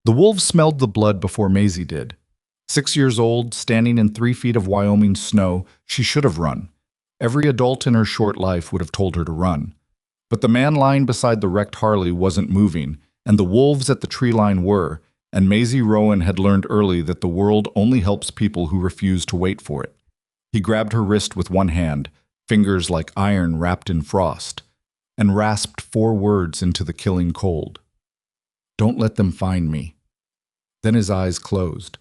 The wolves smelled the blood before Maisie did. 6 years old, standing in 3 feet of Wyoming snow, she should have run. Every adult in her short life would have told her to run. But the man lying beside the wrecked Harley wasn't moving, and the wolves at the tree line were, and Maisie Rowan had learned early that the world only helps people who refuse to wait for it. He grabbed her wrist with one hand, fingers like iron wrapped in frost, and rasped 4 words into the killing cold. "Don't let them find me." Then his eyes closed.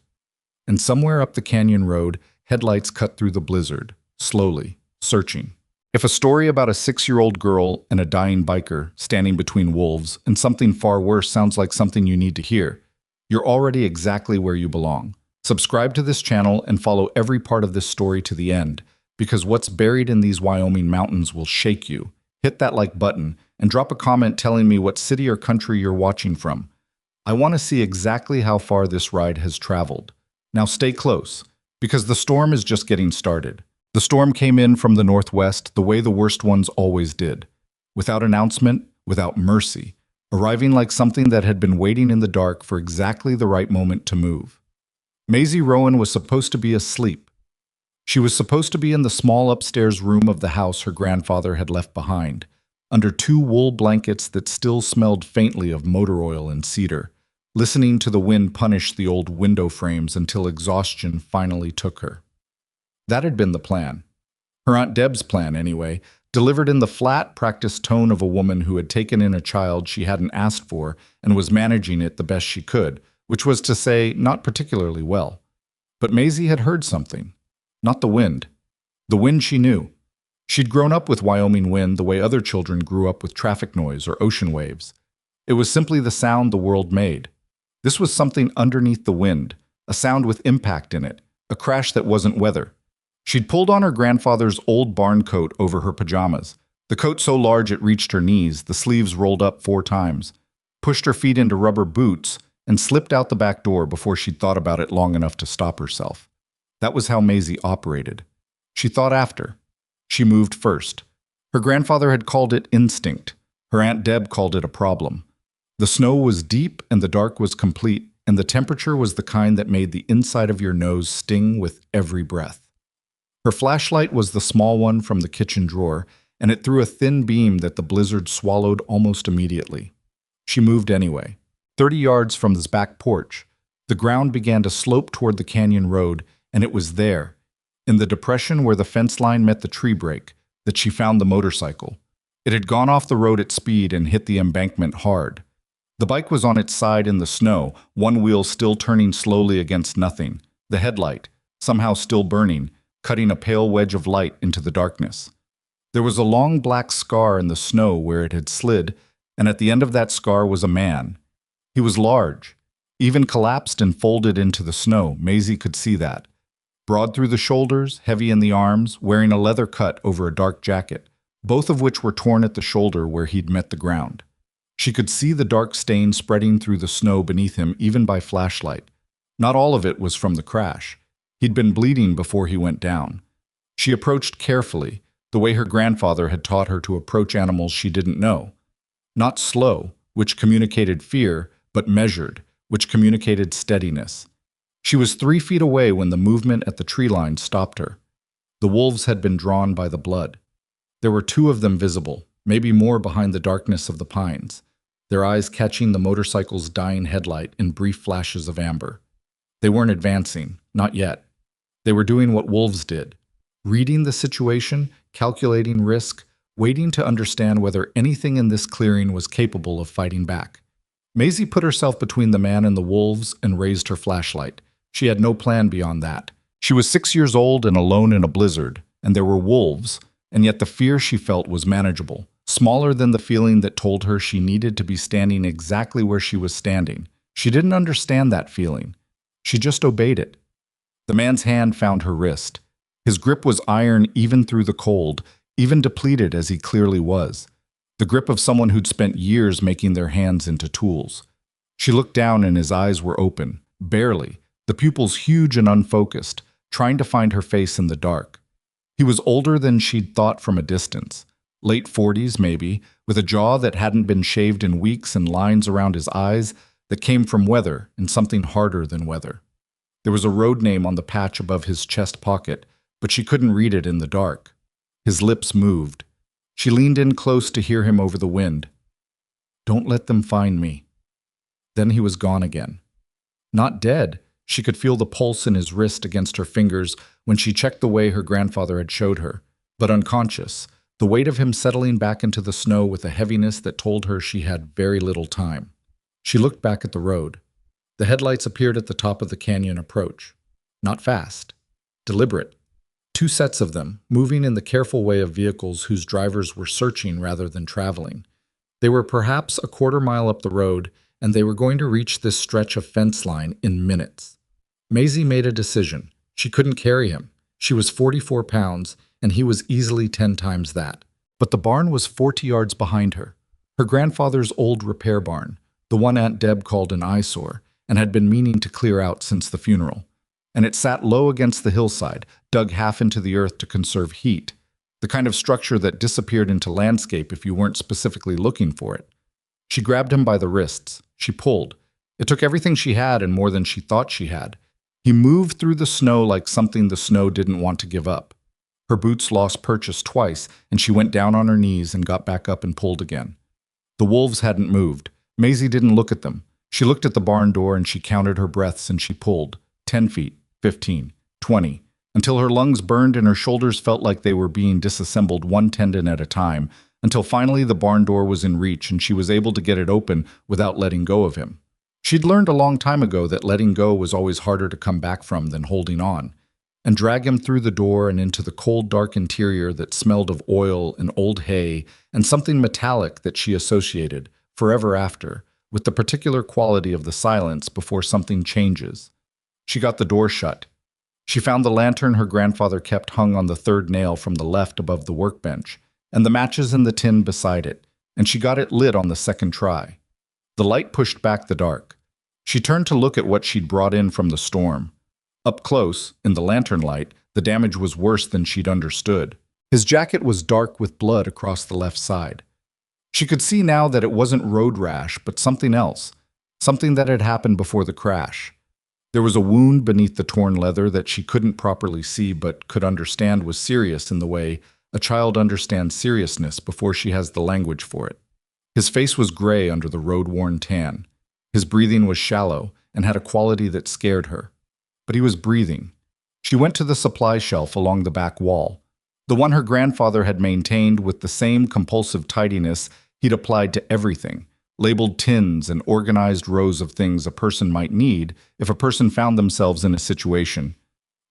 And somewhere up the canyon road, headlights cut through the blizzard, slowly, searching. If a story about a 6-year-old girl and a dying biker standing between wolves and something far worse sounds like something you need to hear, you're already exactly where you belong. Subscribe to this channel and follow every part of this story to the end, because what's buried in these Wyoming mountains will shake you. Hit that like button and drop a comment telling me what city or country you're watching from. I want to see exactly how far this ride has traveled. Now stay close, because the storm is just getting started. The storm came in from the northwest the way the worst ones always did. Without announcement, without mercy, arriving like something that had been waiting in the dark for exactly the right moment to move. Maisie Rowan was supposed to be asleep. She was supposed to be in the small upstairs room of the house her grandfather had left behind, under 2 wool blankets that still smelled faintly of motor oil and cedar, listening to the wind punish the old window frames until exhaustion finally took her. That had been the plan. Her Aunt Deb's plan, anyway, delivered in the flat, practiced tone of a woman who had taken in a child she hadn't asked for and was managing it the best she could, which was to say, not particularly well. But Maisie had heard something. Not the wind. The wind she knew. She'd grown up with Wyoming wind the way other children grew up with traffic noise or ocean waves. It was simply the sound the world made. This was something underneath the wind, a sound with impact in it, a crash that wasn't weather. She'd pulled on her grandfather's old barn coat over her pajamas, the coat so large it reached her knees, the sleeves rolled up 4 times, pushed her feet into rubber boots, and slipped out the back door before she'd thought about it long enough to stop herself. That was how Maisie operated. She thought after. She moved first. Her grandfather had called it instinct. Her Aunt Deb called it a problem. The snow was deep and the dark was complete, and the temperature was the kind that made the inside of your nose sting with every breath. Her flashlight was the small one from the kitchen drawer, and it threw a thin beam that the blizzard swallowed almost immediately. She moved anyway. 30 yards from this back porch, the ground began to slope toward the canyon road, and it was there, in the depression where the fence line met the tree break, that she found the motorcycle. It had gone off the road at speed and hit the embankment hard. The bike was on its side in the snow, one wheel still turning slowly against nothing, the headlight, somehow still burning, cutting a pale wedge of light into the darkness. There was a long black scar in the snow where it had slid, and at the end of that scar was a man. He was large, even collapsed and folded into the snow. Maisie could see that. Broad through the shoulders, heavy in the arms, wearing a leather cut over a dark jacket, both of which were torn at the shoulder where he'd met the ground. She could see the dark stain spreading through the snow beneath him even by flashlight. Not all of it was from the crash. He'd been bleeding before he went down. She approached carefully, the way her grandfather had taught her to approach animals she didn't know. Not slow, which communicated fear, but measured, which communicated steadiness. She was 3 feet away when the movement at the tree line stopped her. The wolves had been drawn by the blood. There were 2 of them visible, maybe more behind the darkness of the pines, their eyes catching the motorcycle's dying headlight in brief flashes of amber. They weren't advancing, not yet. They were doing what wolves did, reading the situation, calculating risk, waiting to understand whether anything in this clearing was capable of fighting back. Maisie put herself between the man and the wolves and raised her flashlight. She had no plan beyond that. She was 6 years old and alone in a blizzard, and there were wolves, and yet the fear she felt was manageable, smaller than the feeling that told her she needed to be standing exactly where she was standing. She didn't understand that feeling. She just obeyed it. The man's hand found her wrist. His grip was iron even through the cold, even depleted as he clearly was. The grip of someone who'd spent years making their hands into tools. She looked down and his eyes were open, barely, the pupils huge and unfocused, trying to find her face in the dark. He was older than she'd thought from a distance, late 40s maybe, with a jaw that hadn't been shaved in weeks and lines around his eyes that came from weather and something harder than weather. There was a road name on the patch above his chest pocket, but she couldn't read it in the dark. His lips moved. She leaned in close to hear him over the wind. "Don't let them find me." Then he was gone again. Not dead. She could feel the pulse in his wrist against her fingers when she checked the way her grandfather had showed her, but unconscious, the weight of him settling back into the snow with a heaviness that told her she had very little time. She looked back at the road. The headlights appeared at the top of the canyon approach. Not fast. Deliberate. 2 sets of them, moving in the careful way of vehicles whose drivers were searching rather than traveling. They were perhaps a quarter-mile up the road, and they were going to reach this stretch of fence line in minutes. Maisie made a decision. She couldn't carry him. She was 44 pounds, and he was easily 10 times that. But the barn was 40 yards behind her. Her grandfather's old repair barn, the one Aunt Deb called an eyesore, and had been meaning to clear out since the funeral. And it sat low against the hillside, dug half into the earth to conserve heat, the kind of structure that disappeared into landscape if you weren't specifically looking for it. She grabbed him by the wrists. She pulled. It took everything she had and more than she thought she had. He moved through the snow like something the snow didn't want to give up. Her boots lost purchase twice, and she went down on her knees and got back up and pulled again. The wolves hadn't moved. Maisie didn't look at them. She looked at the barn door and she counted her breaths and she pulled. 10 feet, 15, 20, until her lungs burned and her shoulders felt like they were being disassembled one tendon at a time, until finally the barn door was in reach and she was able to get it open without letting go of him. She'd learned a long time ago that letting go was always harder to come back from than holding on, and drag him through the door and into the cold, dark interior that smelled of oil and old hay and something metallic that she associated, forever after, with the particular quality of the silence before something changes. She got the door shut. She found the lantern her grandfather kept hung on the 3rd nail from the left above the workbench, and the matches in the tin beside it, and she got it lit on the 2nd try. The light pushed back the dark. She turned to look at what she'd brought in from the storm. Up close, in the lantern light, the damage was worse than she'd understood. His jacket was dark with blood across the left side. She could see now that it wasn't road rash, but something else, something that had happened before the crash. There was a wound beneath the torn leather that she couldn't properly see but could understand was serious in the way a child understands seriousness before she has the language for it. His face was gray under the road-worn tan. His breathing was shallow and had a quality that scared her. But he was breathing. She went to the supply shelf along the back wall, the one her grandfather had maintained with the same compulsive tidiness he'd applied to everything, labeled tins and organized rows of things a person might need if a person found themselves in a situation.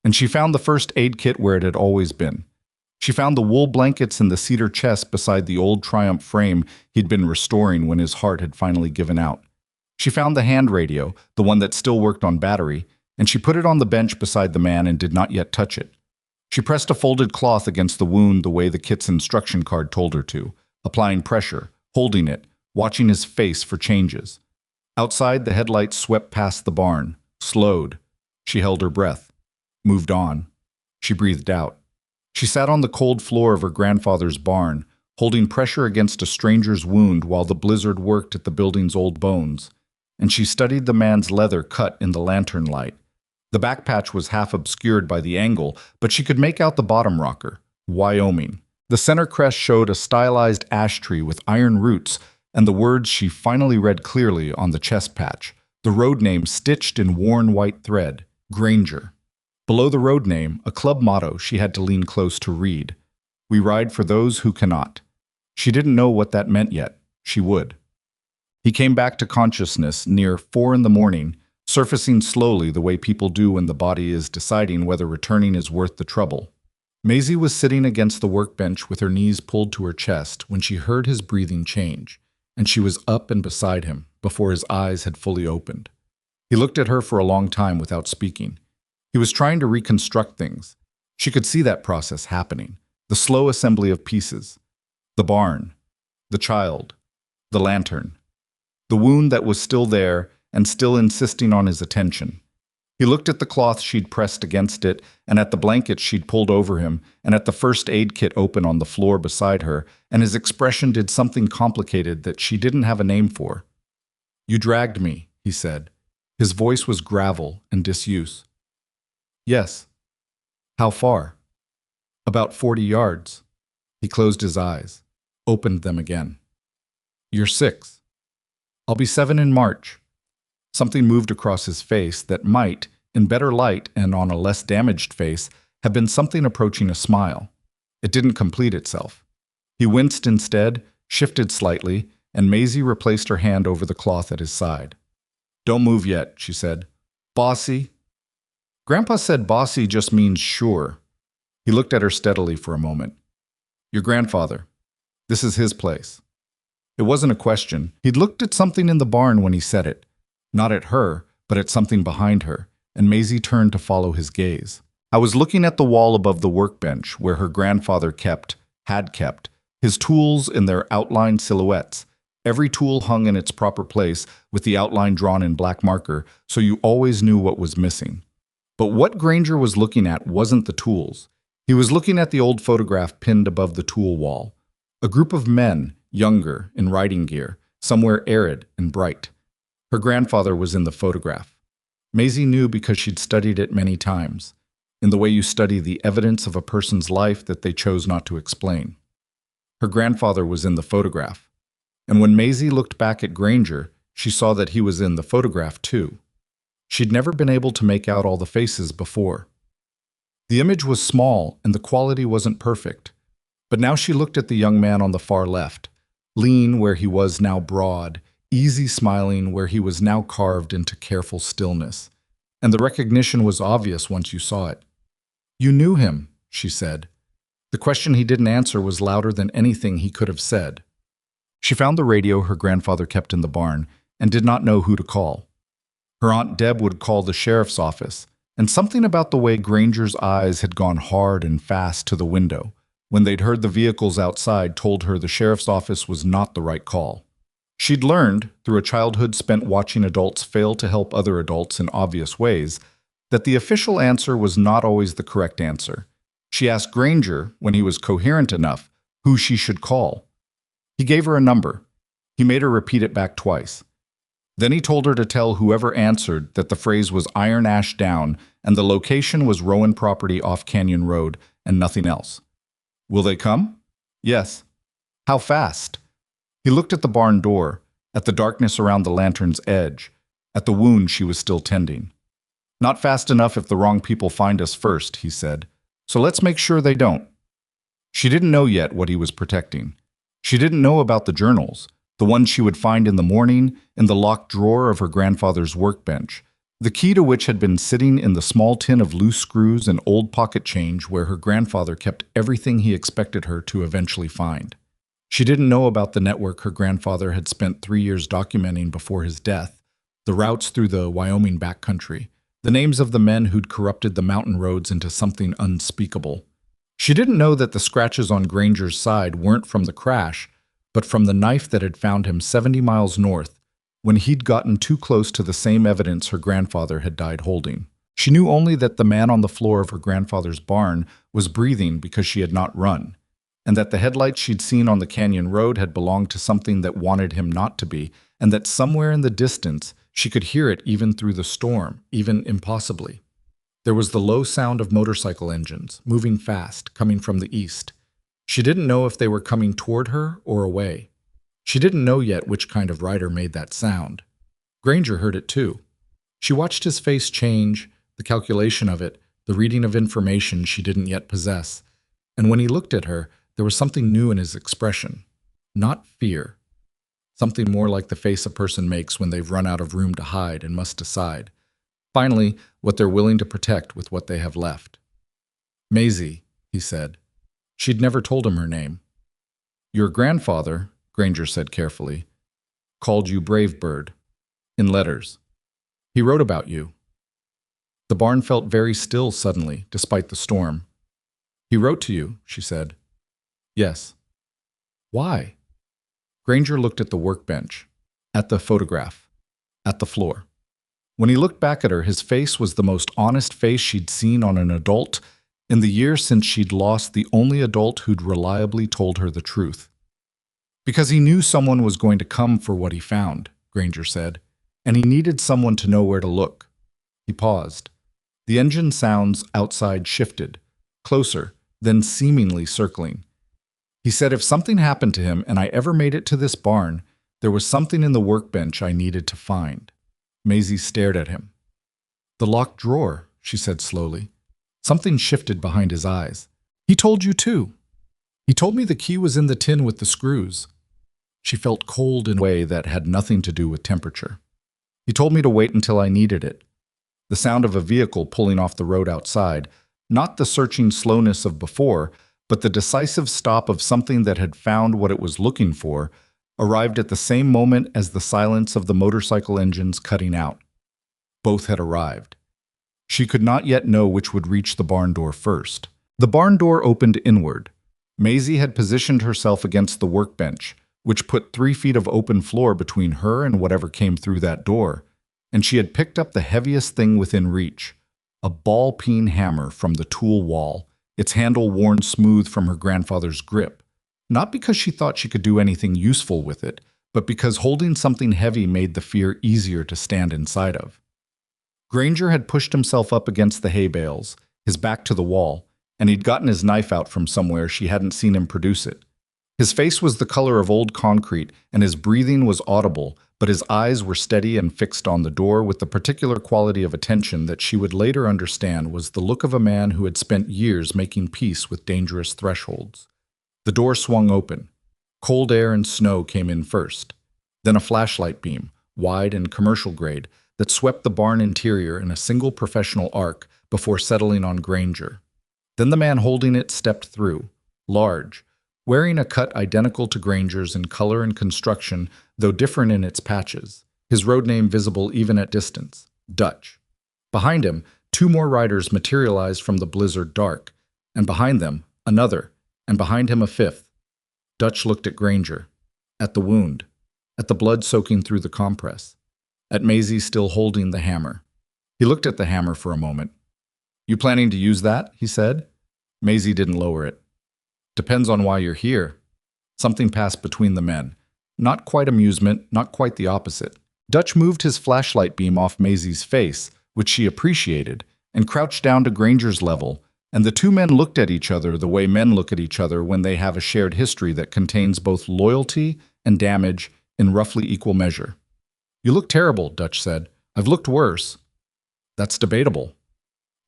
And she found the first aid kit where it had always been. She found the wool blankets in the cedar chest beside the old Triumph frame he'd been restoring when his heart had finally given out. She found the hand radio, the one that still worked on battery, and she put it on the bench beside the man and did not yet touch it. She pressed a folded cloth against the wound the way the kit's instruction card told her to, applying pressure, holding it, watching his face for changes. Outside, the headlights swept past the barn, slowed. She held her breath, moved on. She breathed out. She sat on the cold floor of her grandfather's barn, holding pressure against a stranger's wound while the blizzard worked at the building's old bones, and she studied the man's leather cut in the lantern light. The back patch was half obscured by the angle, but she could make out the bottom rocker, Wyoming. The center crest showed a stylized ash tree with iron roots, and the words she finally read clearly on the chest patch, the road name stitched in worn white thread, Granger. Below the road name, a club motto she had to lean close to read, "We ride for those who cannot." She didn't know what that meant yet. She would. He came back to consciousness near 4 in the morning, surfacing slowly the way people do when the body is deciding whether returning is worth the trouble. Maisie was sitting against the workbench with her knees pulled to her chest when she heard his breathing change, and she was up and beside him before his eyes had fully opened. He looked at her for a long time without speaking. He was trying to reconstruct things. She could see that process happening, the slow assembly of pieces. The barn, the child, the lantern, the wound that was still there and still insisting on his attention. He looked at the cloth she'd pressed against it, and at the blankets she'd pulled over him, and at the first aid kit open on the floor beside her, and his expression did something complicated that she didn't have a name for. "You dragged me," he said. His voice was gravel and disuse. Yes. How far? About 40 yards. He closed his eyes, opened them again. You're 6. I'll be 7 in March. Something moved across his face that might, in better light and on a less damaged face, have been something approaching a smile. It didn't complete itself. He winced instead, shifted slightly, and Maisie replaced her hand over the cloth at his side. Don't move yet, she said. Bossy? Grandpa said bossy just means sure. He looked at her steadily for a moment. Your grandfather. This is his place. It wasn't a question. He'd looked at something in the barn when he said it. Not at her, but at something behind her, and Maisie turned to follow his gaze. I was looking at the wall above the workbench where her grandfather had kept, his tools in their outlined silhouettes. Every tool hung in its proper place with the outline drawn in black marker, so you always knew what was missing. But what Granger was looking at wasn't the tools. He was looking at the old photograph pinned above the tool wall. A group of men, younger, in riding gear, somewhere arid and bright. Her grandfather was in the photograph. Maisie knew because she'd studied it many times, in the way you study the evidence of a person's life that they chose not to explain. Her grandfather was in the photograph. And when Maisie looked back at Granger, she saw that he was in the photograph too. She'd never been able to make out all the faces before. The image was small and the quality wasn't perfect. But now she looked at the young man on the far left, lean where he was now broad, easy smiling where he was now carved into careful stillness. And the recognition was obvious once you saw it. You knew him, she said. The question he didn't answer was louder than anything he could have said. She found the radio her grandfather kept in the barn and did not know who to call. Her Aunt Deb would call the sheriff's office, and something about the way Granger's eyes had gone hard and fast to the window when they'd heard the vehicles outside told her the sheriff's office was not the right call. She'd learned, through a childhood spent watching adults fail to help other adults in obvious ways, that the official answer was not always the correct answer. She asked Granger, when he was coherent enough, who she should call. He gave her a number. He made her repeat it back twice. Then he told her to tell whoever answered that the phrase was Iron Ash Down and the location was Rowan property off Canyon Road and nothing else. Will they come? Yes. How fast? He looked at the barn door, at the darkness around the lantern's edge, at the wound she was still tending. Not fast enough if the wrong people find us first, he said. So let's make sure they don't. She didn't know yet what he was protecting. She didn't know about the journals, the ones she would find in the morning in the locked drawer of her grandfather's workbench, the key to which had been sitting in the small tin of loose screws and old pocket change where her grandfather kept everything he expected her to eventually find. She didn't know about the network her grandfather had spent 3 years documenting before his death, the routes through the Wyoming backcountry, the names of the men who'd corrupted the mountain roads into something unspeakable. She didn't know that the scratches on Granger's side weren't from the crash, but from the knife that had found him 70 miles north, when he'd gotten too close to the same evidence her grandfather had died holding. She knew only that the man on the floor of her grandfather's barn was breathing because she had not run, and that the headlights she'd seen on the canyon road had belonged to something that wanted him not to be, and that somewhere in the distance she could hear it even through the storm, even impossibly. There was the low sound of motorcycle engines, moving fast, coming from the east. She didn't know if they were coming toward her or away. She didn't know yet which kind of rider made that sound. Granger heard it too. She watched his face change, the calculation of it, the reading of information she didn't yet possess. And when he looked at her, there was something new in his expression. Not fear. Something more like the face a person makes when they've run out of room to hide and must decide. Finally, what they're willing to protect with what they have left. Maisie, he said. She'd never told him her name. Your grandfather, Granger said carefully, called you Brave Bird, in letters. He wrote about you. The barn felt very still suddenly, despite the storm. He wrote to you, she said. Yes. Why? Granger looked at the workbench, at the photograph, at the floor. When he looked back at her, his face was the most honest face she'd seen on an adult in the year since she'd lost the only adult who'd reliably told her the truth. Because he knew someone was going to come for what he found, Granger said, and he needed someone to know where to look. He paused. The engine sounds outside shifted, closer, then seemingly circling. He said if something happened to him and I ever made it to this barn, there was something in the workbench I needed to find. Maisie stared at him. The locked drawer, she said slowly. Something shifted behind his eyes. He told you too. He told me the key was in the tin with the screws. She felt cold in a way that had nothing to do with temperature. He told me to wait until I needed it. The sound of a vehicle pulling off the road outside, not the searching slowness of before, but the decisive stop of something that had found what it was looking for, arrived at the same moment as the silence of the motorcycle engines cutting out. Both had arrived. She could not yet know which would reach the barn door first. The barn door opened inward. Maisie had positioned herself against the workbench, which put 3 feet of open floor between her and whatever came through that door, and she had picked up the heaviest thing within reach, a ball-peen hammer from the tool wall, its handle worn smooth from her grandfather's grip, not because she thought she could do anything useful with it, but because holding something heavy made the fear easier to stand inside of. Granger had pushed himself up against the hay bales, his back to the wall, and he'd gotten his knife out from somewhere she hadn't seen him produce it. His face was the color of old concrete, and his breathing was audible, but his eyes were steady and fixed on the door with the particular quality of attention that she would later understand was the look of a man who had spent years making peace with dangerous thresholds. The door swung open. Cold air and snow came in first. Then a flashlight beam, wide and commercial grade, that swept the barn interior in a single professional arc before settling on Granger. Then the man holding it stepped through, large, wearing a cut identical to Granger's in color and construction, though different in its patches, his road name visible even at distance, Dutch. Behind him, 2 more riders materialized from the blizzard dark, and behind them, another, and behind him a 5th. Dutch looked at Granger, at the wound, at the blood soaking through the compress, at Maisie still holding the hammer. He looked at the hammer for a moment. You planning to use that? He said. Maisie didn't lower it. Depends on why you're here. Something passed between the men. Not quite amusement, not quite the opposite. Dutch moved his flashlight beam off Maisie's face, which she appreciated, and crouched down to Granger's level, and the 2 men looked at each other the way men look at each other when they have a shared history that contains both loyalty and damage in roughly equal measure. You look terrible, Dutch said. I've looked worse. That's debatable.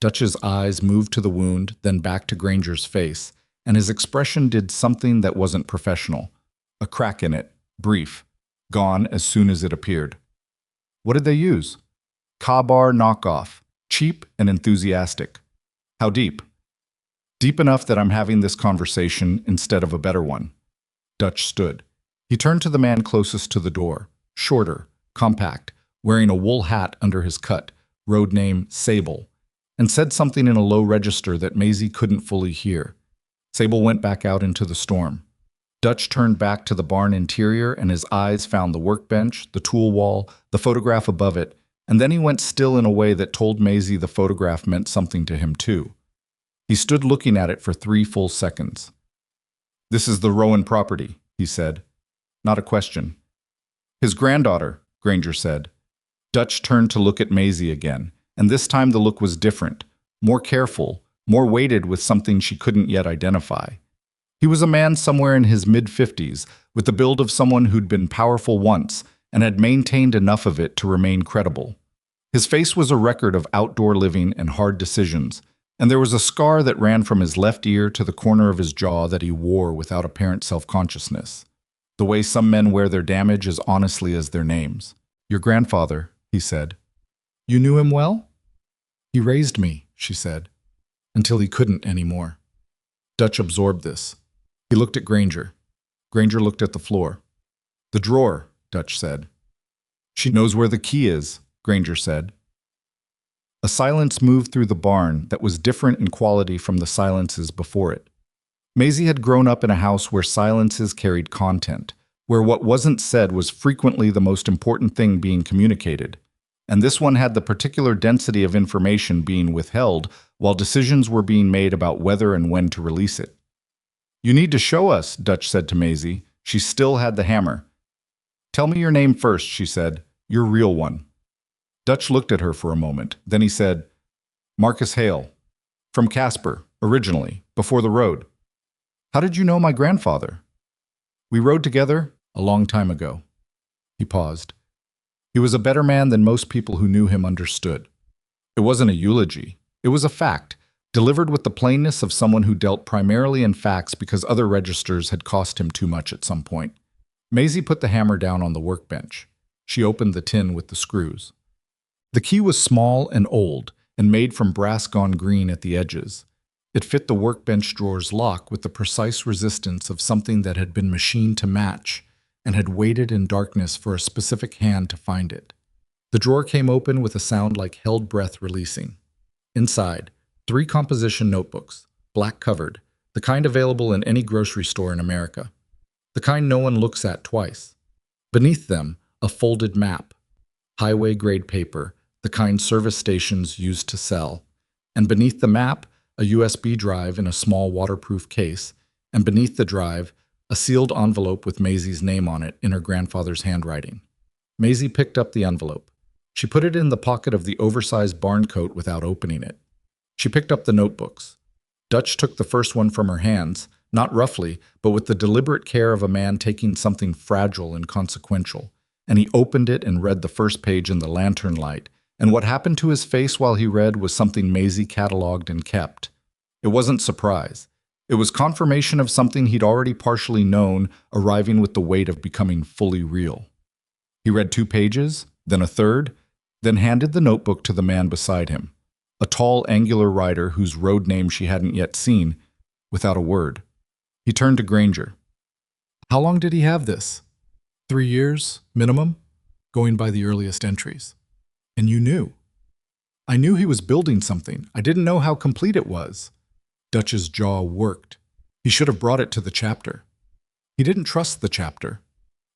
Dutch's eyes moved to the wound, then back to Granger's face, and his expression did something that wasn't professional. A crack in it, brief, gone as soon as it appeared. What did they use? Ka-bar knockoff, cheap and enthusiastic. How deep? Deep enough that I'm having this conversation instead of a better one. Dutch stood. He turned to the man closest to the door, shorter, compact, wearing a wool hat under his cut, road name Sable, and said something in a low register that Maisie couldn't fully hear. Sable went back out into the storm. Dutch turned back to the barn interior and his eyes found the workbench, the tool wall, the photograph above it, and then he went still in a way that told Maisie the photograph meant something to him too. He stood looking at it for 3 full seconds. This is the Rowan property, he said. Not a question. His granddaughter, Granger said. Dutch turned to look at Maisie again, and this time the look was different, more careful, more weighted with something she couldn't yet identify. He was a man somewhere in his mid-50s, with the build of someone who'd been powerful once and had maintained enough of it to remain credible. His face was a record of outdoor living and hard decisions, and there was a scar that ran from his left ear to the corner of his jaw that he wore without apparent self-consciousness. The way some men wear their damage as honestly as their names. Your grandfather, he said. You knew him well? He raised me, she said, until he couldn't anymore. Dutch absorbed this. He looked at Granger. Granger looked at the floor. The drawer, Dutch said. She knows where the key is, Granger said. A silence moved through the barn that was different in quality from the silences before it. Maisie had grown up in a house where silences carried content, where what wasn't said was frequently the most important thing being communicated, and this one had the particular density of information being withheld while decisions were being made about whether and when to release it. You need to show us, Dutch said to Maisie. She still had the hammer. Tell me your name first, she said. Your real one. Dutch looked at her for a moment. Then he said, Marcus Hale, from Casper, originally, before the road. How did you know my grandfather? We rode together a long time ago. He paused. He was a better man than most people who knew him understood. It wasn't a eulogy. It was a fact, delivered with the plainness of someone who dealt primarily in facts because other registers had cost him too much at some point. Maisie put the hammer down on the workbench. She opened the tin with the screws. The key was small and old, and made from brass gone green at the edges. It fit the workbench drawer's lock with the precise resistance of something that had been machined to match and had waited in darkness for a specific hand to find it. The drawer came open with a sound like held breath releasing. Inside, 3 composition notebooks, black covered, the kind available in any grocery store in America. The kind no one looks at twice. Beneath them, a folded map, highway-grade paper, the kind service stations used to sell. And beneath the map, a USB drive in a small waterproof case, and beneath the drive, a sealed envelope with Maisie's name on it in her grandfather's handwriting. Maisie picked up the envelope. She put it in the pocket of the oversized barn coat without opening it. She picked up the notebooks. Dutch took the first one from her hands, not roughly, but with the deliberate care of a man taking something fragile and consequential, and he opened it and read the first page in the lantern light, and what happened to his face while he read was something Maisie cataloged and kept. It wasn't surprise. It was confirmation of something he'd already partially known, arriving with the weight of becoming fully real. He read 2 pages, then a third, then handed the notebook to the man beside him, a tall, angular rider whose road name she hadn't yet seen, without a word. He turned to Granger. How long did he have this? 3 years, minimum, going by the earliest entries. And you knew. I knew he was building something. I didn't know how complete it was. Dutch's jaw worked. He should have brought it to the chapter. He didn't trust the chapter.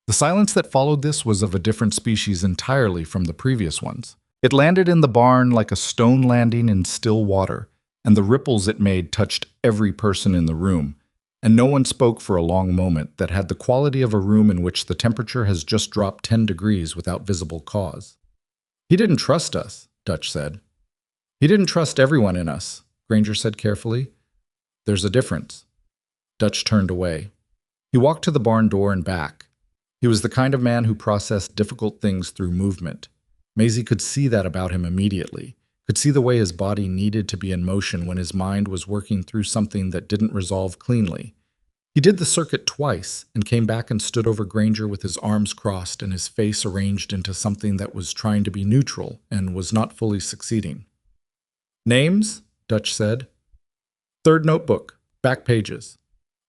The silence that followed this was of a different species entirely from the previous ones. It landed in the barn like a stone landing in still water, and the ripples it made touched every person in the room, and no one spoke for a long moment that had the quality of a room in which the temperature has just dropped 10 degrees without visible cause. He didn't trust us, Dutch said. He didn't trust everyone in us, Granger said carefully. There's a difference. Dutch turned away. He walked to the barn door and back. He was the kind of man who processed difficult things through movement. Maisie could see that about him immediately, could see the way his body needed to be in motion when his mind was working through something that didn't resolve cleanly. He did the circuit twice and came back and stood over Granger with his arms crossed and his face arranged into something that was trying to be neutral and was not fully succeeding. Names? Dutch said. 3rd notebook, back pages.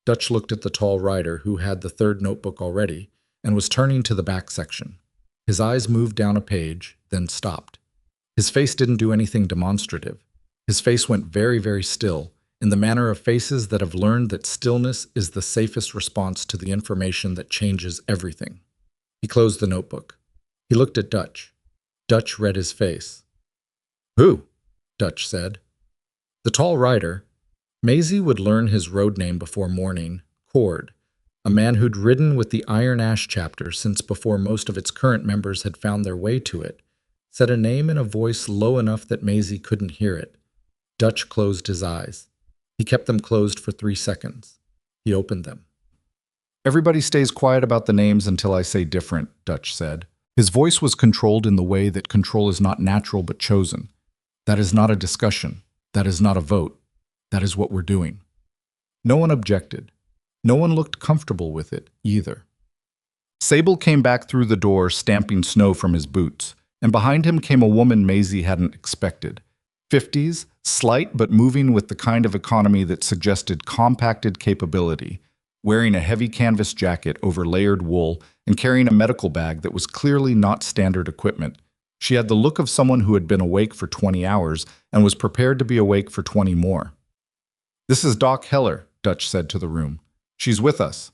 Dutch looked at the tall rider who had the 3rd notebook already and was turning to the back section. His eyes moved down a page, then stopped. His face didn't do anything demonstrative. His face went very, very still, in the manner of faces that have learned that stillness is the safest response to the information that changes everything. He closed the notebook. He looked at Dutch. Dutch read his face. Who? Dutch said. The tall rider. Maisie would learn his road name before morning, Cord, a man who'd ridden with the Iron Ash chapter since before most of its current members had found their way to it, said a name in a voice low enough that Maisie couldn't hear it. Dutch closed his eyes. He kept them closed for 3 seconds. He opened them. Everybody stays quiet about the names until I say different, Dutch said. His voice was controlled in the way that control is not natural but chosen. That is not a discussion. That is not a vote. That is what we're doing. No one objected. No one looked comfortable with it, either. Sable came back through the door, stamping snow from his boots, and behind him came a woman Maisie hadn't expected. 50s, slight but moving with the kind of economy that suggested compacted capability, wearing a heavy canvas jacket over layered wool and carrying a medical bag that was clearly not standard equipment. She had the look of someone who had been awake for 20 hours and was prepared to be awake for 20 more. This is Doc Heller, Dutch said to the room. She's with us.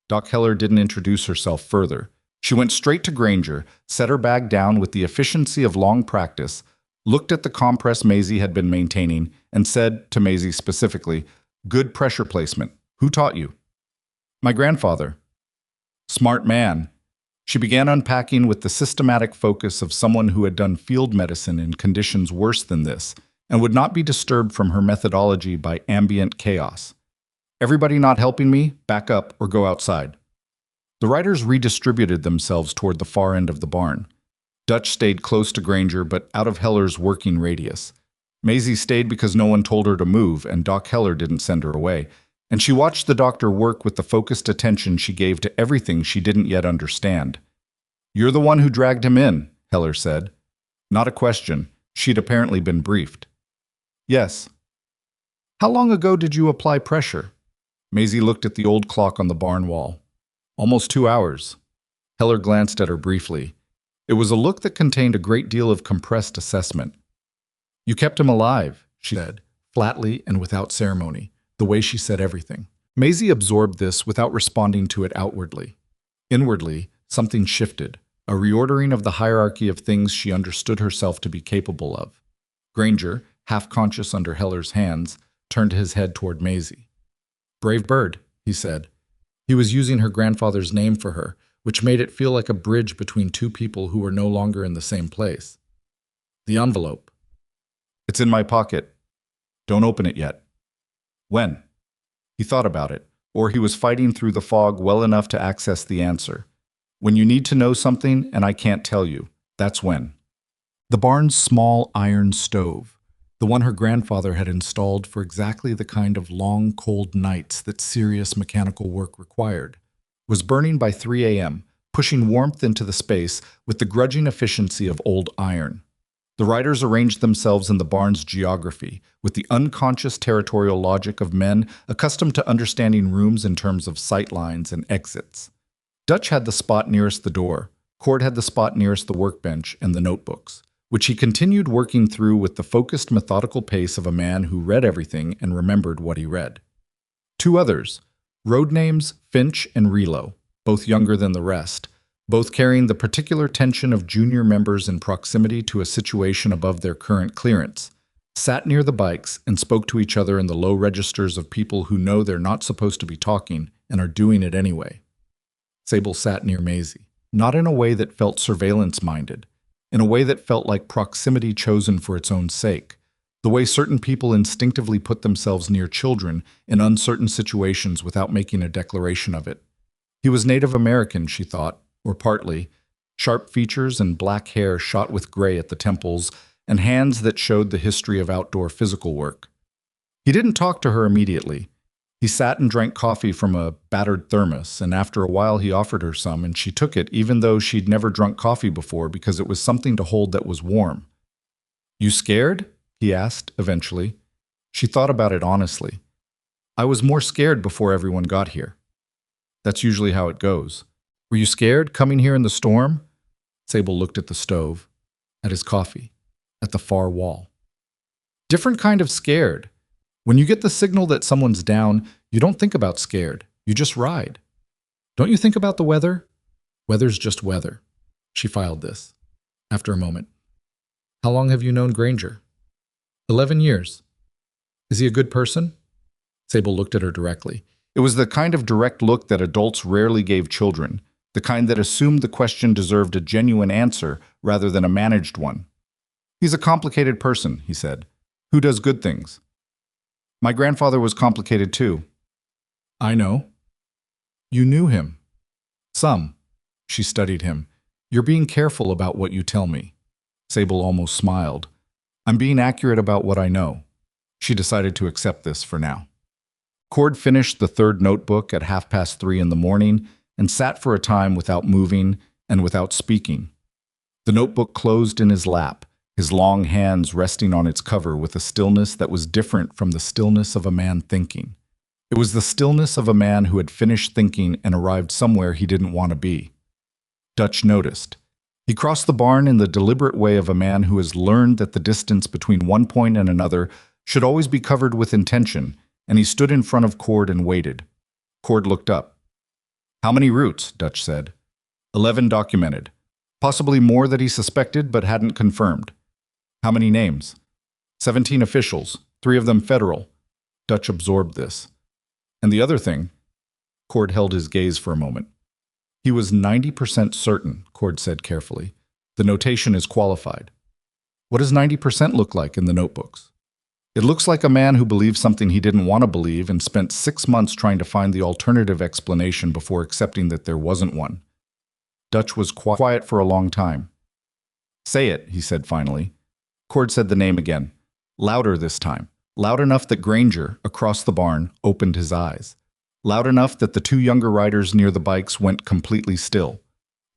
Doc Heller didn't introduce herself further. She went straight to Granger, set her bag down with the efficiency of long practice, looked at the compress Maisie had been maintaining, and said to Maisie specifically, "Good pressure placement. Who taught you?" "My grandfather." "Smart man." She began unpacking with the systematic focus of someone who had done field medicine in conditions worse than this and would not be disturbed from her methodology by ambient chaos. Everybody not helping me, back up or go outside. The riders redistributed themselves toward the far end of the barn. Dutch stayed close to Granger, but out of Heller's working radius. Maisie stayed because no one told her to move, and Doc Heller didn't send her away. And she watched the doctor work with the focused attention she gave to everything she didn't yet understand. "You're the one who dragged him in," Heller said. Not a question. She'd apparently been briefed. "Yes." "How long ago did you apply pressure?" Maisie looked at the old clock on the barn wall. "Almost 2 hours." Heller glanced at her briefly. It was a look that contained a great deal of compressed assessment. "You kept him alive," she said, flatly and without ceremony, the way she said everything. Maisie absorbed this without responding to it outwardly. Inwardly, something shifted, a reordering of the hierarchy of things she understood herself to be capable of. Granger, half-conscious under Heller's hands, turned his head toward Maisie. "Brave bird," he said. He was using her grandfather's name for her, which made it feel like a bridge between two people who were no longer in the same place. "The envelope." "It's in my pocket. Don't open it yet." "When?" He thought about it, or he was fighting through the fog well enough to access the answer. "When you need to know something and I can't tell you, that's when." The barn's small iron stove, the one her grandfather had installed for exactly the kind of long, cold nights that serious mechanical work required, was burning by 3 a.m., pushing warmth into the space with the grudging efficiency of old iron. The riders arranged themselves in the barn's geography, with the unconscious territorial logic of men accustomed to understanding rooms in terms of sight lines and exits. Dutch had the spot nearest the door, Cord had the spot nearest the workbench and the notebooks, which he continued working through with the focused, methodical pace of a man who read everything and remembered what he read. Two others, road names Finch and Relo, both younger than the rest, both carrying the particular tension of junior members in proximity to a situation above their current clearance, sat near the bikes and spoke to each other in the low registers of people who know they're not supposed to be talking and are doing it anyway. Sable sat near Maisie, not in a way that felt surveillance-minded, in a way that felt like proximity chosen for its own sake, the way certain people instinctively put themselves near children in uncertain situations without making a declaration of it. He was Native American, she thought, or partly, sharp features and black hair shot with gray at the temples, and hands that showed the history of outdoor physical work. He didn't talk to her immediately. He sat and drank coffee from a battered thermos, and after a while he offered her some, and she took it even though she'd never drunk coffee before because it was something to hold that was warm. "You scared?" he asked, eventually. She thought about it honestly. "I was more scared before everyone got here." That's usually how it goes. "Were you scared, coming here in the storm?" Sable looked at the stove, at his coffee, at the far wall. "Different kind of scared. When you get the signal that someone's down, you don't think about scared. You just ride. Don't you think about the weather? Weather's just weather." She filed this. After a moment. "How long have you known Granger?" 11 years. "Is he a good person?" Sable looked at her directly. It was the kind of direct look that adults rarely gave children, the kind that assumed the question deserved a genuine answer rather than a managed one. "He's a complicated person," he said. "Who does good things?" "My grandfather was complicated too." "I know." "You knew him." "Some." She studied him. "You're being careful about what you tell me." Sable almost smiled. "I'm being accurate about what I know." She decided to accept this for now. Cord finished the third notebook at 3:30 in the morning and sat for a time without moving and without speaking. The notebook closed in his lap, his long hands resting on its cover with a stillness that was different from the stillness of a man thinking. It was the stillness of a man who had finished thinking and arrived somewhere he didn't want to be. Dutch noticed. He crossed the barn in the deliberate way of a man who has learned that the distance between one point and another should always be covered with intention, and he stood in front of Cord and waited. Cord looked up. "How many routes?" Dutch said. 11 documented. Possibly more that he suspected but hadn't confirmed. "How many names?" 17 officials, 3 of them federal. Dutch absorbed this. "And the other thing?" Cord held his gaze for a moment. He was 90% certain, Cord said carefully. The notation is qualified. What does 90% look like in the notebooks? It looks like a man who believed something he didn't want to believe and spent 6 months trying to find the alternative explanation before accepting that there wasn't one. Dutch was quiet for a long time. Say it, he said finally. Cord said the name again, louder this time, loud enough that Granger, across the barn, opened his eyes. Loud enough that the two younger riders near the bikes went completely still.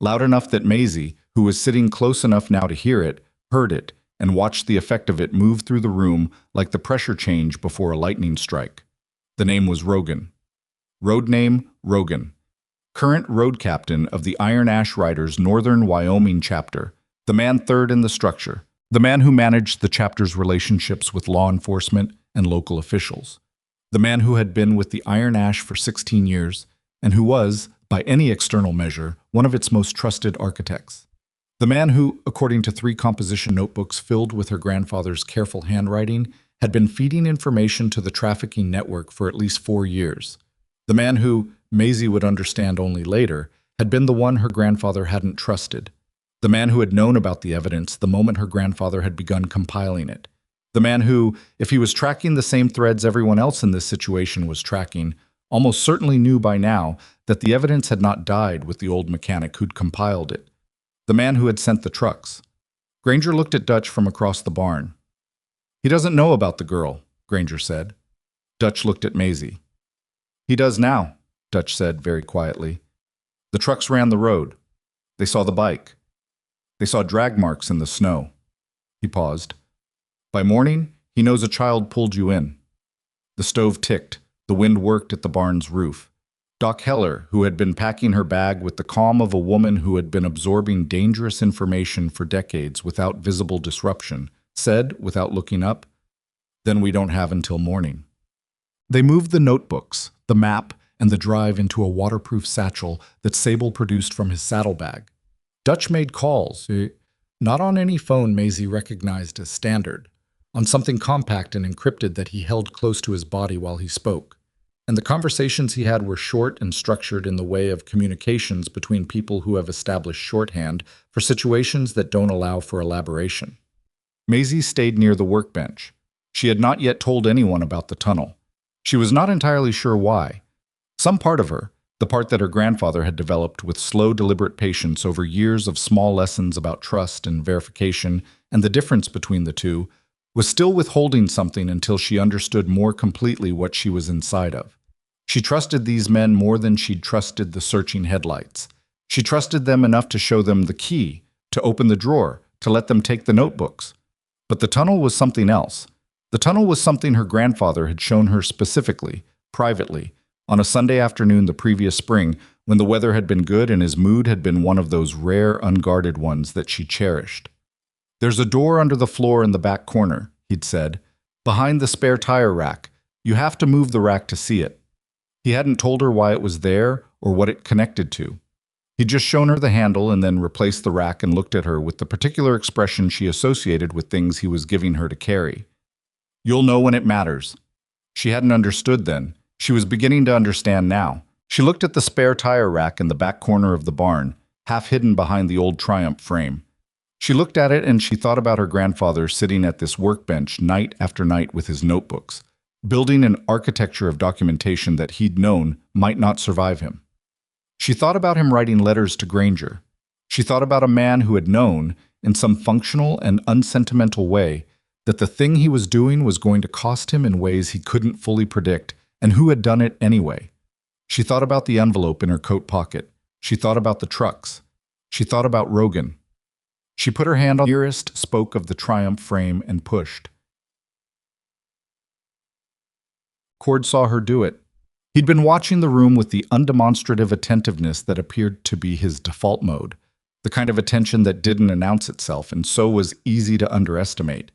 Loud enough that Maisie, who was sitting close enough now to hear it, heard it, and watched the effect of it move through the room like the pressure change before a lightning strike. The name was Rogan. Road name, Rogan. Current road captain of the Iron Ash Riders Northern Wyoming chapter, the man third in the structure, the man who managed the chapter's relationships with law enforcement and local officials, the man who had been with the Iron Ash for 16 years and who was, by any external measure, one of its most trusted architects. The man who, according to 3 composition notebooks filled with her grandfather's careful handwriting, had been feeding information to the trafficking network for at least 4 years. The man who, Maisie would understand only later, had been the one her grandfather hadn't trusted. The man who had known about the evidence the moment her grandfather had begun compiling it. The man who, if he was tracking the same threads everyone else in this situation was tracking, almost certainly knew by now that the evidence had not died with the old mechanic who'd compiled it. The man who had sent the trucks. Granger looked at Dutch from across the barn. He doesn't know about the girl, Granger said. Dutch looked at Maisie. He does now, Dutch said very quietly. The trucks ran the road. They saw the bike. They saw drag marks in the snow. He paused. By morning, he knows a child pulled you in. The stove ticked. The wind worked at the barn's roof. Doc Heller, who had been packing her bag with the calm of a woman who had been absorbing dangerous information for decades without visible disruption, said, without looking up, "Then we don't have until morning." They moved the notebooks, the map, and the drive into a waterproof satchel that Sable produced from his saddlebag. Dutch made calls, not on any phone Maisie recognized as standard, on something compact and encrypted that he held close to his body while he spoke. And the conversations he had were short and structured in the way of communications between people who have established shorthand for situations that don't allow for elaboration. Maisie stayed near the workbench. She had not yet told anyone about the tunnel. She was not entirely sure why. Some part of her, the part that her grandfather had developed with slow, deliberate patience over years of small lessons about trust and verification and the difference between the two, was still withholding something until she understood more completely what she was inside of. She trusted these men more than she'd trusted the searching headlights. She trusted them enough to show them the key, to open the drawer, to let them take the notebooks. But the tunnel was something else. The tunnel was something her grandfather had shown her specifically, privately, on a Sunday afternoon the previous spring when the weather had been good and his mood had been one of those rare, unguarded ones that she cherished. "There's a door under the floor in the back corner," he'd said, "behind the spare tire rack. You have to move the rack to see it." He hadn't told her why it was there or what it connected to. He'd just shown her the handle and then replaced the rack and looked at her with the particular expression she associated with things he was giving her to carry. "You'll know when it matters." She hadn't understood then. She was beginning to understand now. She looked at the spare tire rack in the back corner of the barn, half hidden behind the old Triumph frame. She looked at it and she thought about her grandfather sitting at this workbench night after night with his notebooks, building an architecture of documentation that he'd known might not survive him. She thought about him writing letters to Granger. She thought about a man who had known, in some functional and unsentimental way, that the thing he was doing was going to cost him in ways he couldn't fully predict, and who had done it anyway. She thought about the envelope in her coat pocket. She thought about the trucks. She thought about Rogan. She put her hand on the nearest spoke of the Triumph frame and pushed. Cord saw her do it. He'd been watching the room with the undemonstrative attentiveness that appeared to be his default mode, the kind of attention that didn't announce itself and so was easy to underestimate.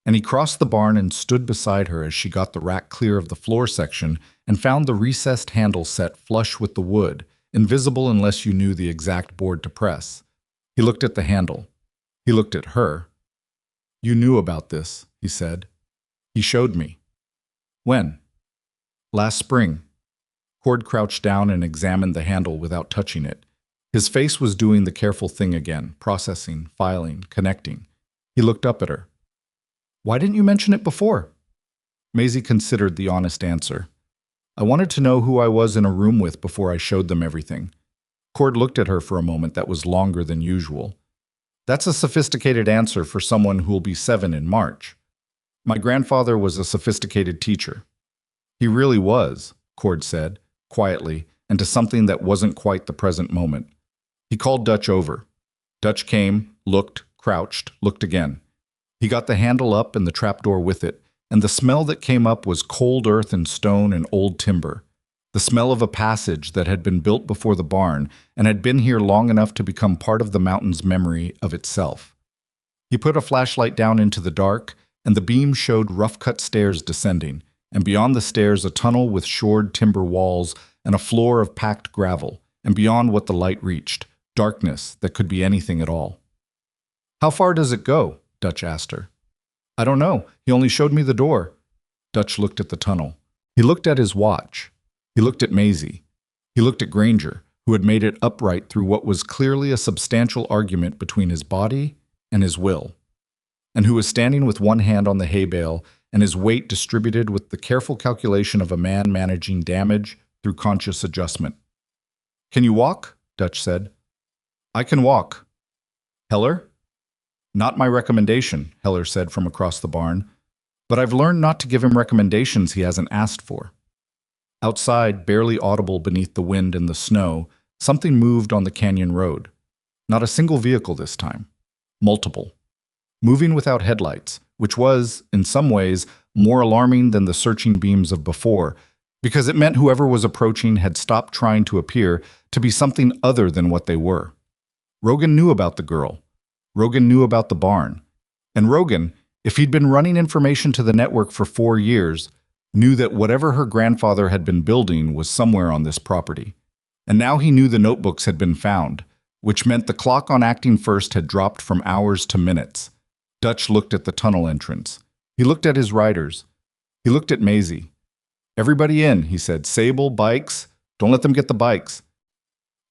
And he crossed the barn and stood beside her as she got the rack clear of the floor section and found the recessed handle set flush with the wood, invisible unless you knew the exact board to press. He looked at the handle. He looked at her. "You knew about this," he said. "He showed me." "When?" "Last spring." Cord crouched down and examined the handle without touching it. His face was doing the careful thing again, processing, filing, connecting. He looked up at her. "Why didn't you mention it before?" Maisie considered the honest answer. "I wanted to know who I was in a room with before I showed them everything." Cord looked at her for a moment that was longer than usual. "That's a sophisticated answer for someone who'll be 7 in March. My grandfather was a sophisticated teacher." "He really was," Cord said, quietly, and to something that wasn't quite the present moment. He called Dutch over. Dutch came, looked, crouched, looked again. He got the handle up and the trapdoor with it, and the smell that came up was cold earth and stone and old timber. The smell of a passage that had been built before the barn and had been here long enough to become part of the mountain's memory of itself. He put a flashlight down into the dark, and the beam showed rough-cut stairs descending, and beyond the stairs a tunnel with shored timber walls and a floor of packed gravel, and beyond what the light reached, darkness that could be anything at all. "How far does it go?" Dutch asked her. "I don't know. He only showed me the door." Dutch looked at the tunnel. He looked at his watch. He looked at Maisie. He looked at Granger, who had made it upright through what was clearly a substantial argument between his body and his will, and who was standing with one hand on the hay bale and his weight distributed with the careful calculation of a man managing damage through conscious adjustment. "Can you walk?" Dutch said. "I can walk." "Heller?" "Not my recommendation," Heller said from across the barn. "But I've learned not to give him recommendations he hasn't asked for." Outside, barely audible beneath the wind and the snow, something moved on the canyon road. Not a single vehicle this time. Multiple. Moving without headlights, which was, in some ways, more alarming than the searching beams of before, because it meant whoever was approaching had stopped trying to appear to be something other than what they were. Rogan knew about the girl. Rogan knew about the barn. And Rogan, if he'd been running information to the network for 4 years, knew that whatever her grandfather had been building was somewhere on this property. And now he knew the notebooks had been found, which meant the clock on acting first had dropped from hours to minutes. Dutch looked at the tunnel entrance. He looked at his riders. He looked at Maisie. "Everybody in," he said. "Sable, bikes. Don't let them get the bikes."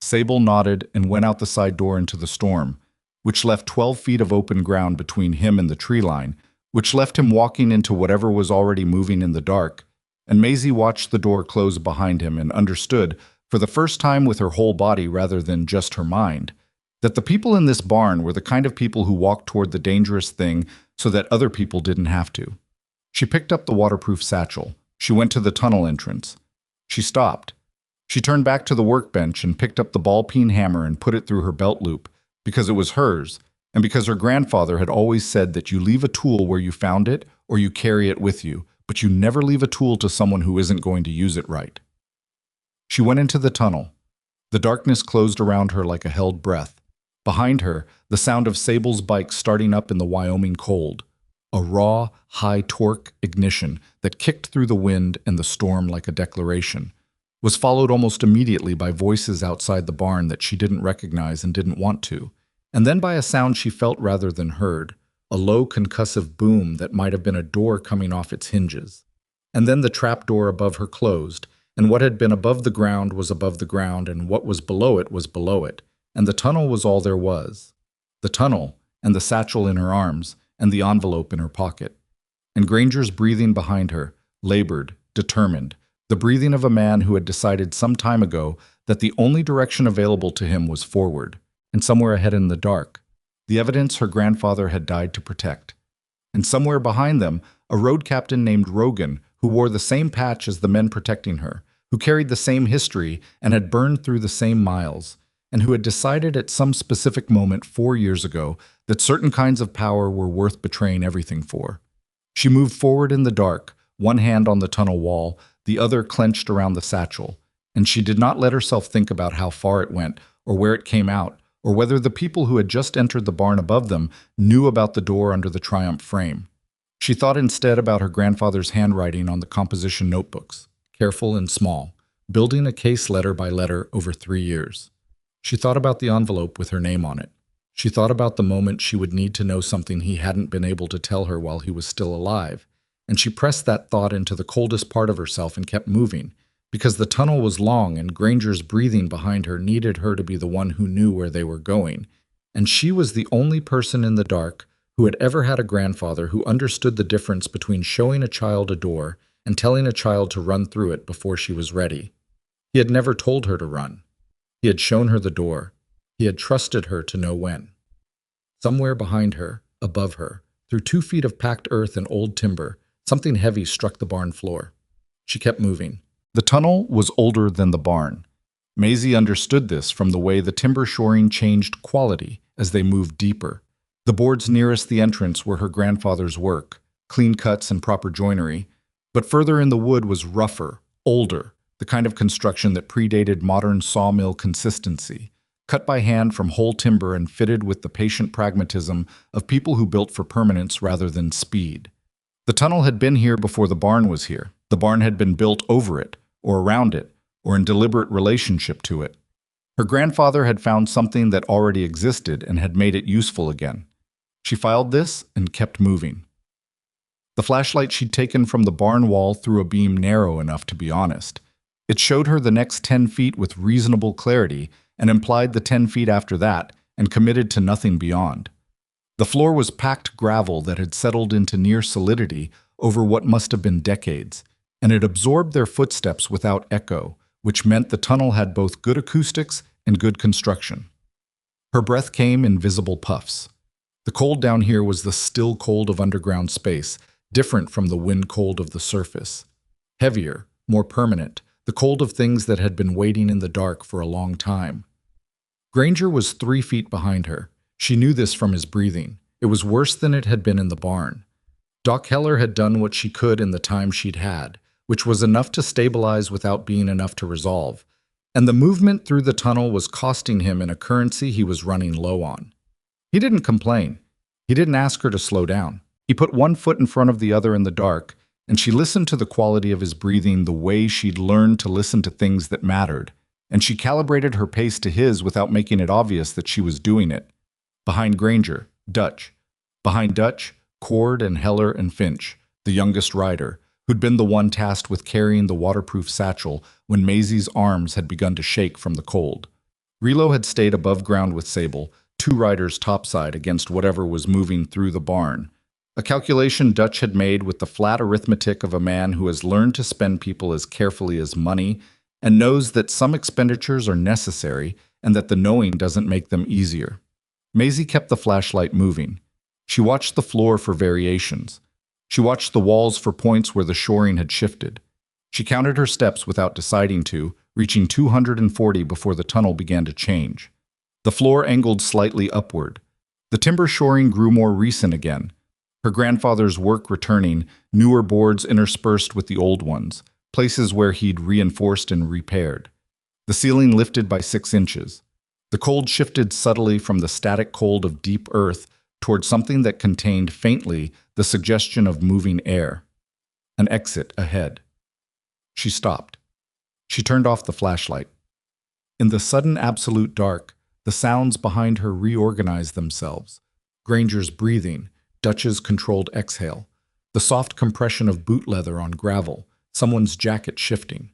Sable nodded and went out the side door into the storm, which left 12 feet of open ground between him and the tree line, which left him walking into whatever was already moving in the dark, and Maisie watched the door close behind him and understood, for the first time with her whole body rather than just her mind, that the people in this barn were the kind of people who walked toward the dangerous thing so that other people didn't have to. She picked up the waterproof satchel. She went to the tunnel entrance. She stopped. She turned back to the workbench and picked up the ball-peen hammer and put it through her belt loop, because it was hers, and because her grandfather had always said that you leave a tool where you found it or you carry it with you, but you never leave a tool to someone who isn't going to use it right. She went into the tunnel. The darkness closed around her like a held breath. Behind her, the sound of Sable's bike starting up in the Wyoming cold, a raw, high-torque ignition that kicked through the wind and the storm like a declaration, was followed almost immediately by voices outside the barn that she didn't recognize and didn't want to, and then by a sound she felt rather than heard, a low concussive boom that might have been a door coming off its hinges. And then the trap door above her closed, and what had been above the ground was above the ground, and what was below it was below it, and the tunnel was all there was. The tunnel, and the satchel in her arms, and the envelope in her pocket. And Granger's breathing behind her, labored, determined, the breathing of a man who had decided some time ago that the only direction available to him was forward, and somewhere ahead in the dark, the evidence her grandfather had died to protect. And somewhere behind them, a road captain named Rogan, who wore the same patch as the men protecting her, who carried the same history and had burned through the same miles, and who had decided at some specific moment 4 years ago that certain kinds of power were worth betraying everything for. She moved forward in the dark, one hand on the tunnel wall, the other clenched around the satchel, and she did not let herself think about how far it went, or where it came out, or whether the people who had just entered the barn above them knew about the door under the Triumph frame. She thought instead about her grandfather's handwriting on the composition notebooks, careful and small, building a case letter by letter over 3 years. She thought about the envelope with her name on it. She thought about the moment she would need to know something he hadn't been able to tell her while he was still alive, and she pressed that thought into the coldest part of herself and kept moving, because the tunnel was long and Granger's breathing behind her needed her to be the one who knew where they were going, and she was the only person in the dark who had ever had a grandfather who understood the difference between showing a child a door and telling a child to run through it before she was ready. He had never told her to run. He had shown her the door. He had trusted her to know when. Somewhere behind her, above her, through 2 feet of packed earth and old timber, something heavy struck the barn floor. She kept moving. The tunnel was older than the barn. Maisie understood this from the way the timber shoring changed quality as they moved deeper. The boards nearest the entrance were her grandfather's work, clean cuts and proper joinery, but further in the wood was rougher, older, the kind of construction that predated modern sawmill consistency, cut by hand from whole timber and fitted with the patient pragmatism of people who built for permanence rather than speed. The tunnel had been here before the barn was here. The barn had been built over it, or around it, or in deliberate relationship to it. Her grandfather had found something that already existed and had made it useful again. She filed this and kept moving. The flashlight she'd taken from the barn wall threw a beam narrow enough to be honest. It showed her the next 10 feet with reasonable clarity and implied the 10 feet after that and committed to nothing beyond. The floor was packed gravel that had settled into near solidity over what must have been decades, and it absorbed their footsteps without echo, which meant the tunnel had both good acoustics and good construction. Her breath came in visible puffs. The cold down here was the still cold of underground space, different from the wind cold of the surface. Heavier, more permanent, the cold of things that had been waiting in the dark for a long time. Granger was 3 feet behind her. She knew this from his breathing. It was worse than it had been in the barn. Doc Heller had done what she could in the time she'd had, which was enough to stabilize without being enough to resolve, and the movement through the tunnel was costing him in a currency he was running low on. He didn't complain. He didn't ask her to slow down. He put one foot in front of the other in the dark, and she listened to the quality of his breathing the way she'd learned to listen to things that mattered, and she calibrated her pace to his without making it obvious that she was doing it. Behind Granger, Dutch. Behind Dutch, Cord and Heller and Finch, the youngest rider, who'd been the one tasked with carrying the waterproof satchel when Maisie's arms had begun to shake from the cold. Relo had stayed above ground with Sable, 2 riders topside against whatever was moving through the barn. A calculation Dutch had made with the flat arithmetic of a man who has learned to spend people as carefully as money and knows that some expenditures are necessary and that the knowing doesn't make them easier. Maisie kept the flashlight moving. She watched the floor for variations. She watched the walls for points where the shoring had shifted. She counted her steps without deciding to, reaching 240 before the tunnel began to change. The floor angled slightly upward. The timber shoring grew more recent again. Her grandfather's work returning, newer boards interspersed with the old ones, places where he'd reinforced and repaired. The ceiling lifted by 6 inches. The cold shifted subtly from the static cold of deep earth toward something that contained faintly the suggestion of moving air. An exit ahead. She stopped. She turned off the flashlight. In the sudden absolute dark, the sounds behind her reorganized themselves. Granger's breathing, Dutch's controlled exhale, the soft compression of boot leather on gravel, someone's jacket shifting.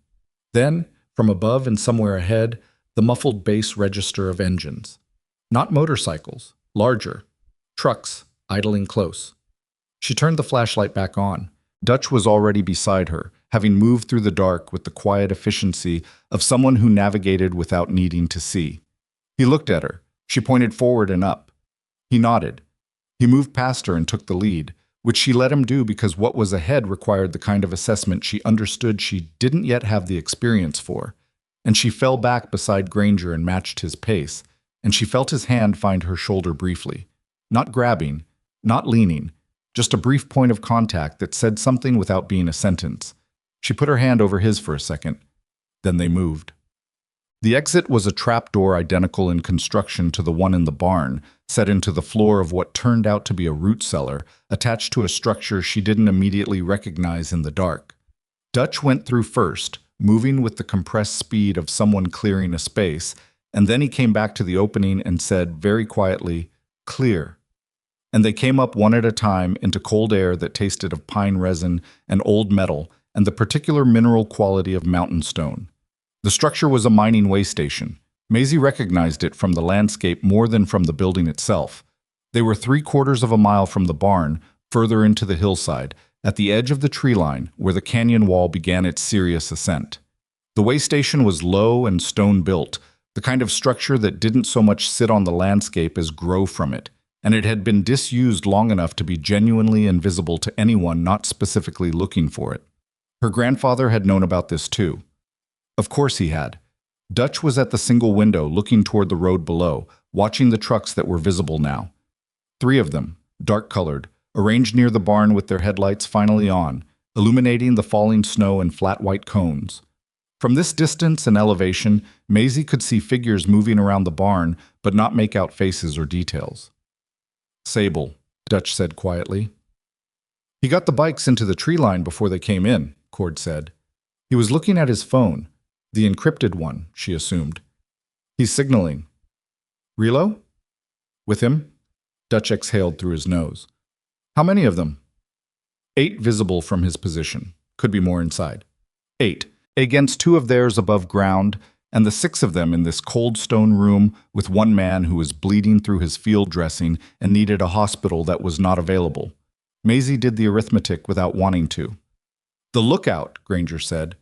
Then, from above and somewhere ahead, the muffled bass register of engines. Not motorcycles, larger. Trucks, idling close. She turned the flashlight back on. Dutch was already beside her, having moved through the dark with the quiet efficiency of someone who navigated without needing to see. He looked at her. She pointed forward and up. He nodded. He moved past her and took the lead, which she let him do because what was ahead required the kind of assessment she understood she didn't yet have the experience for. And she fell back beside Granger and matched his pace, and she felt his hand find her shoulder briefly. Not grabbing, not leaning, just a brief point of contact that said something without being a sentence. She put her hand over his for a second. Then they moved. The exit was a trapdoor identical in construction to the one in the barn, set into the floor of what turned out to be a root cellar, attached to a structure she didn't immediately recognize in the dark. Dutch went through first, moving with the compressed speed of someone clearing a space, and then he came back to the opening and said very quietly, "Clear." And they came up one at a time into cold air that tasted of pine resin and old metal, and the particular mineral quality of mountain stone. The structure was a mining way station. Maisie recognized it from the landscape more than from the building itself. They were 3/4 of a mile from the barn, further into the hillside, at the edge of the tree line where the canyon wall began its serious ascent. The way station was low and stone-built, the kind of structure that didn't so much sit on the landscape as grow from it, and it had been disused long enough to be genuinely invisible to anyone not specifically looking for it. Her grandfather had known about this too. Of course he had. Dutch was at the single window looking toward the road below, watching the trucks that were visible now. 3 of them, dark-colored, arranged near the barn with their headlights finally on, illuminating the falling snow in flat white cones. From this distance and elevation, Maisie could see figures moving around the barn, but not make out faces or details. "Sable," Dutch said quietly. "He got the bikes into the tree line before they came in," Cord said. He was looking at his phone, the encrypted one, she assumed. "He's signaling." "Relo? With him?" Dutch exhaled through his nose. "How many of them?" 8 visible from his position. Could be more inside. 8, against 2 of theirs above ground, and the 6 of them in this cold stone room with one man who was bleeding through his field dressing and needed a hospital that was not available. Maisie did the arithmetic without wanting to. "The lookout," Granger said.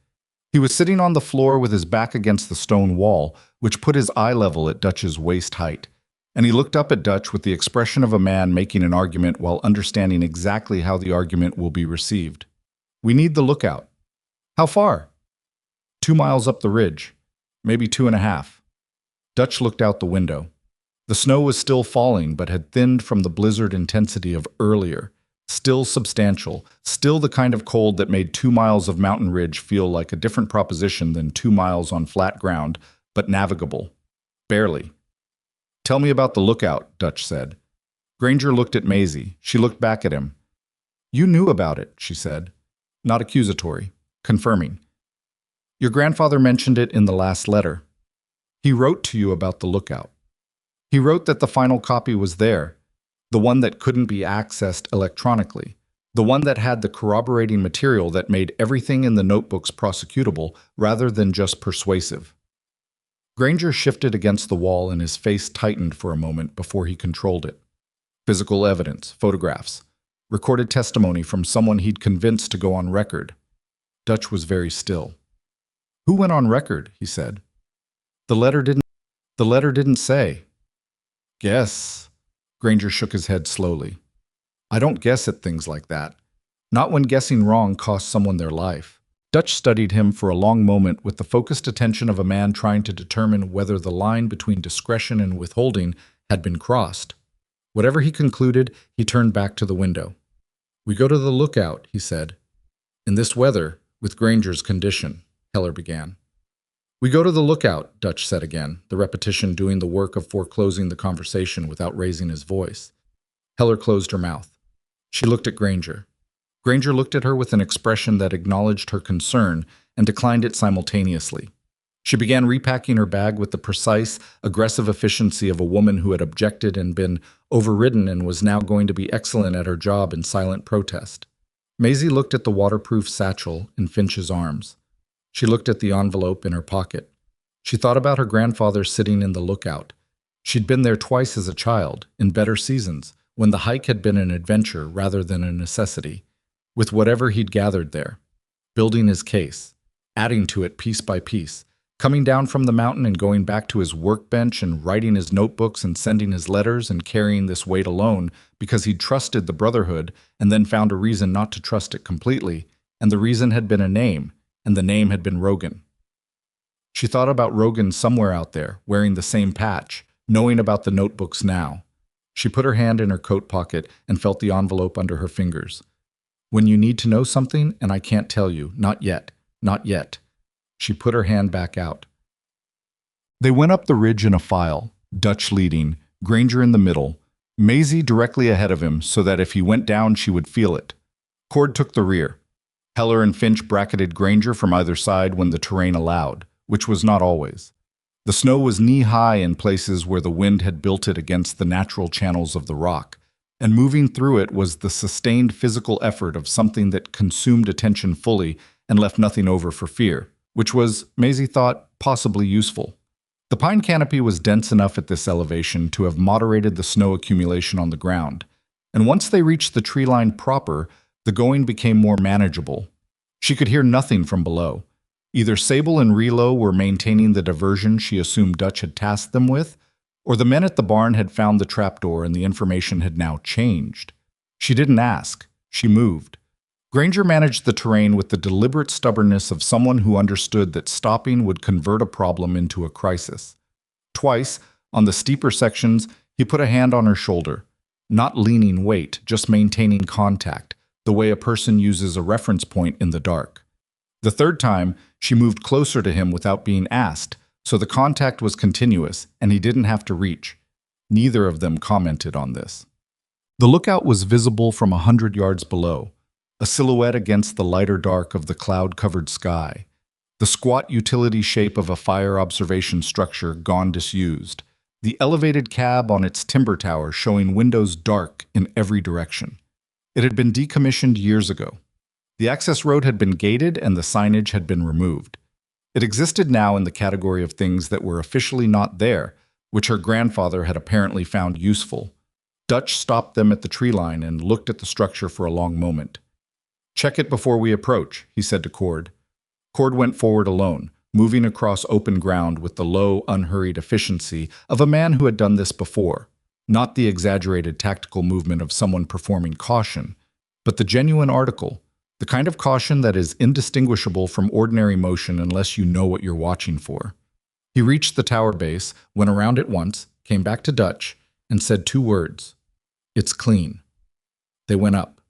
He was sitting on the floor with his back against the stone wall, which put his eye level at Dutch's waist height. And he looked up at Dutch with the expression of a man making an argument while understanding exactly how the argument will be received. "We need the lookout." "How far?" 2 miles up the ridge. Maybe 2.5. Dutch looked out the window. The snow was still falling, but had thinned from the blizzard intensity of earlier. Still substantial, still the kind of cold that made 2 miles of mountain ridge feel like a different proposition than 2 miles on flat ground, but navigable. Barely. "Tell me about the lookout," Dutch said. Granger looked at Maisie. She looked back at him. "You knew about it," she said. Not accusatory. Confirming. "Your grandfather mentioned it in the last letter. He wrote to you about the lookout. He wrote that the final copy was there, the one that couldn't be accessed electronically, the one that had the corroborating material that made everything in the notebooks prosecutable rather than just persuasive." Granger shifted against the wall and his face tightened for a moment before he controlled it. Physical evidence, photographs, recorded testimony from someone he'd convinced to go on record. Dutch was very still. "Who went on record?" he said. The letter didn't say." "Guess." Granger shook his head slowly. "I don't guess at things like that. Not when guessing wrong costs someone their life." Dutch studied him for a long moment with the focused attention of a man trying to determine whether the line between discretion and withholding had been crossed. Whatever he concluded, he turned back to the window. "We go to the lookout," he said. "In this weather, with Granger's condition," Heller began. "We go to the lookout," Dutch said again, the repetition doing the work of foreclosing the conversation without raising his voice. Heller closed her mouth. She looked at Granger. Granger looked at her with an expression that acknowledged her concern and declined it simultaneously. She began repacking her bag with the precise, aggressive efficiency of a woman who had objected and been overridden and was now going to be excellent at her job in silent protest. Maisie looked at the waterproof satchel in Finch's arms. She looked at the envelope in her pocket. She thought about her grandfather sitting in the lookout. She'd been there twice as a child, in better seasons, when the hike had been an adventure rather than a necessity, with whatever he'd gathered there, building his case, adding to it piece by piece, coming down from the mountain and going back to his workbench and writing his notebooks and sending his letters and carrying this weight alone because he'd trusted the Brotherhood and then found a reason not to trust it completely, and the reason had been a name, and the name had been Rogan. She thought about Rogan somewhere out there, wearing the same patch, knowing about the notebooks now. She put her hand in her coat pocket and felt the envelope under her fingers. "When you need to know something, and I can't tell you, not yet, not yet." She put her hand back out. They went up the ridge in a file, Dutch leading, Granger in the middle, Maisie directly ahead of him so that if he went down she would feel it. Cord took the rear. Heller and Finch bracketed Granger from either side when the terrain allowed, which was not always. The snow was knee-high in places where the wind had built it against the natural channels of the rock, and moving through it was the sustained physical effort of something that consumed attention fully and left nothing over for fear, which was, Maisie thought, possibly useful. The pine canopy was dense enough at this elevation to have moderated the snow accumulation on the ground, and once they reached the tree line proper, the going became more manageable. She could hear nothing from below. Either Sable and Relo were maintaining the diversion she assumed Dutch had tasked them with, or the men at the barn had found the trapdoor and the information had now changed. She didn't ask. She moved. Granger managed the terrain with the deliberate stubbornness of someone who understood that stopping would convert a problem into a crisis. Twice, on the steeper sections, he put a hand on her shoulder, not leaning weight, just maintaining contact, the way a person uses a reference point in the dark. The third time, she moved closer to him without being asked, so the contact was continuous and he didn't have to reach. Neither of them commented on this. The lookout was visible from 100 yards below, a silhouette against the lighter dark of the cloud-covered sky, the squat utility shape of a fire observation structure gone disused, the elevated cab on its timber tower showing windows dark in every direction. It had been decommissioned years ago. The access road had been gated and the signage had been removed. It existed now in the category of things that were officially not there, which her grandfather had apparently found useful. Dutch stopped them at the tree line and looked at the structure for a long moment. "Check it before we approach," he said to Cord. Cord went forward alone, moving across open ground with the low, unhurried efficiency of a man who had done this before, not the exaggerated tactical movement of someone performing caution, but the genuine article, the kind of caution that is indistinguishable from ordinary motion unless you know what you're watching for. He reached the tower base, went around it once, came back to Dutch, and said 2 words. "It's clean." They went up.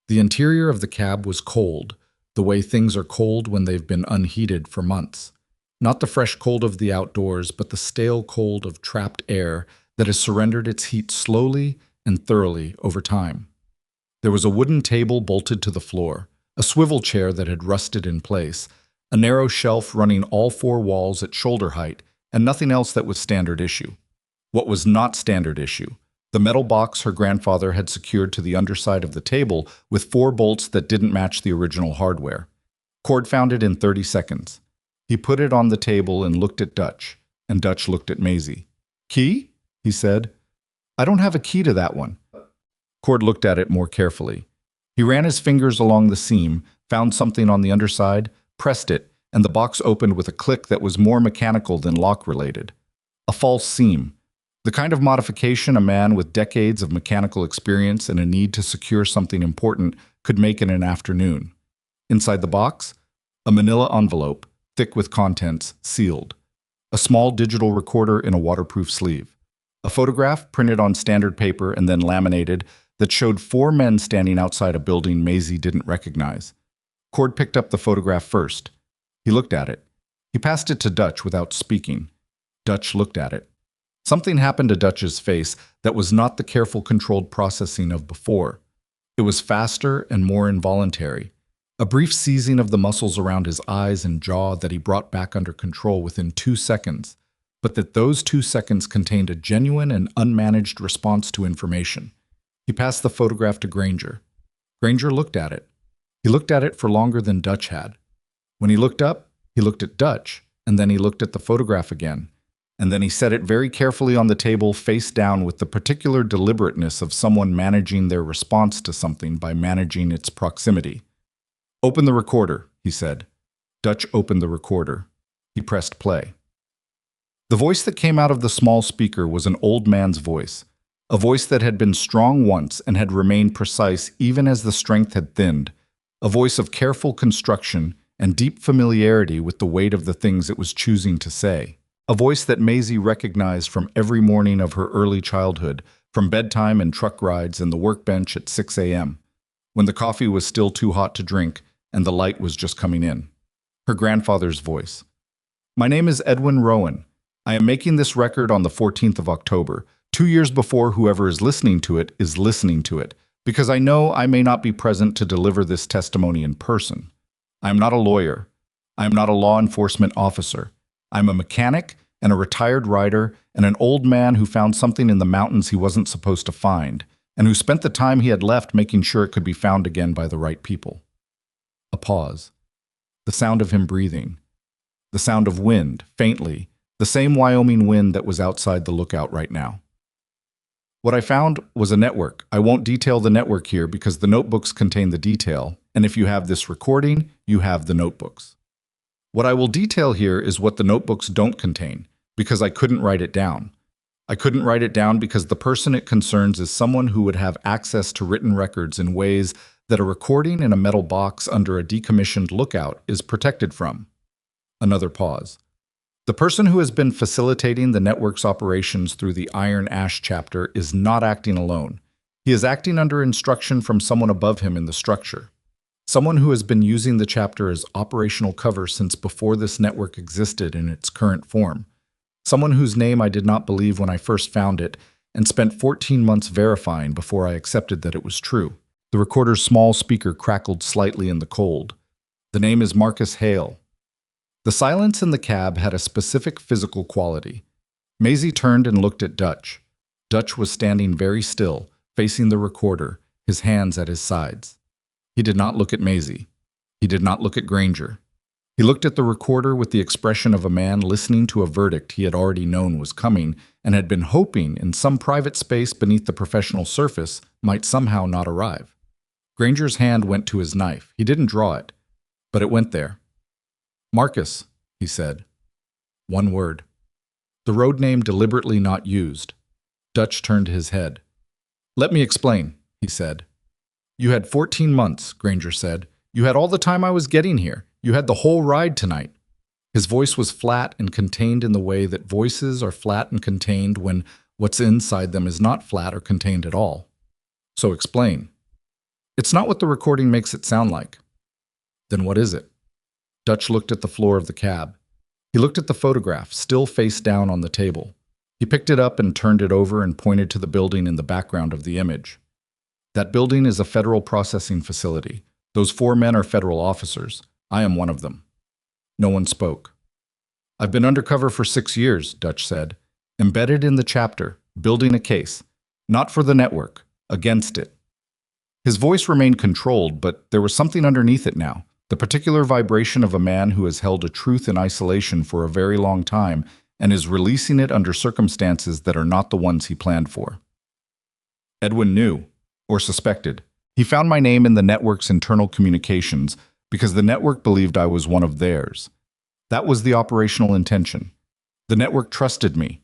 The interior of the cab was cold, the way things are cold when they've been unheated for months. Not the fresh cold of the outdoors, but the stale cold of trapped air that has surrendered its heat slowly and thoroughly over time. There was a wooden table bolted to the floor, a swivel chair that had rusted in place, a narrow shelf running all 4 walls at shoulder height, and nothing else that was standard issue. What was not standard issue? The metal box her grandfather had secured to the underside of the table with 4 bolts that didn't match the original hardware. Cord found it in 30 seconds. He put it on the table and looked at Dutch, and Dutch looked at Maisie. "Key?" he said. "I don't have a key to that one." Cord looked at it more carefully. He ran his fingers along the seam, found something on the underside, pressed it, and the box opened with a click that was more mechanical than lock-related. A false seam. The kind of modification a man with decades of mechanical experience and a need to secure something important could make in an afternoon. Inside the box, a manila envelope, thick with contents, sealed. A small digital recorder in a waterproof sleeve. A photograph printed on standard paper and then laminated that showed 4 men standing outside a building Maisie didn't recognize. Cord picked up the photograph first. He looked at it. He passed it to Dutch without speaking. Dutch looked at it. Something happened to Dutch's face that was not the careful, controlled processing of before. It was faster and more involuntary. A brief seizing of the muscles around his eyes and jaw that he brought back under control within 2 seconds, but that those 2 seconds contained a genuine and unmanaged response to information. He passed the photograph to Granger. Granger looked at it. He looked at it for longer than Dutch had. When he looked up, he looked at Dutch, and then he looked at the photograph again. And then he set it very carefully on the table face down with the particular deliberateness of someone managing their response to something by managing its proximity. "Open the recorder," he said. Dutch opened the recorder. He pressed play. The voice that came out of the small speaker was an old man's voice, a voice that had been strong once and had remained precise even as the strength had thinned, a voice of careful construction and deep familiarity with the weight of the things it was choosing to say. A voice that Maisie recognized from every morning of her early childhood, from bedtime and truck rides and the workbench at 6 a.m., when the coffee was still too hot to drink and the light was just coming in. Her grandfather's voice. "My name is Edwin Rowan. I am making this record on the 14th of October, 2 years before whoever is listening to it is listening to it, because I know I may not be present to deliver this testimony in person. I am not a lawyer. I am not a law enforcement officer. I am a mechanic and a retired rider and an old man who found something in the mountains he wasn't supposed to find, and who spent the time he had left making sure it could be found again by the right people." A pause. the sound of him breathing, the sound of wind, faintly, the same Wyoming wind that was outside the lookout right now. What I found was a network. I won't detail the network here because the notebooks contain the detail, and if you have this recording, you have the notebooks. What I will detail here is what the notebooks don't contain, because I couldn't write it down. I couldn't write it down because the person it concerns is someone who would have access to written records in ways that a recording in a metal box under a decommissioned lookout is protected from. Another pause. The person who has been facilitating the network's operations through the Iron Ash chapter is not acting alone. He is acting under instruction from someone above him in the structure. Someone who has been using the chapter as operational cover since before this network existed in its current form. Someone whose name I did not believe when I first found it and spent 14 months verifying before I accepted that it was true. The recorder's small speaker crackled slightly in the cold. The name is Marcus Hale. The silence in the cab had a specific physical quality. Maisie turned and looked at Dutch. Dutch was standing very still, facing the recorder, his hands at his sides. He did not look at Maisie. He did not look at Granger. He looked at the recorder with the expression of a man listening to a verdict he had already known was coming and had been hoping in some private space beneath the professional surface might somehow not arrive. Granger's hand went to his knife. He didn't draw it, but it went there. Marcus, he said. One word. The road name deliberately not used. Dutch turned his head. Let me explain, he said. You had 14 months, Granger said. You had all the time I was getting here. You had the whole ride tonight. His voice was flat and contained in the way that voices are flat and contained when what's inside them is not flat or contained at all. So explain. It's not what the recording makes it sound like. Then what is it? Dutch looked at the floor of the cab. He looked at the photograph, still face down on the table. He picked it up and turned it over and pointed to the building in the background of the image. That building is a federal processing facility. Those 4 men are federal officers. I am one of them. No one spoke. I've been undercover for 6 years, Dutch said. Embedded in the chapter, building a case. Not for the network, against it. His voice remained controlled, but there was something underneath it now. The particular vibration of a man who has held a truth in isolation for a very long time and is releasing it under circumstances that are not the ones he planned for. Edwin knew, or suspected. He found my name in the network's internal communications because the network believed I was one of theirs. That was the operational intention. The network trusted me.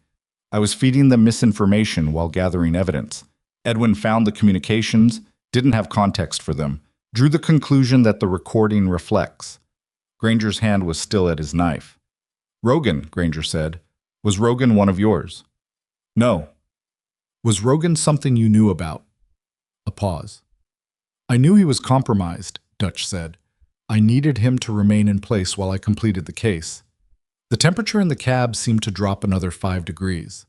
I was feeding them misinformation while gathering evidence. Edwin found the communications, didn't have context for them, drew the conclusion that the recording reflects. Granger's hand was still at his knife. Rogan, Granger said. Was Rogan one of yours? No. Was Rogan something you knew about? A pause. I knew he was compromised, Dutch said. I needed him to remain in place while I completed the case. The temperature in the cab seemed to drop another 5 degrees.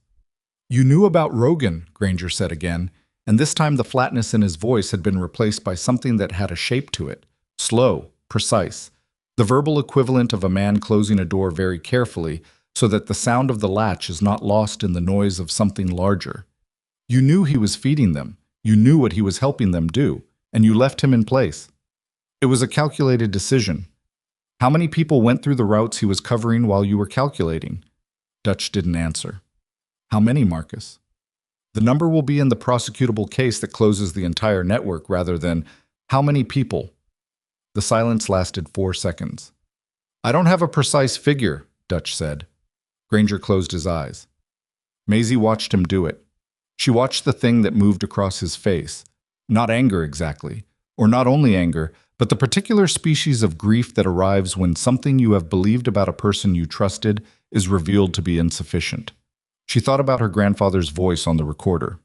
You knew about Rogan, Granger said again, and this time the flatness in his voice had been replaced by something that had a shape to it, slow, precise, the verbal equivalent of a man closing a door very carefully so that the sound of the latch is not lost in the noise of something larger. You knew he was feeding them, you knew what he was helping them do, and you left him in place. It was a calculated decision. How many people went through the routes he was covering while you were calculating? Dutch didn't answer. How many, Marcus? The number will be in the prosecutable case that closes the entire network rather than, how many people? The silence lasted 4 seconds. I don't have a precise figure, Dutch said. Granger closed his eyes. Maisie watched him do it. She watched the thing that moved across his face. Not anger exactly, or not only anger, but the particular species of grief that arrives when something you have believed about a person you trusted is revealed to be insufficient. She thought about her grandfather's voice on the recorder,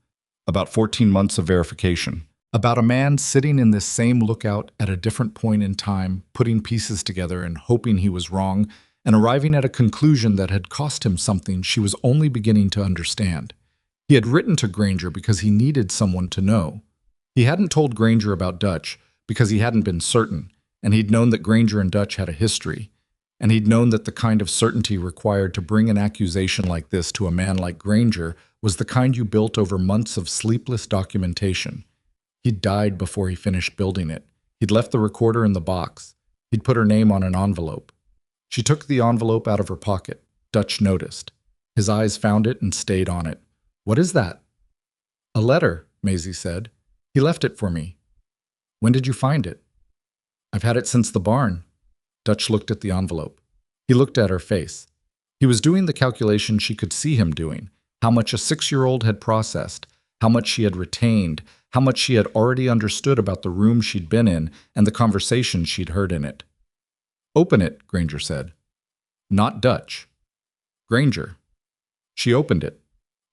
about 14 months of verification, about a man sitting in this same lookout at a different point in time, putting pieces together and hoping he was wrong, and arriving at a conclusion that had cost him something she was only beginning to understand. He had written to Granger because he needed someone to know. He hadn't told Granger about Dutch because he hadn't been certain, and he'd known that Granger and Dutch had a history. And he'd known that the kind of certainty required to bring an accusation like this to a man like Granger was the kind you built over months of sleepless documentation. He'd died before he finished building it. He'd left the recorder in the box. He'd put her name on an envelope. She took the envelope out of her pocket. Dutch noticed. His eyes found it and stayed on it. "What is that?" "A letter," Maisie said. "He left it for me." "When did you find it?" "I've had it since the barn." Dutch looked at the envelope. He looked at her face. He was doing the calculation she could see him doing, how much a 6-year-old had processed, how much she had retained, how much she had already understood about the room she'd been in and the conversations she'd heard in it. "Open it," Granger said. Not Dutch. Granger. She opened it.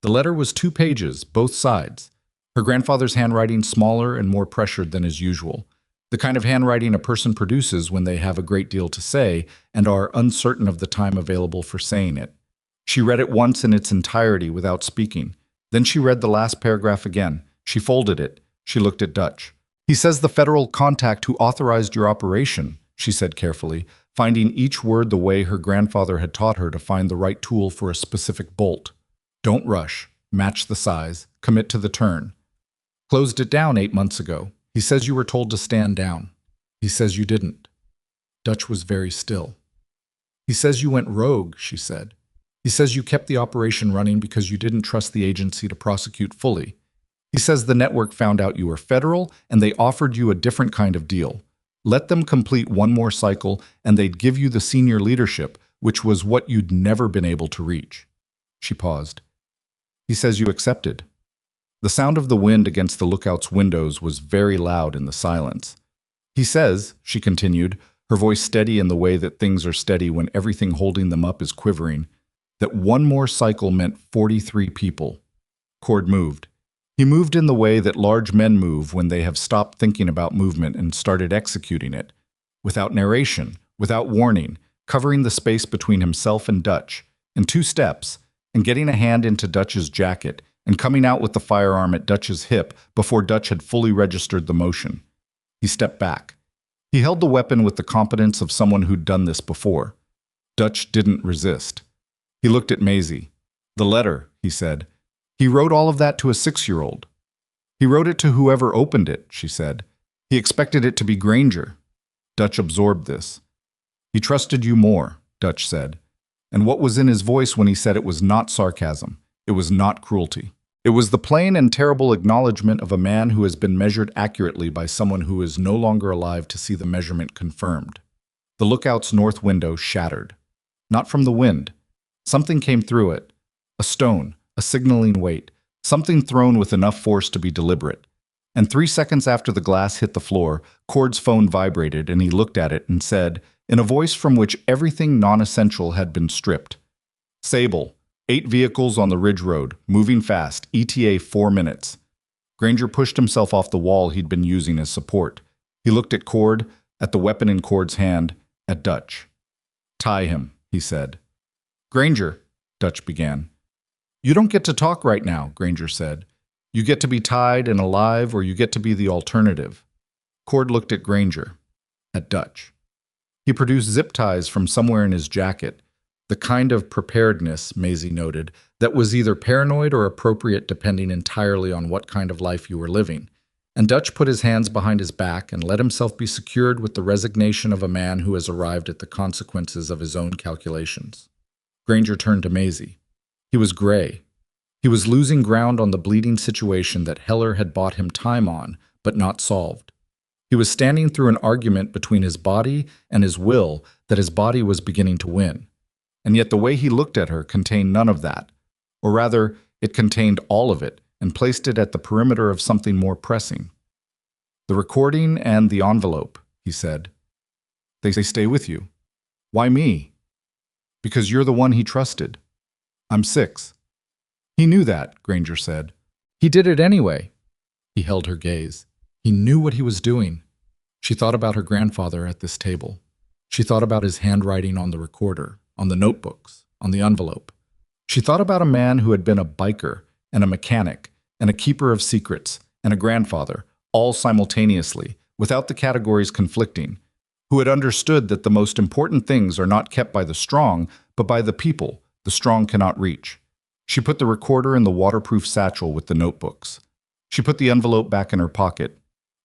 The letter was 2 pages, both sides. Her grandfather's handwriting smaller and more pressured than is usual. The kind of handwriting a person produces when they have a great deal to say and are uncertain of the time available for saying it. She read it once in its entirety without speaking. Then she read the last paragraph again. She folded it. She looked at Dutch. "He says the federal contact who authorized your operation," she said carefully, finding each word the way her grandfather had taught her to find the right tool for a specific bolt. "Don't rush. Match the size. Commit to the turn. Closed it down 8 months ago. He says you were told to stand down. He says you didn't." Dutch was very still. "He says you went rogue," she said. "He says you kept the operation running because you didn't trust the agency to prosecute fully. He says the network found out you were federal and they offered you a different kind of deal. Let them complete one more cycle and they'd give you the senior leadership, which was what you'd never been able to reach." She paused. "He says you accepted." The sound of the wind against the lookout's windows was very loud in the silence. "He says," she continued, her voice steady in the way that things are steady when everything holding them up is quivering, "that one more cycle meant 43 people." Cord moved. He moved in the way that large men move when they have stopped thinking about movement and started executing it. Without narration, without warning, covering the space between himself and Dutch, in 2 steps, and getting a hand into Dutch's jacket, and coming out with the firearm at Dutch's hip before Dutch had fully registered the motion. He stepped back. He held the weapon with the competence of someone who'd done this before. Dutch didn't resist. He looked at Maisie. "The letter," he said. "He wrote all of that to a 6-year-old. He wrote it to whoever opened it," she said. "He expected it to be Granger." Dutch absorbed this. "He trusted you more," Dutch said. And what was in his voice when he said it was not sarcasm. It was not cruelty. It was the plain and terrible acknowledgement of a man who has been measured accurately by someone who is no longer alive to see the measurement confirmed. The lookout's north window shattered. Not from the wind. Something came through it. A stone, a signaling weight, something thrown with enough force to be deliberate. And 3 seconds after the glass hit the floor, Cord's phone vibrated and he looked at it and said, in a voice from which everything non-essential had been stripped, "Sable. 8 vehicles on the Ridge Road, moving fast, ETA 4 minutes. Granger pushed himself off the wall he'd been using as support. He looked at Cord, at the weapon in Cord's hand, at Dutch. "Tie him," he said. "Granger," Dutch began. "You don't get to talk right now," Granger said. "You get to be tied and alive, or you get to be the alternative." Cord looked at Granger, at Dutch. He produced zip ties from somewhere in his jacket, the kind of preparedness, Maisie noted, that was either paranoid or appropriate depending entirely on what kind of life you were living. And Dutch put his hands behind his back and let himself be secured with the resignation of a man who has arrived at the consequences of his own calculations. Granger turned to Maisie. He was gray. He was losing ground on the bleeding situation that Heller had bought him time on, but not solved. He was standing through an argument between his body and his will that his body was beginning to win. And yet the way he looked at her contained none of that. Or rather, it contained all of it and placed it at the perimeter of something more pressing. "The recording and the envelope," he said. They stay with you." "Why me?" "Because you're the one he trusted." "I'm 6. "He knew that," Granger said. "He did it anyway." He held her gaze. He knew what he was doing. She thought about her grandfather at this table. She thought about his handwriting on the recorder, on the notebooks, on the envelope. She thought about a man who had been a biker and a mechanic and a keeper of secrets and a grandfather, all simultaneously, without the categories conflicting, who had understood that the most important things are not kept by the strong, but by the people the strong cannot reach. She put the recorder in the waterproof satchel with the notebooks. She put the envelope back in her pocket.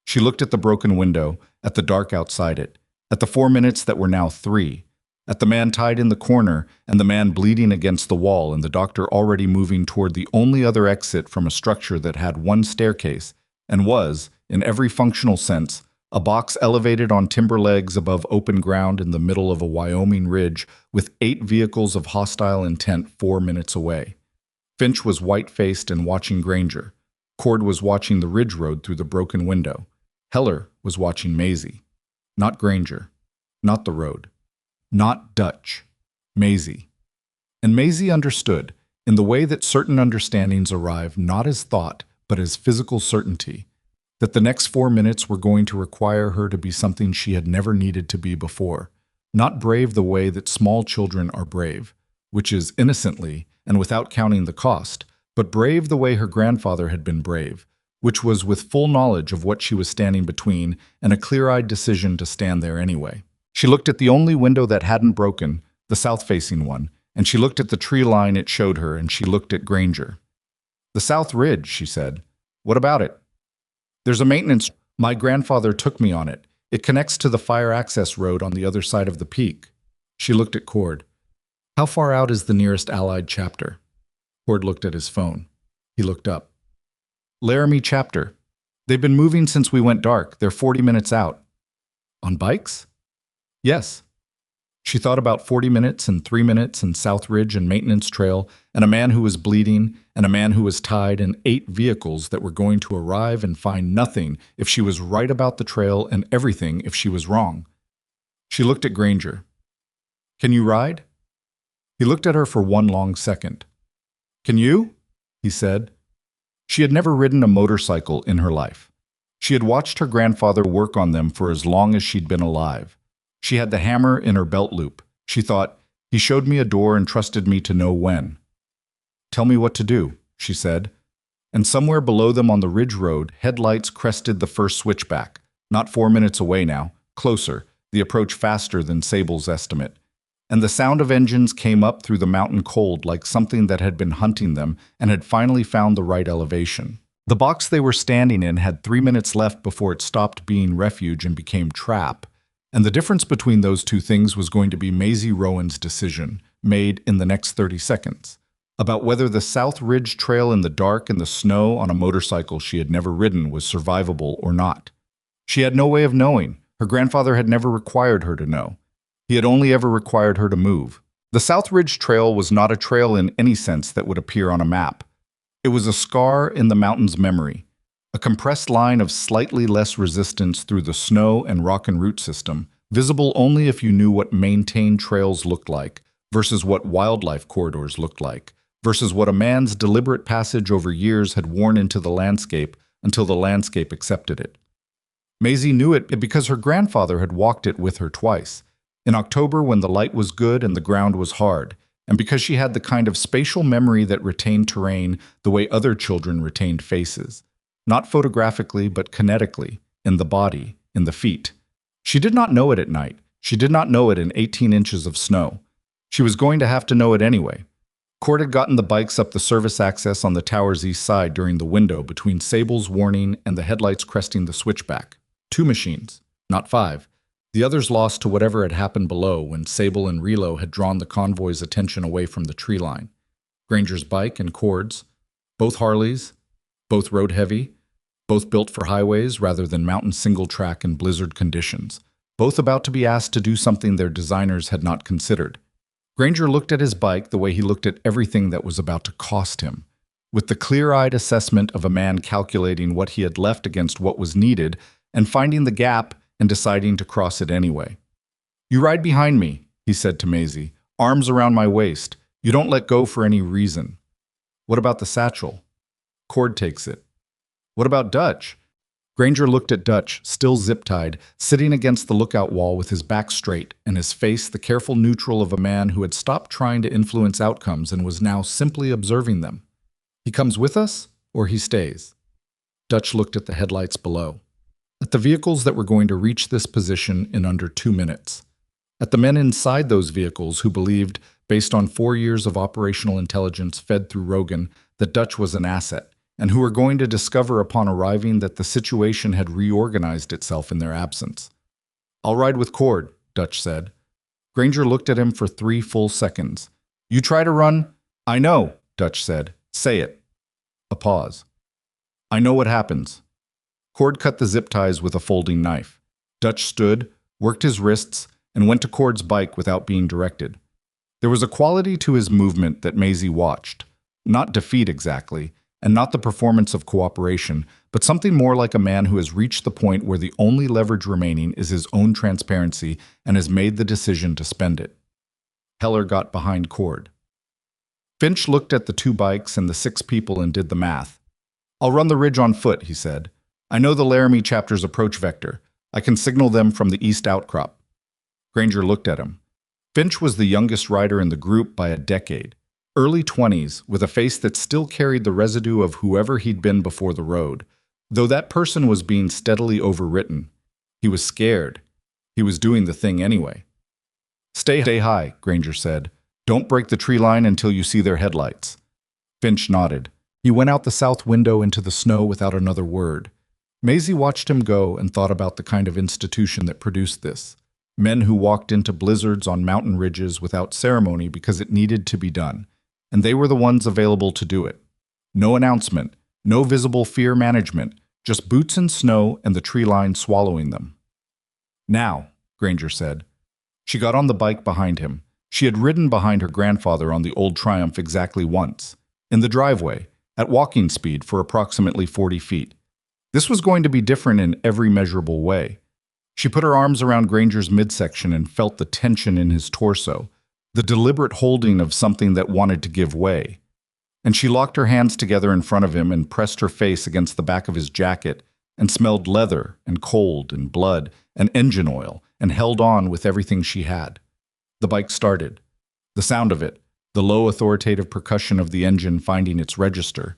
She looked at the broken window, at the dark outside it, at the 4 minutes that were now 3, at the man tied in the corner and the man bleeding against the wall and the doctor already moving toward the only other exit from a structure that had one staircase and was, in every functional sense, a box elevated on timber legs above open ground in the middle of a Wyoming ridge with 8 vehicles of hostile intent 4 minutes away. Finch was white-faced and watching Granger. Cord was watching the ridge road through the broken window. Heller was watching Maisie. Not Granger. Not the road. Not Dutch. Maisie. And Maisie understood, in the way that certain understandings arrive not as thought, but as physical certainty, that the next 4 minutes were going to require her to be something she had never needed to be before. Not brave the way that small children are brave, which is innocently and without counting the cost, but brave the way her grandfather had been brave, which was with full knowledge of what she was standing between and a clear-eyed decision to stand there anyway. She looked at the only window that hadn't broken, the south-facing one, and she looked at the tree line it showed her, and she looked at Granger. "The South Ridge," she said. "What about it?" "There's a maintenance. My grandfather took me on it. It connects to the fire access road on the other side of the peak." She looked at Cord. "How far out is the nearest Allied chapter?" Cord looked at his phone. He looked up. "Laramie chapter. They've been moving since we went dark. They're 40 minutes out." "On bikes?" "Yes." She thought about 40 minutes and 3 minutes and South Ridge and maintenance trail and a man who was bleeding and a man who was tied and 8 vehicles that were going to arrive and find nothing if she was right about the trail and everything if she was wrong. She looked at Granger. "Can you ride?" He looked at her for one long second. "Can you?" he said. She had never ridden a motorcycle in her life. She had watched her grandfather work on them for as long as she'd been alive. She had the hammer in her belt loop. She thought, he showed me a door and trusted me to know when. "Tell me what to do," she said. And somewhere below them on the ridge road, headlights crested the first switchback. Not 4 minutes away now, closer, the approach faster than Sable's estimate. And the sound of engines came up through the mountain cold like something that had been hunting them and had finally found the right elevation. The box they were standing in had 3 minutes left before it stopped being refuge and became trap. And the difference between those two things was going to be Maisie Rowan's decision, made in the next 30 seconds, about whether the South Ridge Trail in the dark and the snow on a motorcycle she had never ridden was survivable or not. She had no way of knowing. Her grandfather had never required her to know. He had only ever required her to move. The South Ridge Trail was not a trail in any sense that would appear on a map. It was a scar in the mountain's memory, a compressed line of slightly less resistance through the snow and rock and root system, visible only if you knew what maintained trails looked like, versus what wildlife corridors looked like, versus what a man's deliberate passage over years had worn into the landscape until the landscape accepted it. Maisie knew it because her grandfather had walked it with her twice, in October when the light was good and the ground was hard, and because she had the kind of spatial memory that retained terrain the way other children retained faces. Not photographically, but kinetically, in the body, in the feet. She did not know it at night. She did not know it in 18 inches of snow. She was going to have to know it anyway. Cord had gotten the bikes up the service access on the tower's east side during the window between Sable's warning and the headlights cresting the switchback. 2 machines, not 5. The others lost to whatever had happened below when Sable and Relo had drawn the convoy's attention away from the tree line. Granger's bike and Cord's, both Harleys, both road-heavy, both built for highways rather than mountain single-track in blizzard conditions, both about to be asked to do something their designers had not considered. Granger looked at his bike the way he looked at everything that was about to cost him, with the clear-eyed assessment of a man calculating what he had left against what was needed and finding the gap and deciding to cross it anyway. "You ride behind me," he said to Maisie, "arms around my waist. You don't let go for any reason." "What about the satchel?" "Cord takes it." "What about Dutch?" Granger looked at Dutch, still zip-tied, sitting against the lookout wall with his back straight and his face the careful neutral of a man who had stopped trying to influence outcomes and was now simply observing them. "He comes with us, or he stays?" Dutch looked at the headlights below, at the vehicles that were going to reach this position in under 2 minutes, at the men inside those vehicles who believed, based on 4 years of operational intelligence fed through Rogan, that Dutch was an asset, and who were going to discover upon arriving that the situation had reorganized itself in their absence. I'll ride with Cord, Dutch said. Granger looked at him for 3 full seconds. You try to run? I know, Dutch said. Say it. A pause. I know what happens. Cord cut the zip ties with a folding knife. Dutch stood, worked his wrists, and went to Cord's bike without being directed. There was a quality to his movement that Maisie watched. Not defeat exactly, and not the performance of cooperation, but something more like a man who has reached the point where the only leverage remaining is his own transparency and has made the decision to spend it. Heller got behind Cord. Finch looked at the 2 bikes and the 6 people and did the math. I'll run the ridge on foot, he said. I know the Laramie chapter's approach vector. I can signal them from the east outcrop. Granger looked at him. Finch was the youngest rider in the group by a decade. Early 20s, with a face that still carried the residue of whoever he'd been before the road. Though that person was being steadily overwritten. He was scared. He was doing the thing anyway. Stay high, Granger said. Don't break the tree line until you see their headlights. Finch nodded. He went out the south window into the snow without another word. Maisie watched him go and thought about the kind of institution that produced this. Men who walked into blizzards on mountain ridges without ceremony because it needed to be done. And they were the ones available to do it. No announcement, no visible fear management, just boots in snow and the tree line swallowing them. Now, Granger said. She got on the bike behind him. She had ridden behind her grandfather on the old Triumph exactly once, in the driveway, at walking speed for approximately 40 feet. This was going to be different in every measurable way. She put her arms around Granger's midsection and felt the tension in his torso, the deliberate holding of something that wanted to give way. And she locked her hands together in front of him and pressed her face against the back of his jacket and smelled leather and cold and blood and engine oil and held on with everything she had. The bike started. The sound of it, the low authoritative percussion of the engine finding its register,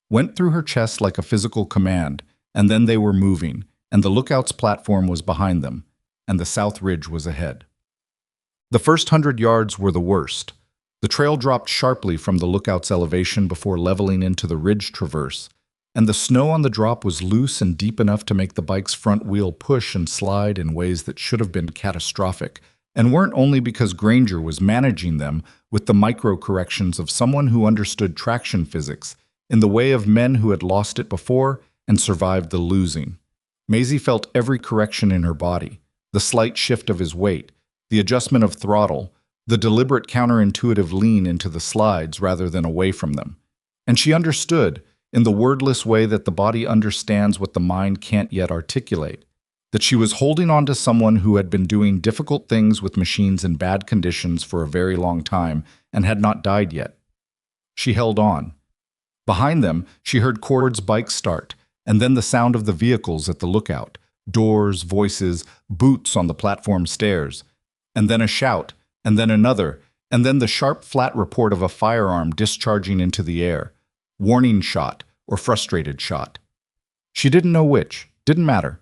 went through her chest like a physical command, and then they were moving, and the lookout's platform was behind them, and the south ridge was ahead. The first 100 yards were the worst. The trail dropped sharply from the lookout's elevation before leveling into the ridge traverse, and the snow on the drop was loose and deep enough to make the bike's front wheel push and slide in ways that should have been catastrophic, and weren't only because Granger was managing them with the micro-corrections of someone who understood traction physics in the way of men who had lost it before and survived the losing. Maisie felt every correction in her body, the slight shift of his weight, the adjustment of throttle, the deliberate counterintuitive lean into the slides rather than away from them. And she understood, in the wordless way that the body understands what the mind can't yet articulate, that she was holding on to someone who had been doing difficult things with machines in bad conditions for a very long time and had not died yet. She held on. Behind them, she heard Cord's bike start, and then the sound of the vehicles at the lookout, doors, voices, boots on the platform stairs, and then a shout, and then another, and then the sharp, flat report of a firearm discharging into the air, warning shot or frustrated shot. She didn't know which, didn't matter.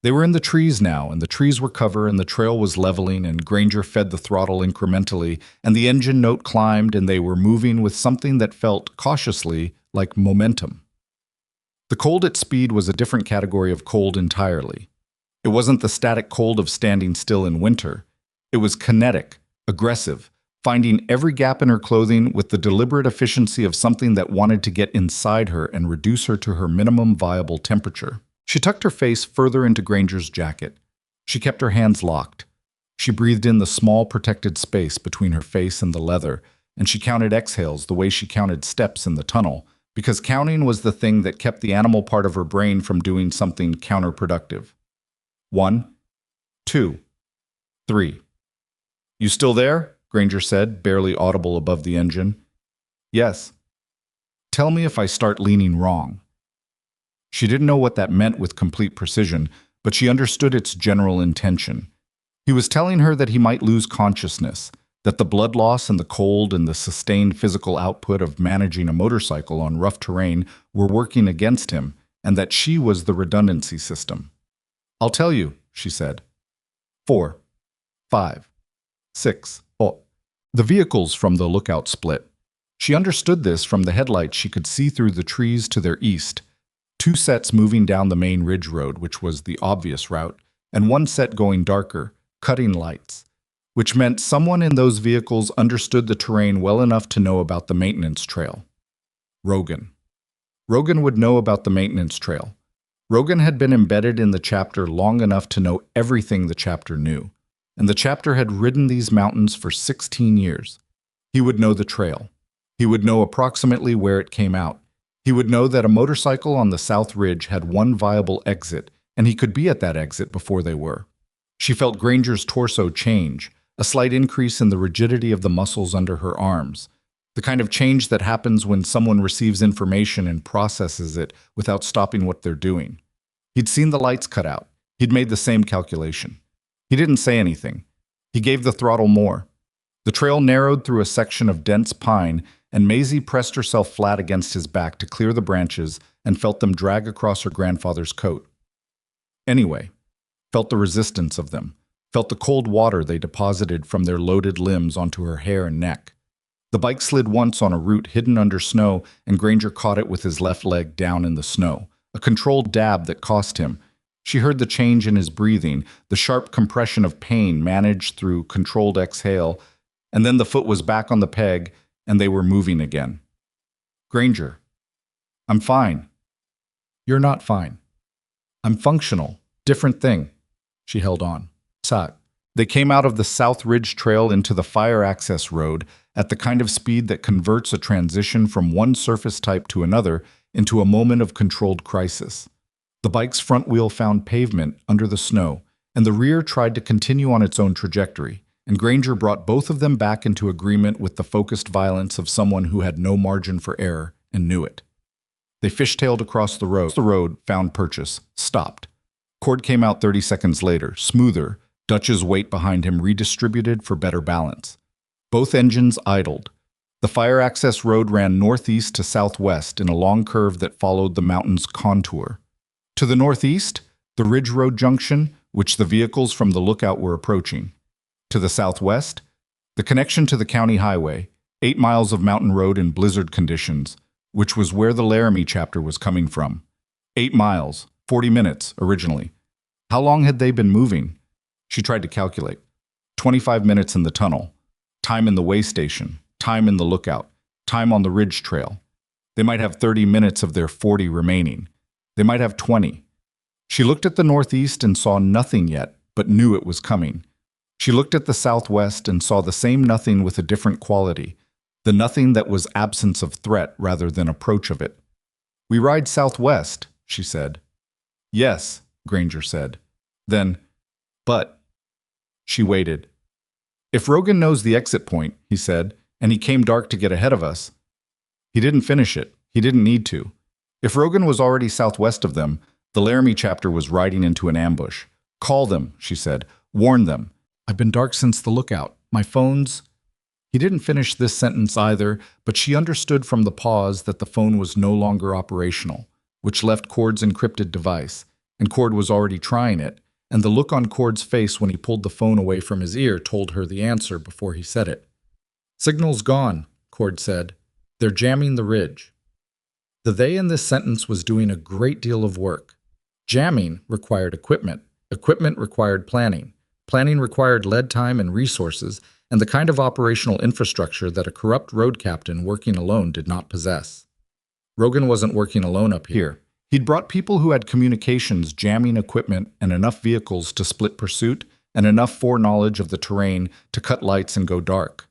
They were in the trees now, and the trees were cover, and the trail was leveling, and Granger fed the throttle incrementally, and the engine note climbed, and they were moving with something that felt, cautiously, like momentum. The cold at speed was a different category of cold entirely. It wasn't the static cold of standing still in winter. It was kinetic, aggressive, finding every gap in her clothing with the deliberate efficiency of something that wanted to get inside her and reduce her to her minimum viable temperature. She tucked her face further into Granger's jacket. She kept her hands locked. She breathed in the small protected space between her face and the leather, and she counted exhales the way she counted steps in the tunnel, because counting was the thing that kept the animal part of her brain from doing something counterproductive. 1, 2, 3. You still there? Granger said, barely audible above the engine. Yes. Tell me if I start leaning wrong. She didn't know what that meant with complete precision, but she understood its general intention. He was telling her that he might lose consciousness, that the blood loss and the cold and the sustained physical output of managing a motorcycle on rough terrain were working against him, and that she was the redundancy system. I'll tell you, she said. 4, 5, 6. Oh, the vehicles from the lookout split. She understood this from the headlights she could see through the trees to their east. 2 sets moving down the main ridge road, which was the obvious route, and one set going darker, cutting lights, which meant someone in those vehicles understood the terrain well enough to know about the maintenance trail. Rogan. Rogan would know about the maintenance trail. Rogan had been embedded in the chapter long enough to know everything the chapter knew, and the chapter had ridden these mountains for 16 years. He would know the trail. He would know approximately where it came out. He would know that a motorcycle on the South Ridge had one viable exit, and he could be at that exit before they were. She felt Granger's torso change, a slight increase in the rigidity of the muscles under her arms, the kind of change that happens when someone receives information and processes it without stopping what they're doing. He'd seen the lights cut out. He'd made the same calculation. He didn't say anything. He gave the throttle more. The trail narrowed through a section of dense pine, and Maisie pressed herself flat against his back to clear the branches and felt them drag across her grandfather's coat. Anyway, felt the resistance of them, felt the cold water they deposited from their loaded limbs onto her hair and neck. The bike slid once on a root hidden under snow, and Granger caught it with his left leg down in the snow, a controlled dab that cost him. She heard the change in his breathing, the sharp compression of pain managed through controlled exhale, and then the foot was back on the peg, and they were moving again. Granger. I'm fine. You're not fine. I'm functional. Different thing. She held on. Sat. They came out of the South Ridge Trail into the fire access road at the kind of speed that converts a transition from one surface type to another into a moment of controlled crisis. The bike's front wheel found pavement under the snow, and the rear tried to continue on its own trajectory, and Granger brought both of them back into agreement with the focused violence of someone who had no margin for error and knew it. They fishtailed across the road. The road found purchase, stopped. Cord came out 30 seconds later, smoother, Dutch's weight behind him redistributed for better balance. Both engines idled. The fire access road ran northeast to southwest in a long curve that followed the mountain's contour. To the northeast, the Ridge Road junction, which the vehicles from the lookout were approaching. To the southwest, the connection to the county highway, 8 miles of mountain road in blizzard conditions, which was where the Laramie chapter was coming from. 8 miles, 40 minutes originally. How long had they been moving? She tried to calculate. 25 minutes in the tunnel, time in the way station, time in the lookout, time on the ridge trail. They might have 30 minutes of their 40 remaining. They might have 20. She looked at the northeast and saw nothing yet, but knew it was coming. She looked at the southwest and saw the same nothing with a different quality, the nothing that was absence of threat rather than approach of it. We ride southwest, she said. Yes, Granger said. Then, but. She waited. If Rogan knows the exit point, he said, and he came dark to get ahead of us. He didn't finish it. He didn't need to. If Rogan was already southwest of them, the Laramie chapter was riding into an ambush. Call them, she said. Warn them. I've been dark since the lookout. My phone's... He didn't finish this sentence either, but she understood from the pause that the phone was no longer operational, which left Cord's encrypted device, and Cord was already trying it, and the look on Cord's face when he pulled the phone away from his ear told her the answer before he said it. Signal's gone, Cord said. They're jamming the ridge. The they in this sentence was doing a great deal of work. Jamming required equipment. Equipment required planning. Planning required lead time and resources, and the kind of operational infrastructure that a corrupt road captain working alone did not possess. Rogan wasn't working alone up here. He'd brought people who had communications, jamming equipment, and enough vehicles to split pursuit, and enough foreknowledge of the terrain to cut lights and go dark.